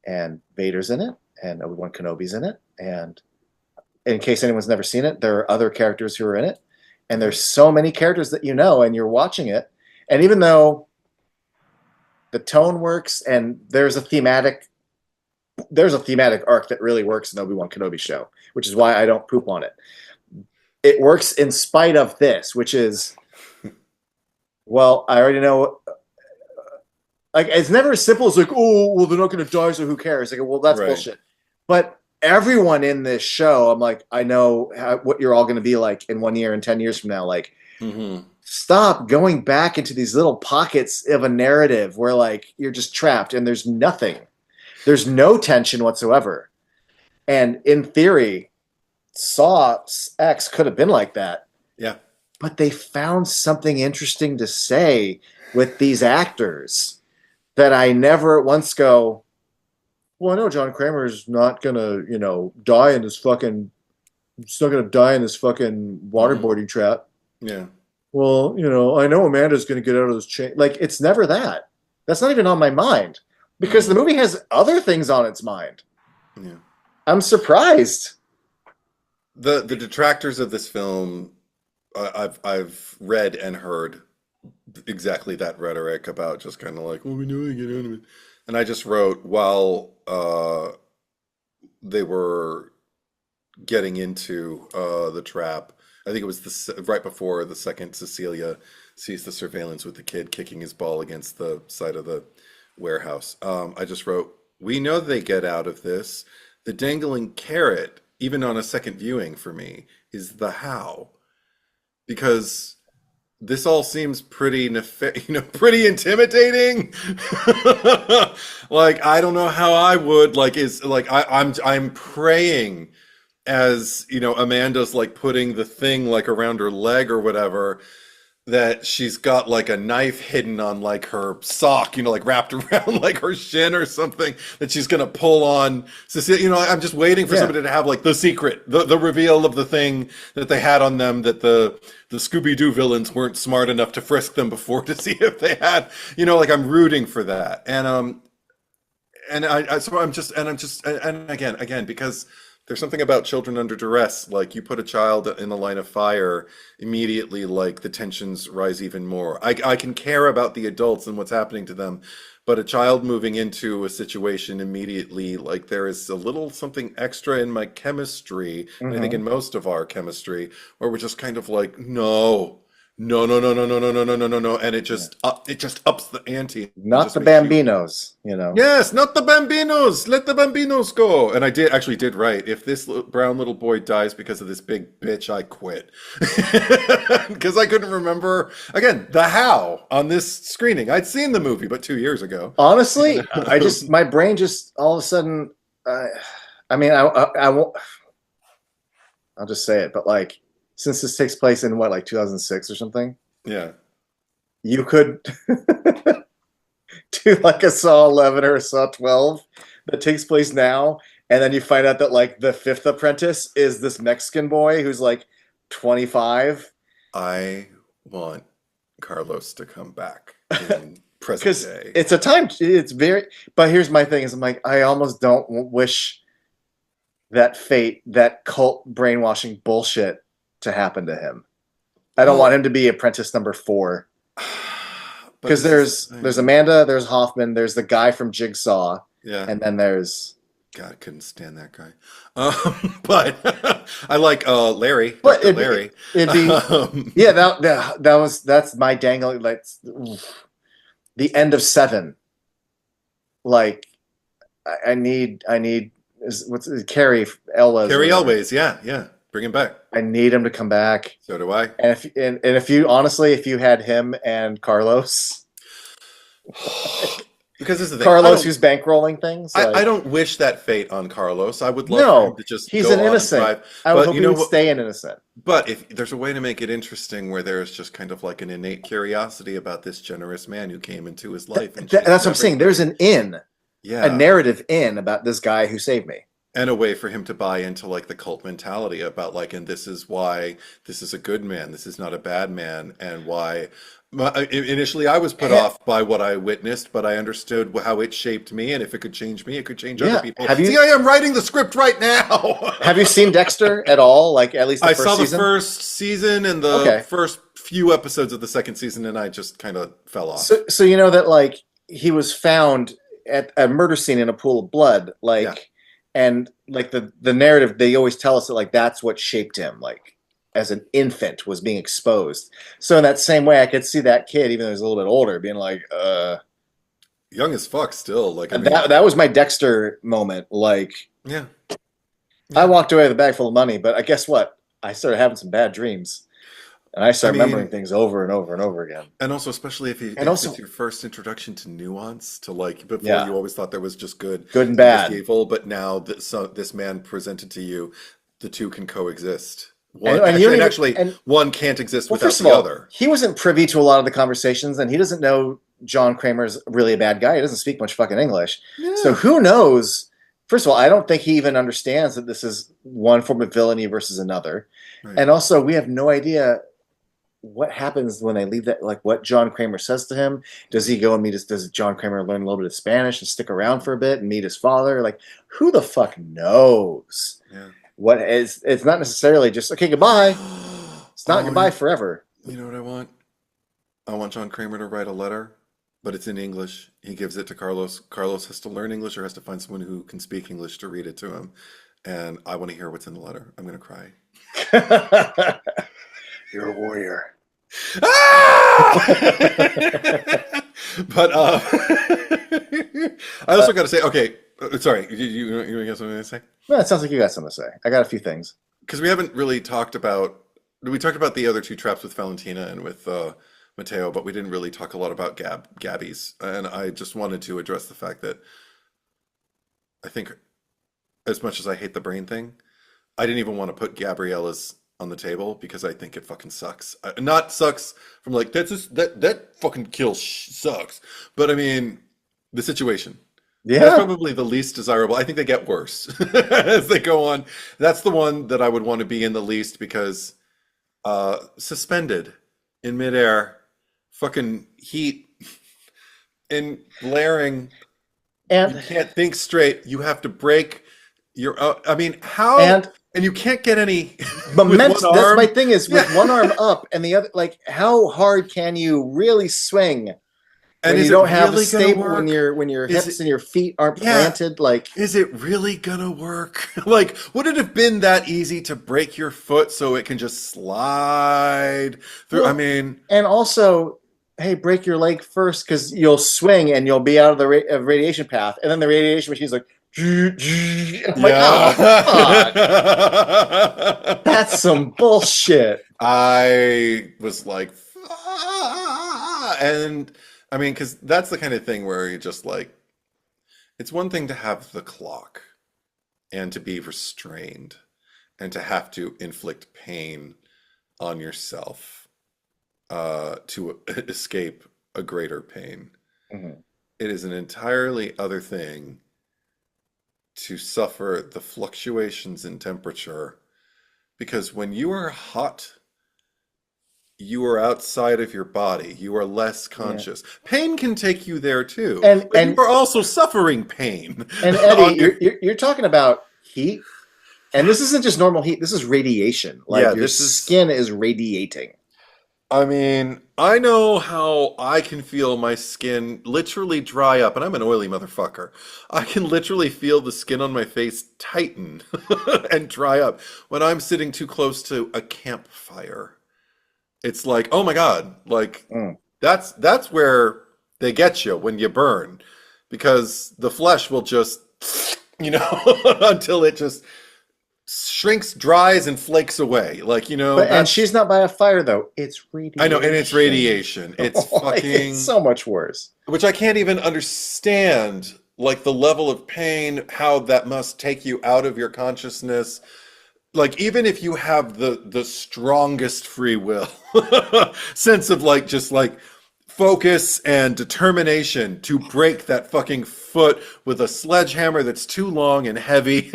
and Vader's in it, and Obi-Wan Kenobi's in it, and in case anyone's never seen it, there are other characters who are in it, and Okay. there's so many characters that you know, and you're watching it, and even though the tone works and there's a thematic arc that really works in Obi-Wan Kenobi show, which is why I don't poop on it. It works in spite of this, which is, well, I already know. Like, it's never as simple as like, oh, well, they're not going to die, so who cares? Like, well, that's Right. bullshit. But everyone in this show, I'm like, I know what you're all going to be like in 1 year and 10 years from now. Like, Hmm. stop going back into these little pockets of a narrative where like you're just trapped and there's nothing. There's no tension whatsoever. And in theory, Saw X could have been like that, Yeah. but they found something interesting to say with these actors that I never once go, well, I know John Kramer's not gonna, die in this fucking, he's not gonna die in this fucking Hmm. waterboarding trap. Yeah. Well, I know Amanda's gonna get out of this chain. Like, it's never that. That's not even on my mind because the Mm. movie has other things on its mind. Yeah. I'm surprised. The detractors of this film, I've read and heard exactly that rhetoric about just kind of like, what are we doing? Get out of it. And I just wrote while they were getting into the trap. I think it was right before the second Cecilia sees the surveillance with the kid kicking his ball against the side of the warehouse. I just wrote, we know they get out of this. The dangling carrot, even on a second viewing for me, is the how. Because this all seems pretty pretty intimidating. Like, I don't know how I would like is like I'm praying as Amanda's like putting the thing like around her leg or whatever, that she's got like a knife hidden on like her sock, like wrapped around like her shin or something, that she's gonna pull on Cecilia. I'm just waiting for Yeah. somebody to have like the secret, the reveal of the thing that they had on them, that the Scooby-Doo villains weren't smart enough to frisk them before to see if they had, like I'm rooting for that. And I'm just, and again, because there's something about children under duress. Like, you put a child in the line of fire, immediately, like, the tensions rise even more. I can care about the adults and what's happening to them, but a child moving into a situation immediately, like, there is a little something extra in my chemistry, and I think Hmm. in most of our chemistry, where we're just kind of like, no, no, no, no, no, no, no, no, no, no, no, no, and Yeah. it just ups the ante and Not just the makes you. Bambinos, you know. Yes, not the Bambinos. Let the Bambinos go. And I did write. If this brown little boy dies because of this big bitch, I quit. Because I couldn't remember again the how on this screening. I'd seen the movie, but 2 years ago. Honestly, I just my brain just all of a sudden. I mean, I won't. I'll just say it, but like, since this takes place in what, like 2006 or something, Yeah. you could do like a Saw 11 or a Saw 12 that takes place now, and then you find out that like the fifth apprentice is this Mexican boy who's like 25. I want Carlos to come back in present Because day. it's a time, it's very. But here's my thing: is I'm like, I almost don't wish that fate, that cult brainwashing bullshit, to happen to him. I don't want Well, him to be apprentice number 4. but Because this is the there's thing. Amanda, there's Hoffman, there's the guy from Jigsaw, Yeah. and then there's. God, I couldn't stand that guy. But I like Larry, But Dr. Larry. it'd be Um, yeah, that's my dangling, like, the end of 7. Like, I need what's Carrie Elwes or Carrie whatever. Elways, yeah, yeah. Bring him back. I need him to come back. So do I. And if you honestly, if you had him and Carlos, Because this is the thing. Carlos who's bankrolling things, I like, don't wish that fate on Carlos. I would love for him no, to just he's go an on and innocent. thrive. I would But hope you he know would what? stay an innocent. But if there's a way to make it interesting where there's just kind of like an innate curiosity about this generous man who came into his life and changed That's what I'm saying. There's everything. a Yeah. narrative about this guy who saved me. And a way for him to buy into like the cult mentality about like, and this is why this is a good man, this is not a bad man, and why. Initially, I was put And, off by what I witnessed, but I understood how it shaped me, and if it could change me, it could change other yeah, people. See, I am writing the script right now. have you seen Dexter at all? Like, at least the I first saw the season. first season and the Okay, first few episodes of the second season, and I just kind of fell off. so you know that, like, he was found at a murder scene in a pool of blood, Yeah. like, and like the narrative, they always tell us that like that's what shaped him, like as an infant was being exposed. So in that same way, I could see that kid, even though he's a little bit older, being like, Young as fuck still. Like, I and mean, that was my Dexter moment. Like, yeah. I Yeah. walked away with a bag full of money, but I guess what? I started having some bad dreams, and I I started remembering mean, things over and over and over again. and also, especially And if it's also, your first introduction to nuance, to like before yeah, you always thought there was just good good and and just bad. evil, but now that this man presented to you, the two can coexist. And you don't even Actually, and one can't exist well, without first of the all, other. he wasn't privy to a lot of the conversations, and he doesn't know John Kramer's really a bad guy. He doesn't speak much fucking English. So Yeah, who knows? First of all, I don't think he even understands that this is one form of villainy versus another. right. And also, we have no idea what happens when they leave that, like what John Kramer says to him. Does he go and meet his, does John Kramer learn a little bit of Spanish and stick around for a bit and meet his father? Like, who the fuck knows? Yeah. What is, it's not necessarily just, okay, goodbye. It's not Oh, goodbye forever. you know what I want? I want John Kramer to write a letter, but it's in English. He gives it to Carlos. Carlos has to learn English or has to find someone who can speak English to read it to him. And I want to hear what's in the letter. I'm going to cry. You're a warrior. Ah! But I also got to say, okay, sorry, you got something to say? No, it sounds like you got something to say. I got a few things. Because we haven't really talked about, we talked about the other two traps with Valentina and with Mateo, but we didn't really talk a lot about Gabby's. And I just wanted to address the fact that I think, as much as I hate the brain thing, I didn't even want to put Gabriella's on the table because I think it fucking sucks. Not sucks from like that's just, that fucking kill sucks, but I mean the situation. That's Yeah. probably the least desirable. I think they get worse as they go on. That's the one that I would want to be in the least because suspended in midair, fucking heat and glaring. You And can't think straight. You have to break your. I mean, how? and And you can't get any with moment, one that's my arm. thing, is with Yeah. one arm up and the other, like, how hard can you really swing And when you is it don't have a really gonna stable, work? when your Is it, hips and your feet aren't yeah, planted, like is it really gonna work? Like, would it have been that easy to break your foot so it can just slide through? I well, mean, and also, hey, break your leg first because you'll swing and you'll be out of the radiation path, and then the radiation machine's like, I'm like, oh fuck, that's yeah. some bullshit. I was like, "Ah," and I mean, because that's the kind of thing where you just like, it's one thing to have the clock and to be restrained and to have to inflict pain on yourself to escape a greater pain. Mhm. It is an entirely other thing to suffer the fluctuations in temperature because when you are hot, you are outside of your body. You are less Yeah, conscious. Pain can take you there too, and but you are also suffering pain Eddie, on your. you're talking about heat, and Yeah, this isn't just normal heat. This is radiation. Like yeah. your This is. skin is radiating. I mean, I know how I can feel my skin literally dry up, and I'm an oily motherfucker. I can literally feel the skin on my face tighten and dry up when I'm sitting too close to a campfire. It's like, oh my God, like Mm. that's where they get you when you burn, because the flesh will just, until it just shrinks, dries, and flakes away. Like, And she's that's not by a fire though. It's I know, and it's radiation. radiation. It's Like it's fucking, so much worse. which I can't even understand, like the level of pain, how that must take you out of your consciousness. Like even if you have the strongest free will, sense of like just like focus and determination to break that fucking foot with a sledgehammer that's too long and heavy,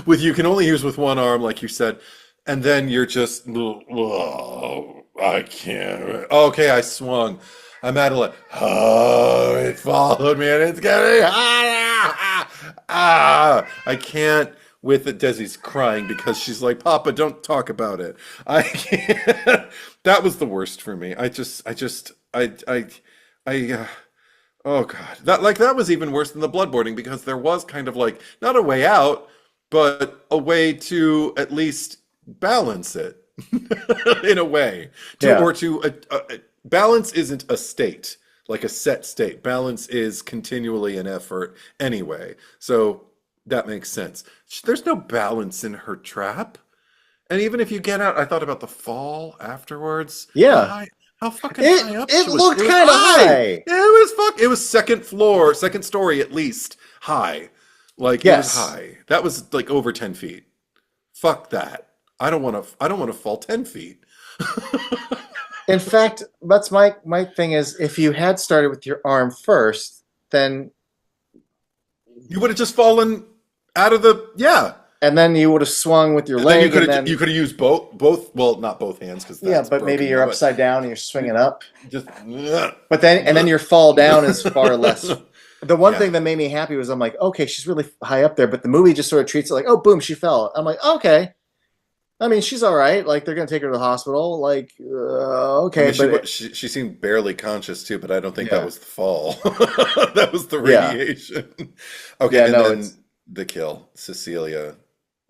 with you can only use with one arm, like you said, and then you're just, oh, I can't. Okay, I swung. I'm at it. Oh, it followed me and it's getting I can't with it. Desi's crying because she's like, Papa, don't talk about it. I can't. That was the worst for me. I oh God, that was even worse than the bloodboarding because there was kind of like not a way out, but a way to at least balance it in a way to Yeah. or to balance isn't a state like a set state. Balance is continually an effort anyway. So that makes sense. There's no balance in her trap. And even if you get out, I thought about the fall afterwards. Yeah. How fucking high up It she was. It looked was kind of high. high. Yeah, it was second floor, second story at least, high. Like it was Yes. high. That was like over 10 feet. Fuck that. I don't want to fall 10 feet. In fact, that's my thing is if you had started with your arm first, then You would have just fallen out of the yeah. and then you would have swung with your And then you leg, could and have you then could have used both well, not both hands because yeah, that's but maybe broken you're now, but upside down and you're swinging up. just But then and then your fall down is far less. The one yeah. thing that made me happy was I'm like, okay, she's really high up there, but the movie just sort of treats it like, oh, boom, she fell. I'm like, okay. I mean, she's all right. Like they're gonna take her to the hospital. Like, I okay, mean, but she seemed barely conscious too, but I don't think that yeah, was the fall. That was the yeah, radiation. Okay, yeah. and No, then it's the kill, Cecilia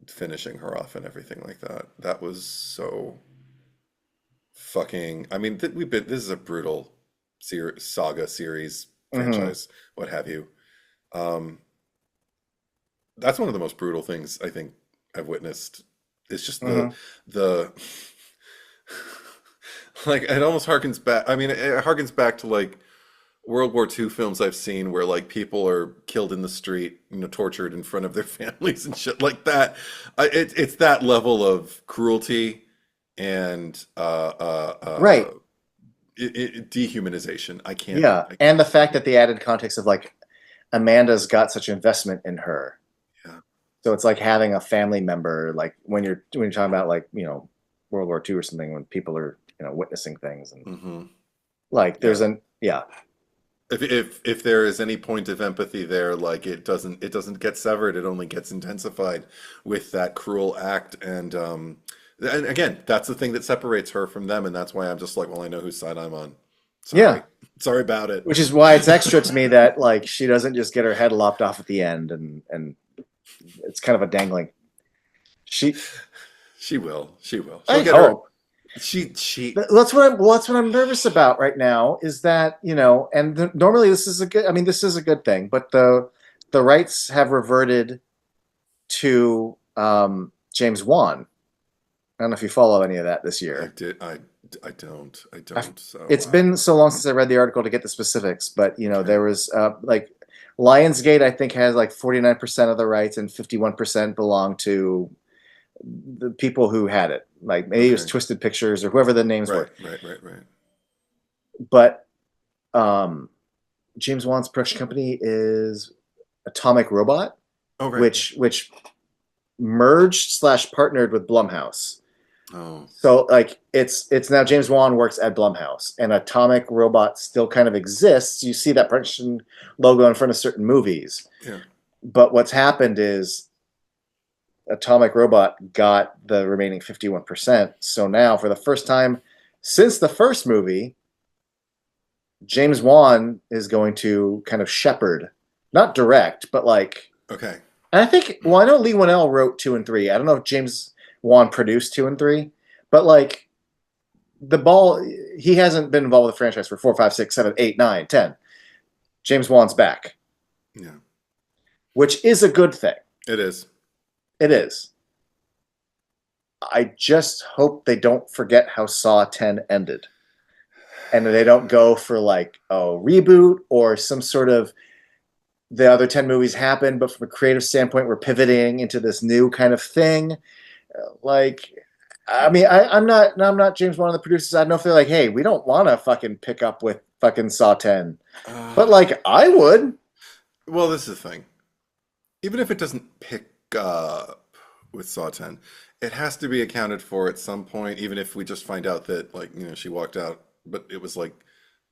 finishing her off and everything like that. That was so fucking. I mean, this is a brutal saga series mhm, franchise, what have you. Um, that's one of the most brutal things I think I've witnessed. It's just the mhm. the like it almost harkens back. I mean, it harkens back to like World War II films I've seen where like people are killed in the street, tortured in front of their families and shit like that. It's that level of cruelty and Right. dehumanization. I can't. Yeah, and the fact that the added context of like Amanda's got such investment in her, Yeah. so it's like having a family member. Like when you're talking about like World War II or something, when people are witnessing things and Hmm. like there's Yeah. an yeah If there is any point of empathy there, like it doesn't get severed. It only gets intensified with that cruel act. And again, that's the thing that separates her from them, and that's why I'm just like, well, I know whose side I'm on. yeah. Sorry. Sorry about it. Which is why it's extra to me that like she doesn't just get her head lopped off at the end, and it's kind of a dangling. She, She will. She will. I She'll get her. hope. She. That's what I'm nervous about right now is that, and normally this is a good, I mean, this is a good thing, but the rights have reverted to James Wan. I don't know if you follow any of that this I year. did. I don't. I don't. So. It's been so long since I read the article to get the specifics, but Okay. there was like Lionsgate, I think, has like 49% of the rights and 51% belong to the people who had it. Like maybe it was Okay. Twisted Pictures or whoever the names Right. were. Right. Right. Right. But um, James Wan's production company is Atomic Robot, Oh, right. which merged slash partnered with Blumhouse. Oh. So like it's now James Wan works at Blumhouse, and Atomic Robot still kind of exists. You see that production logo in front of certain movies. Yeah. But what's happened is Atomic Robot got the remaining 51%. So now, for the first time since the first movie, James Wan is going to kind of shepherd, not direct, but like. Okay. And I think, well, I know Lee Winnell wrote 2 and 3. I don't know if James Wan produced 2 and 3, but like the ball, he hasn't been involved with the franchise for 4, 5, 6, 7, 8, 9, 10. James Wan's back, Yeah. which is a good thing. It is. It is. I just hope they don't forget how Saw 10 ended. And they don't go for like a reboot or some sort of the other 10 movies happened, but from a creative standpoint, we're pivoting into this new kind of thing. Like, I mean, I'm not James Wan of the producers. I don't know if they're like, hey, we don't want to fucking pick up with fucking Saw 10. But like, I would. Well, this is the thing. Even if it doesn't pick up with Saw 10, it has to be accounted for at some point, even if we just find out that, like, she walked out, but it was like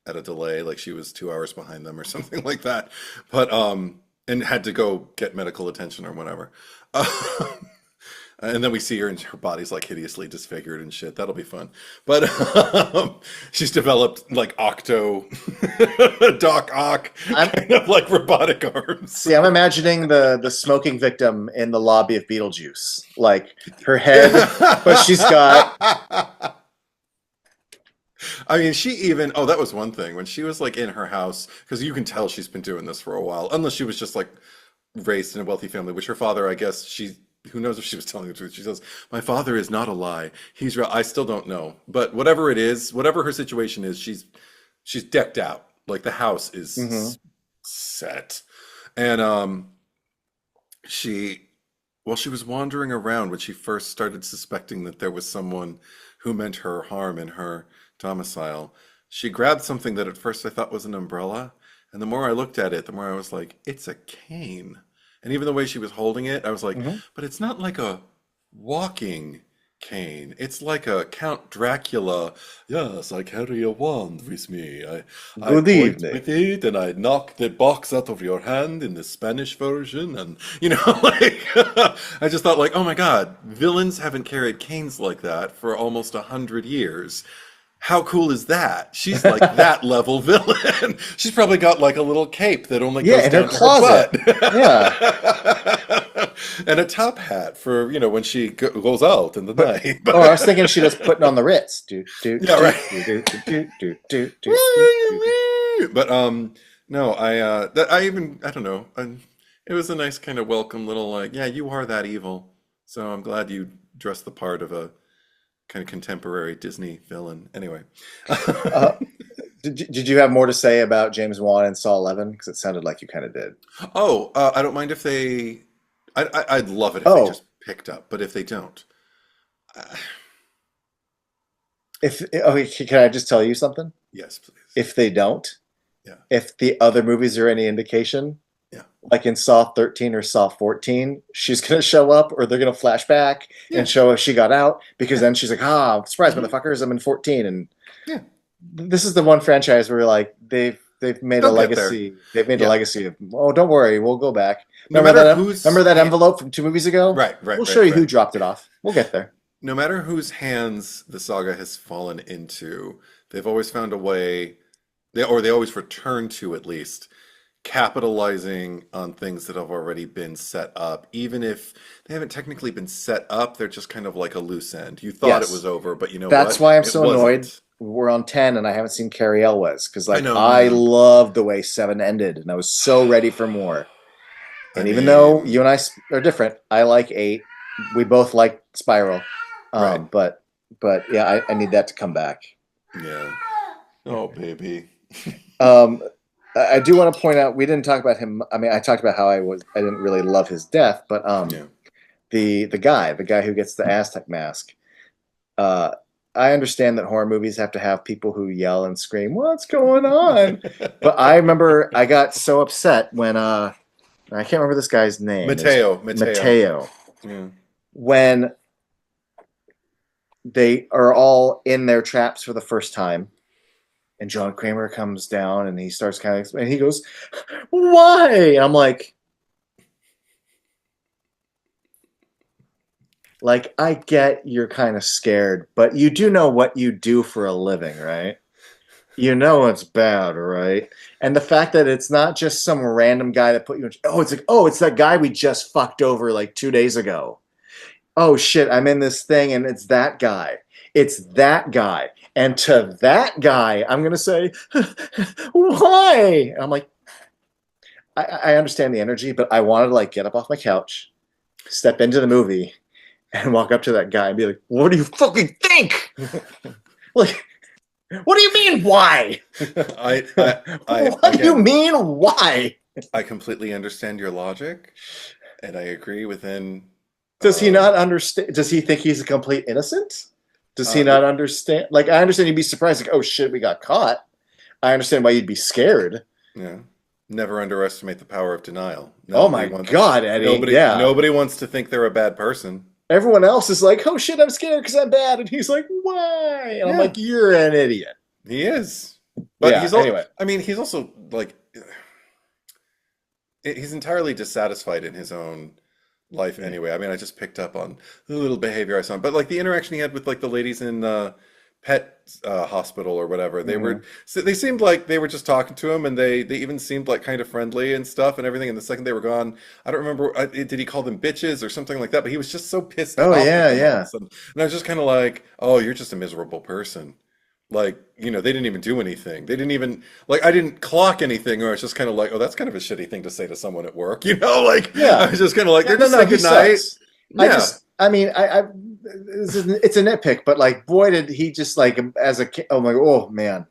at a delay, like she was 2 hours behind them or something like that. But, and had to go get medical attention or whatever. And then we see her and her body's like hideously disfigured and shit. That'll be fun. But she's developed like Doc Ock, kind of like robotic arms. See, I'm imagining the smoking victim in the lobby of Beetlejuice. Like her head, but she's got. I mean, that was one thing when she was like in her house, because you can tell she's been doing this for a while, unless she was just like raised in a wealthy family, which her father, I guess, who knows if she was telling the truth. She says, my father is not a lie. He's real. I still don't know. But whatever it is, whatever her situation is, she's decked out. Like the house is set. And she was wandering around when she first started suspecting that there was someone who meant her harm in her domicile. She grabbed something that at first I thought was an umbrella. And the more I looked at it, the more I was like, it's a cane. And even the way she was holding it, I was like, but it's not like a walking cane. It's like a Count Dracula. Yes, I carry a wand with me. I Good point evening. with it and I knock the box out of your hand in the Spanish version. And, like, I just thought like, oh my God, villains haven't carried canes like that for almost 100 years. How cool is that? She's like that level villain. She's probably got like a little cape that only goes in down her to closet. her butt. Yeah. And a top hat for, when she goes out in the night. Oh, I was thinking she was putting on the Ritz. Yeah, right. But no, I don't know. It was a nice kind of welcome little like, yeah, you are that evil. So I'm glad you dressed the part of a kind of contemporary Disney villain. Anyway. Did you have more to say about James Wan and Saw 11? Because it sounded like you kind of did. Oh, I don't mind if they. I'd love it if they just picked up, but if they don't. Can I just tell you something? Yes, please. If they don't, Yeah. if the other movies are any indication, Yeah. like in Saw 13 or Saw 14, she's going to show up or they're going to flash back and show if she got out, because then she's like, surprise, motherfuckers, I'm in 14. And this is the one franchise where like they've made a legacy. They've made a legacy of, don't worry, we'll go back. Remember that envelope from 2 movies ago? Right. We'll show you who dropped it off. We'll get there. No matter whose hands the saga has fallen into, they've always found a way they always return to at least capitalizing on things that have already been set up, even if they haven't technically been set up, they're just kind of like a loose end. You thought it was Yes. over, but you know That's what? why I'm It so annoyed. wasn't. We're on 10 and I haven't seen Carrie Elwes because I like know, I I know. loved the way 7 ended and I was so ready for more. I And even though you mean, and I are different, I like 8. We both like Spiral. right. But yeah, I need that to come back. Yeah. Oh, baby. Um, I do want to point out we didn't talk about him. I mean, I talked about how I didn't really love his death, but Yeah. the guy who gets the Aztec mask. Uh, I understand that horror movies have to have people who yell and scream, "What's going on?" But I remember I got so upset when I can't remember this guy's name. Is Mateo. Mateo. Yeah. When they are all in their traps for the first time, and John Kramer comes down and he starts kind of, and he goes, "Why?" And I'm like, I get you're kind of scared, but you do know what you do for a living, right? You know it's bad, right? And the fact that it's not just some random guy that put you in, it's that guy we just fucked over like 2 days ago. Oh shit, I'm in this thing and it's that guy. It's that guy. And to that guy, I'm gonna say, why? And I'm like, I understand the energy, but I wanted to like get up off my couch, step into the movie, and walk up to that guy and be like, what do you fucking think? Like, what do you mean why? I, I, What do you again, mean why? I completely understand your logic, and I agree within, Does he um, not understand? Does he think he's a complete innocent? Does he uh, not understand? Like, I understand you'd be surprised, like, oh shit, we got caught. I understand why you'd be scared. yeah. Never underestimate the power of denial. Oh my God, Eddie. Yeah. Nobody wants to think they're a bad person. Everyone else is like, oh shit, I'm scared because I'm bad. And he's like, why? And I'm Yeah, like, you're an idiot. he is. But Yeah, anyway. I mean, he's also like, he's entirely dissatisfied in his own life anyway. I mean, I just picked up on the little behavior I saw, but like the interaction he had with like the ladies in pet hospital or whatever, Mhm. they seemed like they were just talking to him, and they even seemed like kind of friendly and stuff and everything. And the second they were gone, I don't remember, did he call them bitches or something like that? But he was just so pissed Oh, off at yeah, them all of a yeah. sudden, and I was just kind of like, oh, you're just a miserable person. Like, they didn't even do anything. They didn't even, like, I didn't clock anything, or I was just kind of like, oh, that's kind of a shitty thing to say to someone at work. Like, I Yeah. was just kind of like, Yeah, they're no, just no, saying he goodnight. sucks. Yeah. I mean, it's a nitpick, but like, boy, did he just like, oh my, oh man.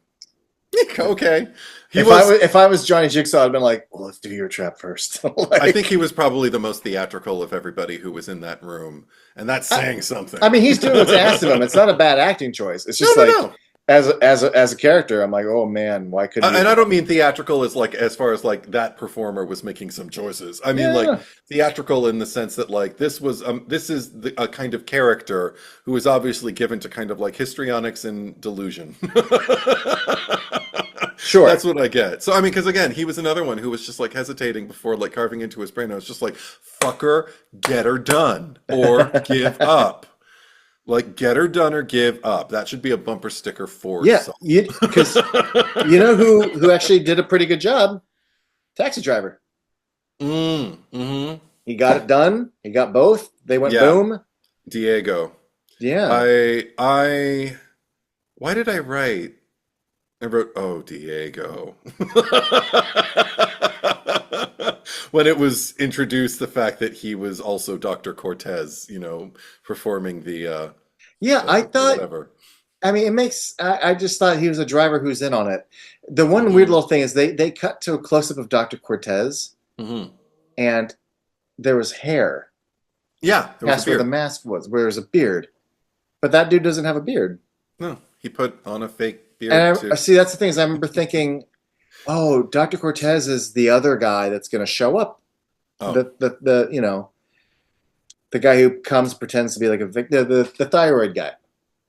Okay. He If I was, was, if I was Johnny Jigsaw, I'd been like, well, let's do your trap first. I think he Like, was probably the most theatrical of everybody who was in that room. And that's I, saying something. I mean, he's doing what's asked of him. It's not a bad acting choice. It's No, just no, like, no. as a character, I'm like, oh man, why couldn't you? And I don't mean theatrical as like as far as like that performer was making some choices. I mean like Yeah, theatrical in the sense that like this is a kind of character who is obviously given to kind of like histrionics and delusion. That's sure. what I get. So I mean, because again, he was another one who was just like hesitating before like carving into his brain. I was just like, "Fucker, get her done or give up." Like, get her done or give up. That should be a bumper sticker for Yeah, Saw. because you know who actually did a pretty good job? Taxi Driver. Mm-hmm. He got it done. He got both. They went Yeah, boom. Diego. Yeah. I why did I write? I wrote, oh, Diego. When it was introduced, the fact that he was also Dr. Cortez, performing Yeah, I the thought. whatever. I mean, it makes. I just thought he was a driver who's in on it. The one weird Hmm. little thing is they cut to a close up of Dr. Cortez, Hmm. and there was hair Yeah, there was a past where the beard. mask was, where there's a beard. But that dude doesn't have a beard. No, he put on a fake beard And I too. see that's the thing is I remember thinking, oh, Dr. Cortez is the other guy that's going to show up. Oh, The guy who comes pretends to be like the thyroid guy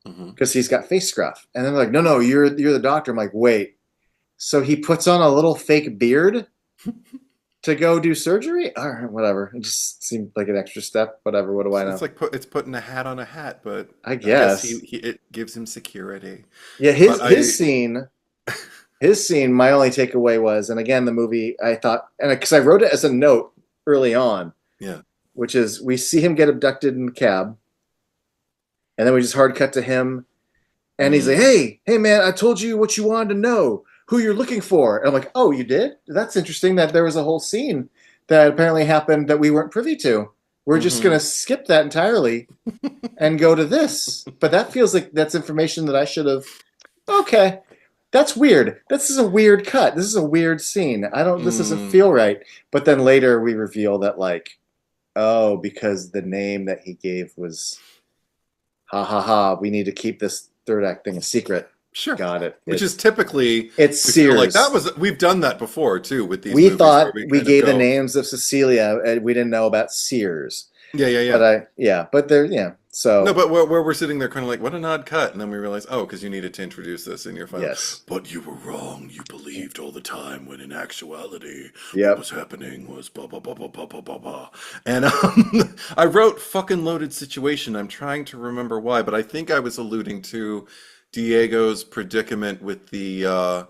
hmm. because he's got face scruff. And then they're like, no, you're the doctor. I'm like, wait. So he puts on a little fake beard to go do surgery? All right, whatever. It just seemed like an extra step. Whatever. What do I It's know? like it's putting a hat on a hat, but I I guess guess. it gives him security. Yeah, But his scene his scene, my only takeaway was, and again, the movie, I thought, and because I wrote it as a note early on, Yeah. which is we see him get abducted in the cab, and then we just hard cut to him, and he's like, hey, man, I told you what you wanted to know, who you're looking for. And I'm like, oh, you did? That's interesting that there was a whole scene that apparently happened that we weren't privy to. We're just going to skip that entirely and go to this. But that feels like that's information that I should have. Okay, that's weird. This is a weird cut. This is a weird scene. This doesn't feel right. But then later we reveal that, like, oh, because the name that he gave was, ha ha ha, we need to keep this third act thing a secret. Sure. Got it. Which is typically, it's Sears. Like that was, we've done that before too with these we movies. Thought we gave the names of Cecilia and we didn't know about Sears. Yeah. But they're, so. No, but where we're sitting there kind of like, what an odd cut. And then we realize, oh, because you needed to introduce this in your final. Yes. But you were wrong. You believed all the time when in actuality, yep. what was happening was blah, blah, blah, blah, blah, blah, blah, blah. And I wrote fucking loaded situation. I'm trying to remember why, but I think I was alluding to Diego's predicament with the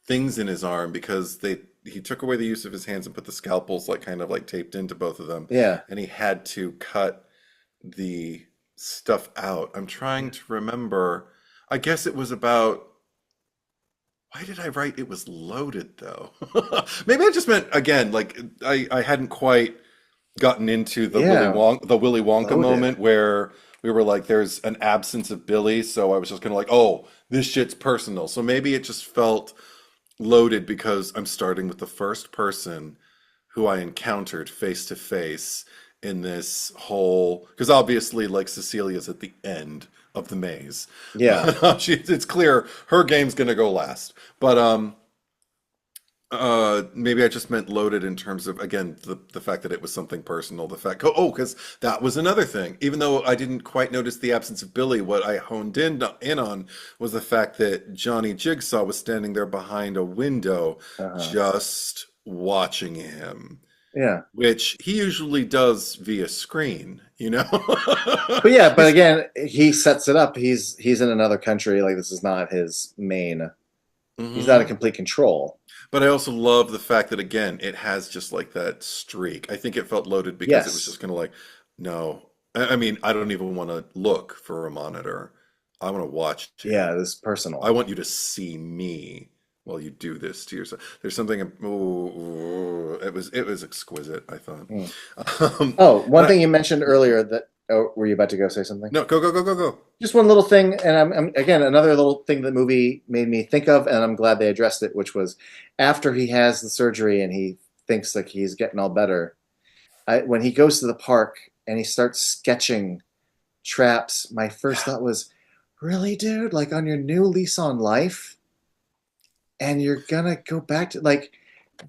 things in his arm because he took away the use of his hands and put the scalpels like kind of like taped into both of them. Yeah. And he had to cut the stuff out. I'm trying to remember. I guess it was about. Why did I write it was loaded though? Maybe I just meant again like I hadn't quite gotten into the Willy Wonka moment where we were like there's an absence of Billy, so I was just kind of like, oh, this shit's personal. So maybe it just felt loaded because I'm starting with the first person who I encountered face to face in this whole, because obviously like Cecilia's at the end of the maze. Yeah. It's clear her game's gonna go last. But maybe I just meant loaded in terms of, again, the fact that it was something personal. The fact, because that was another thing. Even though I didn't quite notice the absence of Billy, what I honed in on was the fact that Johnny Jigsaw was standing there behind a window, just watching him. Yeah. Which he usually does via screen, But again, he sets it up. He's in another country. Like, this is not his main. He's not in complete control. But I also love the fact that, again, it has just like that streak. I think it felt loaded because it was just kind of like, no. I mean, I don't even want to look for a monitor. I want to watch you. Yeah, this is personal. I want you to see me while you do this to yourself. There's something, it was exquisite, I thought. One thing you mentioned earlier that, were you about to go say something? No, go. Just one little thing, and I'm again, another little thing the movie made me think of, and I'm glad they addressed it, which was after he has the surgery and he thinks like he's getting all better, when he goes to the park and he starts sketching traps, my first thought was, really, dude? Like, on your new lease on life? And you're gonna go back to, like,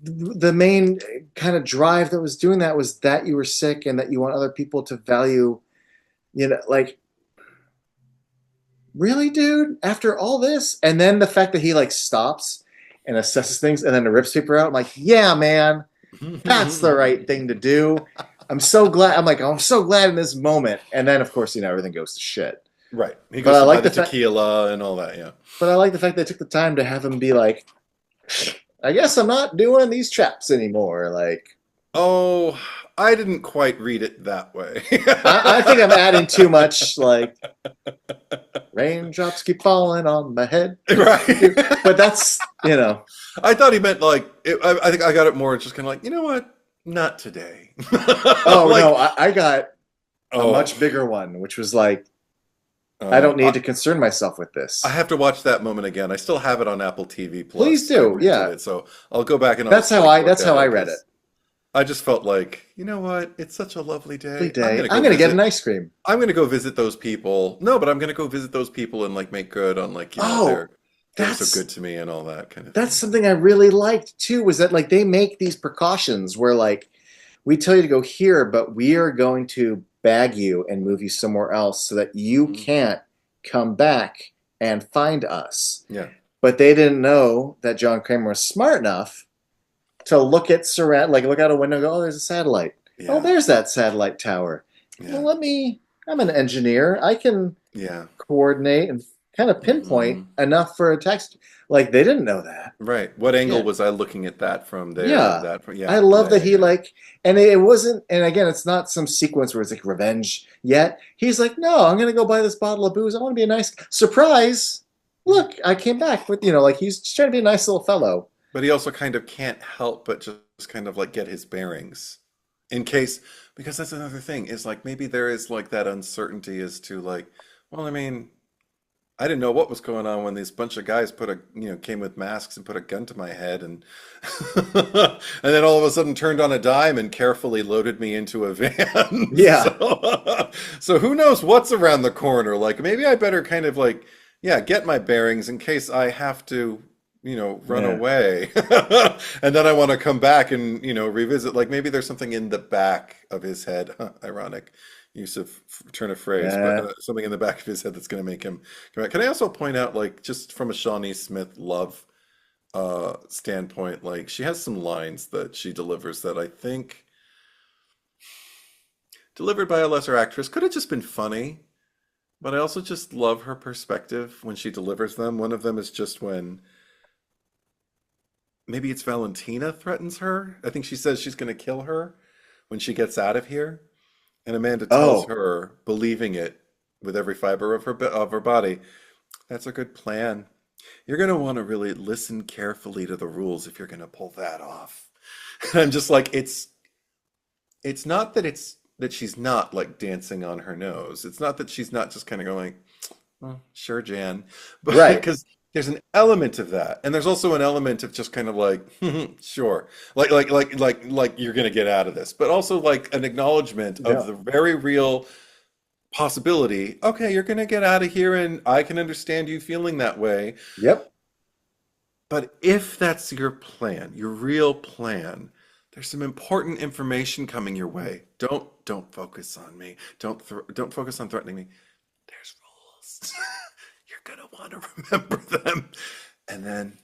the main kind of drive that was doing that was that you were sick and that you want other people to value, like, really, dude? After all this? And then the fact that he, like, stops and assesses things and then rips paper out, I'm like, yeah, man, that's the right thing to do. I'm so glad. I'm so glad in this moment. And then, of course, everything goes to shit. Right. He goes to buy the tequila and all that, yeah. But I like the fact they took the time to have him be like, I guess I'm not doing these traps anymore. Like, oh, I didn't quite read it that way. I think I'm adding too much, like, raindrops keep falling on my head. Right. But that's, I thought he meant like, I think I got it more just kind of like, you know what? Not today. I got a much bigger one, which was like, I don't need to concern myself with this. I have to watch that moment again. I still have it on Apple TV Plus. Please do, yeah. So I'll go back and that's how I read it. I just felt like, you know what? It's such a lovely day. I'm going to get an ice cream. I'm going to go visit those people. No, but I'm going to go visit those people and like make good on like, they're so good to me and all that kind of thing. That's something I really liked too, was that like they make these precautions where like we tell you to go here, but we are going to bag you and move you somewhere else so that you can't come back and find us. Yeah. But they didn't know that John Kramer was smart enough to look out a window and go, oh, there's a satellite. Yeah. Oh, there's that satellite tower. Yeah. Well, I'm an engineer. I can coordinate and kind of pinpoint Mhm. enough for a text. Like they didn't know that. Right. What angle Yeah. was I looking at that from there? Yeah. That from, I yeah, love yeah, that yeah, he yeah. like, and it wasn't, and again, it's not some sequence where it's like revenge yet. He's like, no, I'm gonna go buy this bottle of booze. I want to be a nice surprise. Look, I came back with, like he's just trying to be a nice little fellow. But he also kind of can't help but just kind of like get his bearings in case, because that's another thing is like maybe there is like that uncertainty as to like, well, I mean, I didn't know what was going on when these bunch of guys came with masks and put a gun to my head and and then all of a sudden turned on a dime and carefully loaded me into a van. Yeah. So who knows what's around the corner? Like maybe I better kind of like, yeah, get my bearings in case I have to, run Yeah. away. And then I want to come back and, revisit. Like maybe there's something in the back of his head. Huh, ironic use of turn of phrase, but Yeah. something in the back of his head that's going to make him come back. Can I also point out, like, just from a Shawnee Smith love standpoint, like she has some lines that she delivers that I think delivered by a lesser actress could have just been funny, but I also just love her perspective when she delivers them. One of them is just when maybe it's Valentina threatens her. I think she says she's going to kill her when she gets out of here. And Amanda tells Oh, her, believing it with every fiber of her body, that's a good plan. You're going to want to really listen carefully to the rules if you're going to pull that off. And I'm just like, it's not that she's not like dancing on her nose. It's not that she's not just kind of going, well, sure, Jan, but right. because there's an element of that, and there's also an element of just kind of like, sure, like you're gonna get out of this, but also like an acknowledgement of Yeah. the very real possibility. Okay, you're gonna get out of here, and I can understand you feeling that way. Yep. But if that's your plan, your real plan, there's some important information coming your way. Don't focus on me. Don't focus on threatening me. There's rules. You're gonna want to remember them. And then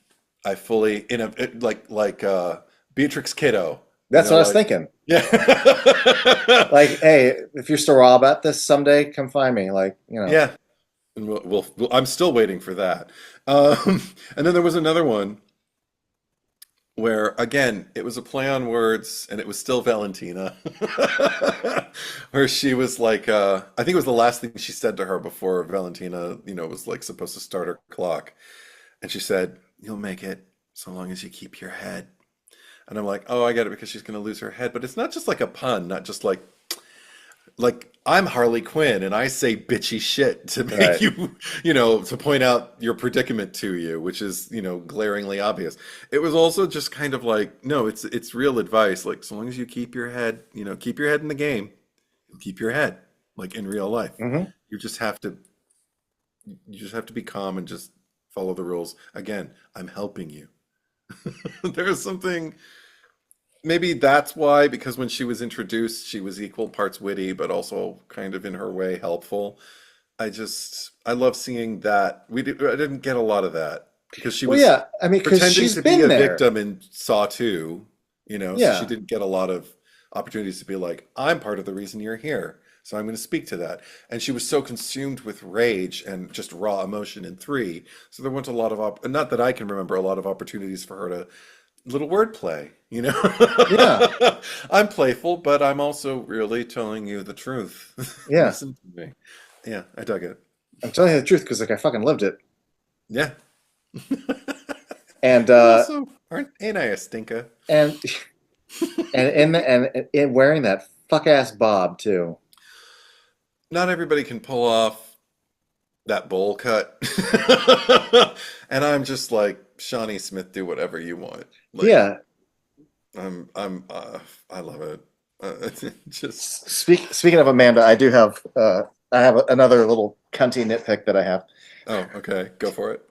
I fully in a Beatrix Kiddo, That's what I was like thinking. yeah. Like, hey, if you're still raw about this someday, come find me. Like, Yeah. And I'm still waiting for that. Um, and then there was another one where again it was a play on words and it was still Valentina where she was like I think it was the last thing she said to her before Valentina was like supposed to start her clock, and she said, you'll make it so long as you keep your head. And I'm like, oh, I get it, because she's going to lose her head, but it's not just like a pun, not just like I'm Harley Quinn and I say bitchy shit to make right. you, to point out your predicament to you, which is, glaringly obvious. It was also just kind of like, no, it's real advice. Like, so long as you keep your head, keep your head in the game, keep your head, like in real life. Hmm. You just have to, you just have to be calm and just follow the rules. Again, I'm helping you. There's something. Maybe that's why, because when she was introduced, she was equal parts witty, but also kind of in her way helpful. I love seeing that. I didn't get a lot of that because she Well, was yeah. I mean, because pretending she's to be been a there. victim in Saw 2, so she Yeah. didn't get a lot of opportunities to be like, I'm part of the reason you're here. So I'm going to speak to that. And she was so consumed with rage and just raw emotion in 3. So there weren't a lot of, not that I can remember, a lot of opportunities for her to little wordplay. Yeah. I'm playful, but I'm also really telling you the truth. Yeah. Listen to me. Yeah, I dug it. I'm telling you the truth because, like, I fucking lived it. Yeah. And, And also, ain't I a stinker? and, and wearing that fuck ass bob, too. Not everybody can pull off that bowl cut. And I'm just like, Shawnee Smith, do whatever you want. Like, Yeah. I love it. Just, Speaking of Amanda, I have another little cunty nitpick that I have. oh, okay, go for it.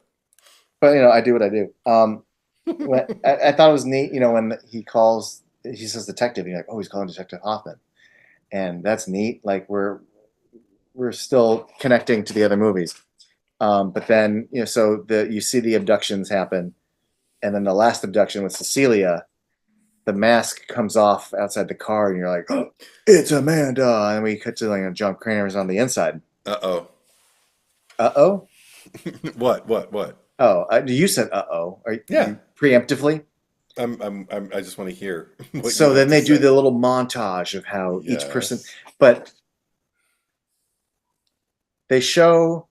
But, I do what I do. I thought it was neat, when he says detective, and you're like, oh, he's calling Detective Hoffman. And that's neat. Like, we're still connecting to the other movies. But then, so you see the abductions happen, and then the last abduction with Cecilia, the mask comes off outside the car, and you're like, oh, it's Amanda. And we cut to like John Kramer's on the inside. Uh-oh. Uh-oh. What? Oh, you said uh-oh. Are Yeah. you preemptively? I just want to hear what you So have then to they do say. the little montage of how each person, Yes. but they show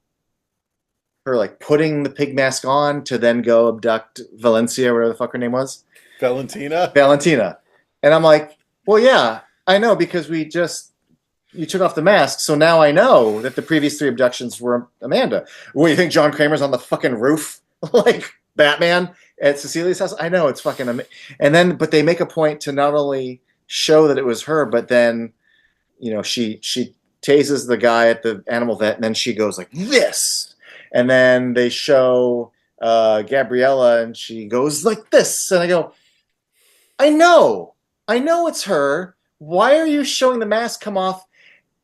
her like putting the pig mask on to then go abduct Valencia, whatever the fuck her name was, Valentina? Valentina. And I'm like, well, yeah, I know because you took off the mask, so now I know that the previous three abductions were Amanda. What, you think John Kramer's on the fucking roof like Batman at Cecilia's house? I know it's fucking and then but they make a point to not only show that it was her, but then she tases the guy at the animal vet, and then she goes like this, and then they show Gabriella, and she goes like this, and I go, I know, I know it's her. Why are you showing the mask come off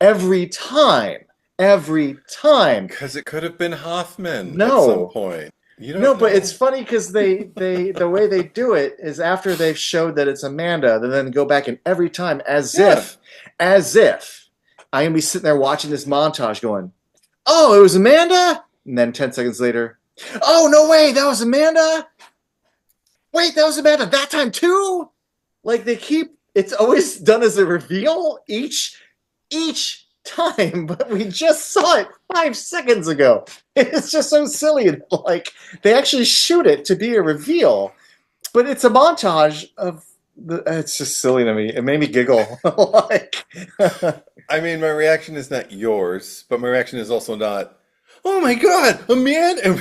every time? Every time. Because it could have been Hoffman at some No. point. You No, don't but it's know. funny because the way they do it is after they've showed that it's Amanda, they then go back and every time Yeah. as if I'm gonna be sitting there watching this montage going, oh, it was Amanda? And then 10 seconds later, oh no way, that was Amanda? Wait, that was Amanda that time too? Like they keep it's always done as a reveal each time, but we just saw it 5 seconds ago. It's just so silly. Like they actually shoot it to be a reveal, but it's a montage of the. It's just silly to me. It made me giggle. Like, I mean, my reaction is not yours, but my reaction is also not, oh my God, a man. And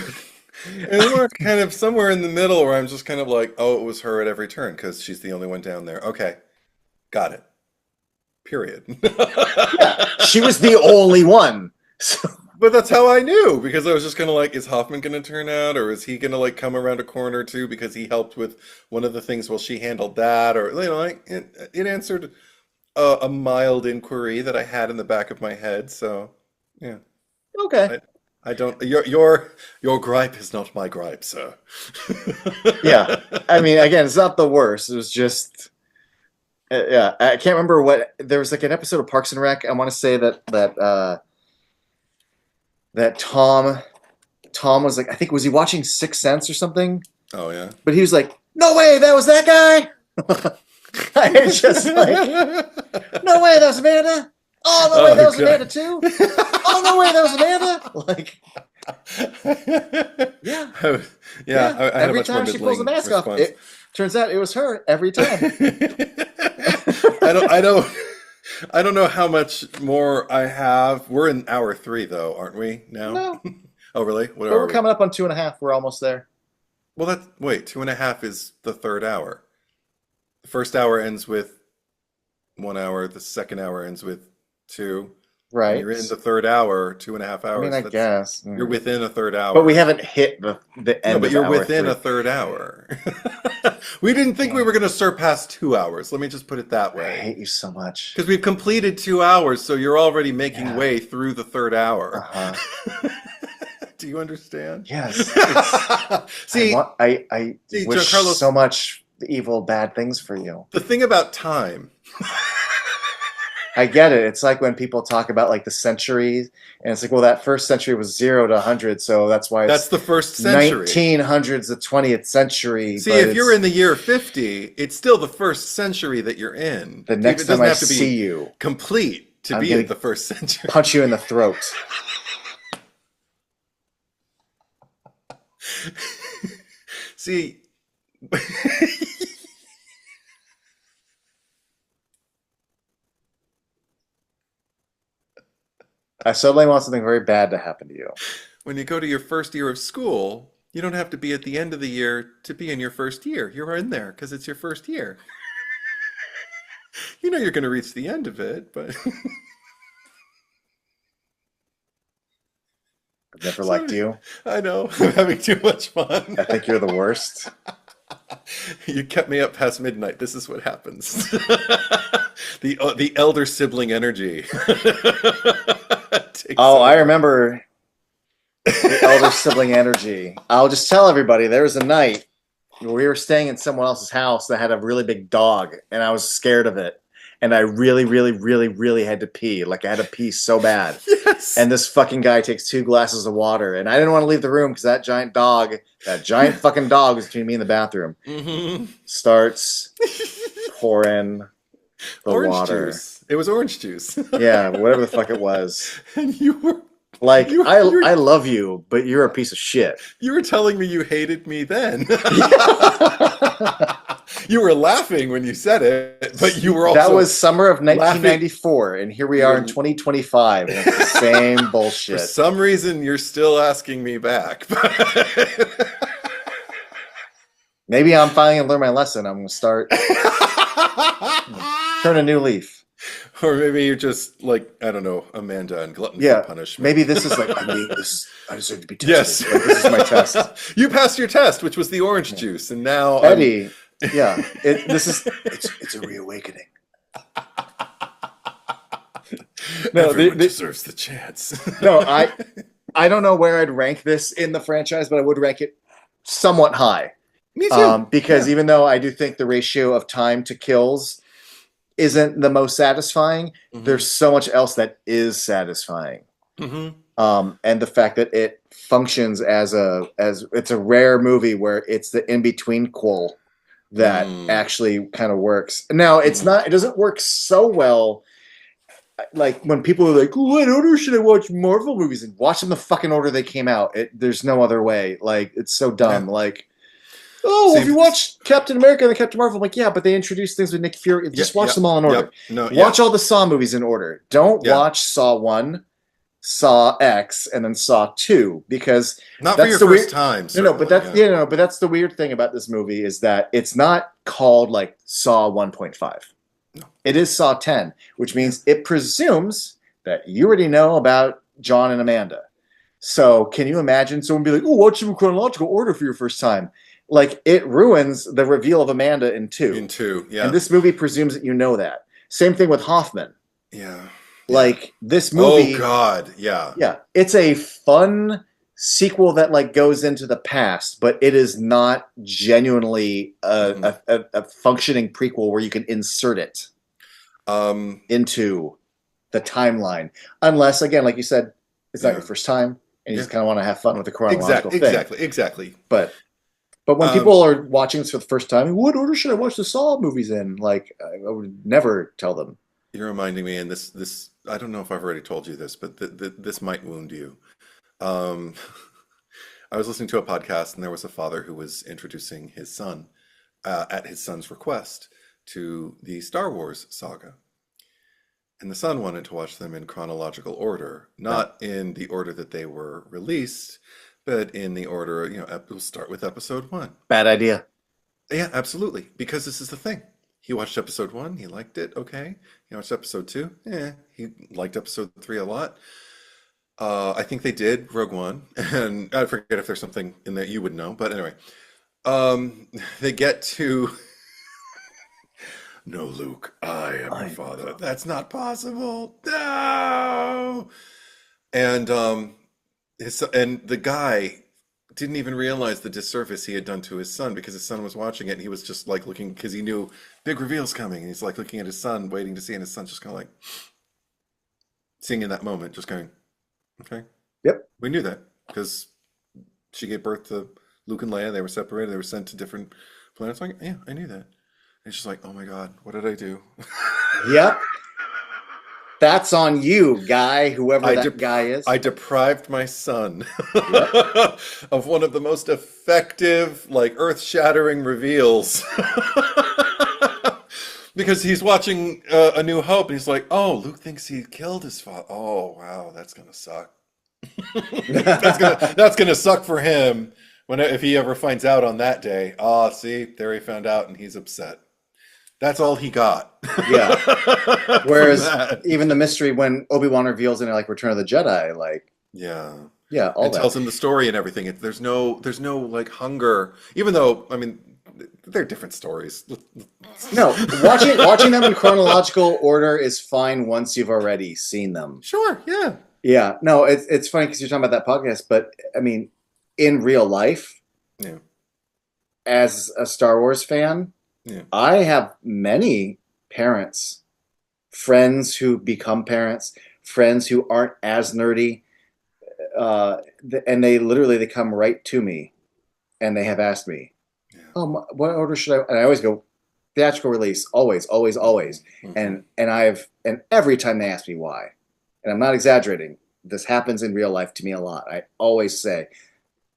we're kind of somewhere in the middle where I'm just kind of like, oh, it was her at every turn because she's the only one down there. Okay, got it. Period. yeah, she was the only one. So, But that's how I knew because I was just kind of like, is Hoffman going to turn out, or is he going to like come around a corner too because he helped with one of the things while she handled that, or like it answered a mild inquiry that I had in the back of my head. So yeah, okay. I I don't your gripe is not my gripe, sir. Yeah. I mean, again, it's not the worst. It was just. Yeah, I can't remember what there was like an episode of Parks and Rec. I want to say that Tom was like, I think was he watching Sixth Sense or something? Oh yeah. But he was like, no way, that was that guy. I was just like, no way, that was Amanda. Oh no way, that Oh was Amanda God. too. Oh no way, that was Amanda. Like, yeah, I- yeah, yeah. I had a Every much more time she pulls the middling mask off, response. it turns out it was her every time. I don't I don't know how much more I have. We're in hour three though, aren't we now? No, Oh really? What but are we're we? coming up on 2.5. We're almost there. Well, that wait, 2.5 is the third hour. The first hour ends with 1 hour. The second hour ends with two. And Right. you're in the third hour, 2.5 I mean, hours. I That's guess. you're within a third But we hour. haven't hit the No, end but of you're hour within three. a third hour. We didn't think we Damn, were going to surpass 2 hours. Let me just put it that I way. hate you so much. Because we've completed 2 hours, so you're already making Yeah. way through the third hour. Uh-huh. Do you understand? Yes. It's See, I see, wish Giancarlo's, so much evil bad things for you. the thing about time. I get it. It's like when people talk about like the centuries, and it's like, well, that first century was 0 to 100, so that's why That's it's the first century. 1900s, the 20th century. See, But if you're it's in the year 50, it's still the first century that you're in. the It next time doesn't I have to see be you, complete to I'm be gonna at the first century. punch you in the throat. See, I suddenly want something very bad to happen to you. when you go to your first year of school, you don't have to be at the end of the year to be in your first year. You're in there because it's your first year. You know you're going to reach the end of it, but I've never so liked you. I know I'm having too much fun. I think you're the worst. You kept me up past midnight. This is what happens. The elder sibling energy takes Oh, I over. remember the elder sibling energy. I'll just tell everybody there was a night where we were staying in someone else's house that had a really big dog, and I was scared of it. and I really, really, really, really had to pee. Like I had to pee so bad. Yes. And this fucking guy takes 2 glasses of water, and I didn't want to leave the room because that giant fucking dog was between me and the bathroom. Mm-hmm. Starts pouring the Orange water. juice. It was orange juice. Yeah, whatever the fuck it was. And you were Like, you, I you, were, love you, but you're a piece of shit. you were telling me you hated me then. You were laughing when you said it, but you were also That was summer of laughing. 1994, and here we are in 2025, and it's the same For bullshit. some reason, you're still asking me back. Maybe I'm finally gonna learn my lesson. I'm gonna start turn a new leaf. Or maybe you're just like, I don't know, Amanda and Glutton Yeah, for Punishment. maybe this is like, I deserve to be tested. Yes. Like, this is my test. You passed your test, which was the orange juice, and now Eddie, yeah, it's a reawakening. No, everyone deserves the chance. No, I don't know where I'd rank this in the franchise, but I would rank it somewhat high. Me too. Because even though I do think the ratio of time to kills isn't the most satisfying, there's so much else that is satisfying. And the fact that it functions as it's a rare movie where it's the in-between qual that actually kind of works. Now it doesn't work so well. Like when people are like, "What order should I watch Marvel movies in?" Watch them the fucking order they came out. There's no other way. Like it's so dumb. Yeah. Like, oh, if you watch Captain America and then Captain Marvel, I'm like, yeah, but they introduced things with Nick Fury. Just watch them all in order. No, watch all the Saw movies in order. Don't watch Saw 1, Saw X, and then Saw 2 because not that's for your first time. No, but that's the weird thing about this movie is that it's not called like Saw 1.5. No. It is Saw 10, which means it presumes that you already know about John and Amanda. So can you imagine someone be like, oh, watch them in chronological order for your first time? Like, it ruins the reveal of Amanda in 2. In 2, yeah. And this movie presumes that you know that. Same thing with Hoffman. Yeah. Like, this movie... Oh, God, yeah. Yeah. It's a fun sequel that, like, goes into the past, but it is not genuinely a functioning prequel where you can insert it into the timeline. Unless, again, like you said, it's not your first time, and you just kind of want to have fun with the chronological thing. Exactly. But when people are watching this for the first time, what order should I watch the Saw movies in? Like, I would never tell them. You're reminding me, and this I don't know if I've already told you this, but this might wound you. I was listening to a podcast, and there was a father who was introducing his son, at his son's request, to the Star Wars saga. And the son wanted to watch them in chronological order, not in the order that they were released, but in the order, we'll start with episode 1. Bad idea. Yeah, absolutely. Because this is the thing. He watched episode 1. He liked it. Okay. He watched episode 2. He liked episode 3 a lot. I think they did Rogue One. And I forget if there's something in there you would know. But anyway, they get to... No, Luke, I am your father. That's not possible. No! And the guy didn't even realize the disservice he had done to his son because his son was watching it and he was just like looking because he knew big reveal's coming and he's like looking at his son, waiting to see, and his son's just kind of like seeing in that moment, just going, okay. Yep. We knew that because she gave birth to Luke and Leia. They were separated. They were sent to different planets. Like, yeah, I knew that. And it's just like, oh my God, what did I do? Yep. That's on you, guy, whoever that guy is. I deprived my son of one of the most effective, like, earth-shattering reveals. Because he's watching A New Hope, and he's like, oh, Luke thinks he killed his father. Oh, wow, that's going to suck. That's gonna suck for him if he ever finds out on that day. See, there he found out, and he's upset. That's all he got. Yeah. Whereas even the mystery when Obi-Wan reveals in like Return of the Jedi, like all it tells him the story and everything. There's no like hunger, even though they're different stories. No, watching them in chronological order is fine once you've already seen them. Sure. Yeah. Yeah. No, it's funny because you're talking about that podcast, but I mean, in real life, as a Star Wars fan. Yeah. I have many parents friends who become parents, friends who aren't as nerdy, and they come right to me and they have asked me, Yeah. "Oh, what order should I?" And I always go, "Theatrical release, always, always, Hmm. always." Hmm. And every time they ask me why, and I'm not exaggerating. This happens in real life to me a lot. I always say,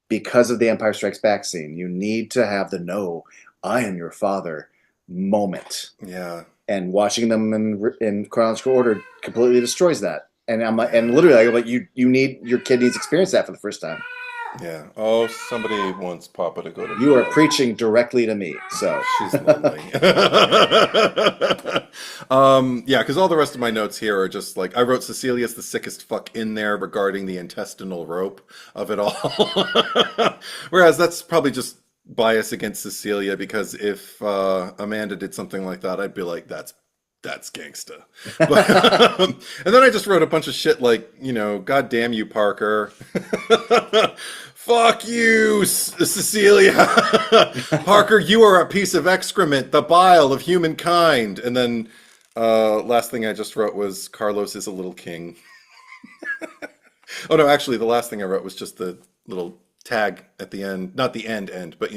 because of the Empire Strikes Back scene, you need to have the "No, I am your father" moment. Yeah. And watching them in chronological order completely destroys that. And I'm like, and Yeah. literally, I go, like, your kid needs to experience that for the first time. Yeah. Oh, somebody wants Papa to go to You are bed. preaching directly to me. So, She's lonely. Yeah, because all the rest of my notes here are just like I wrote Cecilia's the sickest fuck in there regarding the intestinal rope of it all. Whereas that's probably just bias against Cecilia because if Amanda did something like that, I'd be like, that's gangsta. But and then I just wrote a bunch of shit like, God damn you, Parker. Fuck you, Cecilia. Parker, you are a piece of excrement, the bile of humankind. And then last thing I just wrote was Carlos is a little king. Oh no, actually the last thing I wrote was just the little tag at the end, not the end, but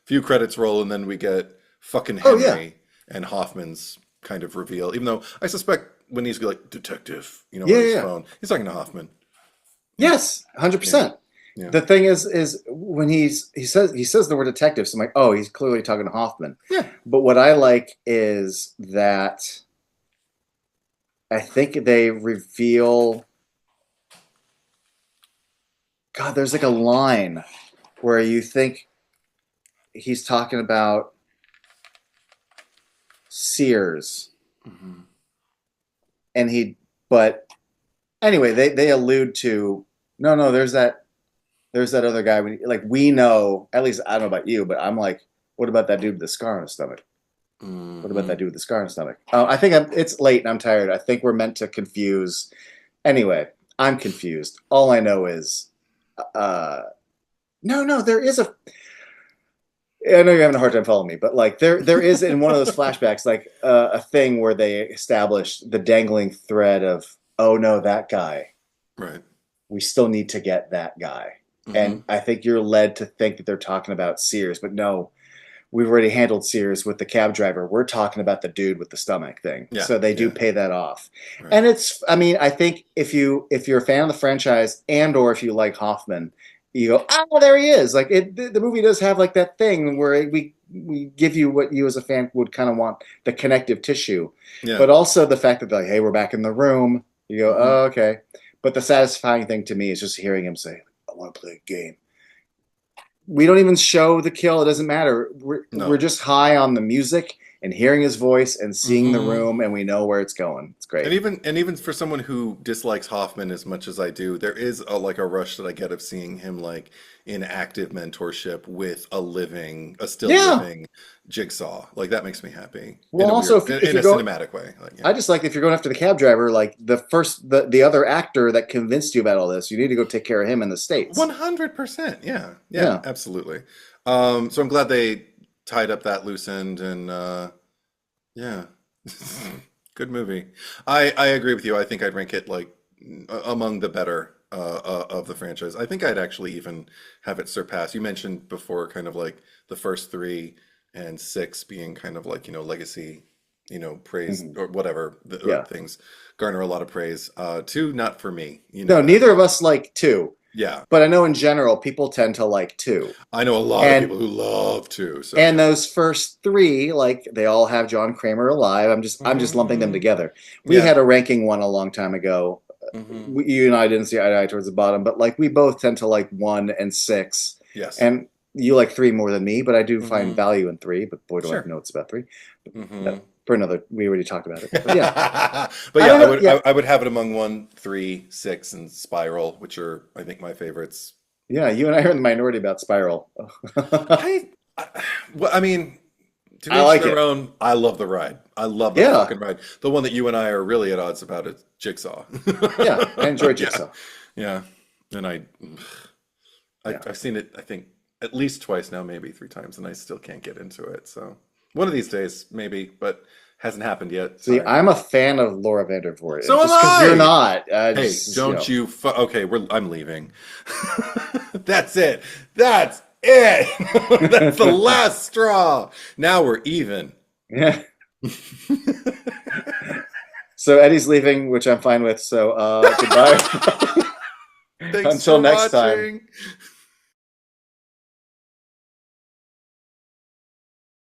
few credits roll and then we get fucking oh yeah, Henry and Hoffman's kind of reveal. Even though I suspect when he's like detective, yeah, on yeah, his yeah. phone, he's talking to Hoffman. Yeah, Yes, hundred yeah, percent. yeah, The thing is when he says the word detective, so I'm like, oh, he's clearly talking to Hoffman. yeah. But what I like is that I think they reveal. God, there's like a line where you think he's talking about Sears, Hmm. and but anyway, they allude to, no, there's that other guy. Like, we know, at least I don't know about you, but I'm like, what about that dude with the scar on his stomach? What about that Hmm. dude with the scar on his stomach? I think it's late and I'm tired. I think we're meant to confuse. Anyway, I'm confused. All I know is, uh, no, there is a. I know you're having a hard time following me, but like there is in one of those flashbacks like a thing where they establish the dangling thread of, oh no, that guy. Right. We still need to get that guy. Hmm. And I think you're led to think that they're talking about Sears, but no, we've already handled Sears with the cab driver. We're talking about the dude with the stomach thing. Yeah. So they do Yeah. pay that off. Right. And I mean, I think if you're a fan of the franchise and or if you like Hoffman, you go, oh, there he is. Like the movie does have like that thing where we give you what you as a fan would kind of want, the connective tissue. Yeah. But also the fact that, like, hey, we're back in the room. You go, Hmm. oh, okay. But the satisfying thing to me is just hearing him say, I want to play a game. We don't even show the kill. It doesn't matter. We're No. just high on the music and hearing his voice and seeing the Hmm. room, and we know where it's going. It's And great. even for someone who dislikes Hoffman as much as I do, there is like a rush that I get of seeing him like in active mentorship with a still Yeah. living Jigsaw. Like that makes me happy Well, in a also, weird, if in you're a going, cinematic way. Like yeah, I just like if you're going after the cab driver, like the other actor that convinced you about all this, you need to go take care of him in the States. 100%. Yeah, yeah, Yeah. absolutely. So I'm glad they tied up that loose end and yeah. Good movie. I agree with you. I think I'd rank it like among the better of the franchise. I think I'd actually even have it surpass. You mentioned before kind of like the first three and six being kind of like, legacy, praise Mhm. or whatever Yeah. things garner a lot of praise. Two, not for me. You know No, that. neither of us like two, Yeah. but I know in general people tend to like two. I know a lot of And people who love two. So And yeah. those first three, like, they all have John Kramer alive. I'm just lumping them Hmm. together. We Yeah. had a ranking one a long time ago. Hmm. You and I didn't see eye to eye towards the bottom, but like we both tend to like 1 and 6, Yes. and you like three more than me. But I do find Hmm. value in three. But boy, do I have Sure. notes about three. Hmm. That, for another, we already talked about it. But yeah, But I yeah, don't I know. would Yeah, I would have it among 1, 3, 6, and Spiral, which are I think my favorites. yeah. You and I are in the minority about Spiral. I, I well, I mean, to I each like their it. own. I love the ride. I love that Yeah, fucking ride. The one that you and I are really at odds about is Jigsaw. yeah. I enjoy Yeah, Jigsaw. yeah. And Yeah. I've seen it, I think, at least twice now, maybe 3 times, and I still can't get into it. So one of these days, maybe. But Hasn't happened yet. See, Sorry. I'm a fan of Laura Vandervoort. So am Just because you're I. not, Hey, don't you? Okay, I'm leaving. That's it. That's it. That's the last straw. Now we're even. Yeah. So Eddie's leaving, which I'm fine with. So goodbye. Thanks Until for next time. watching.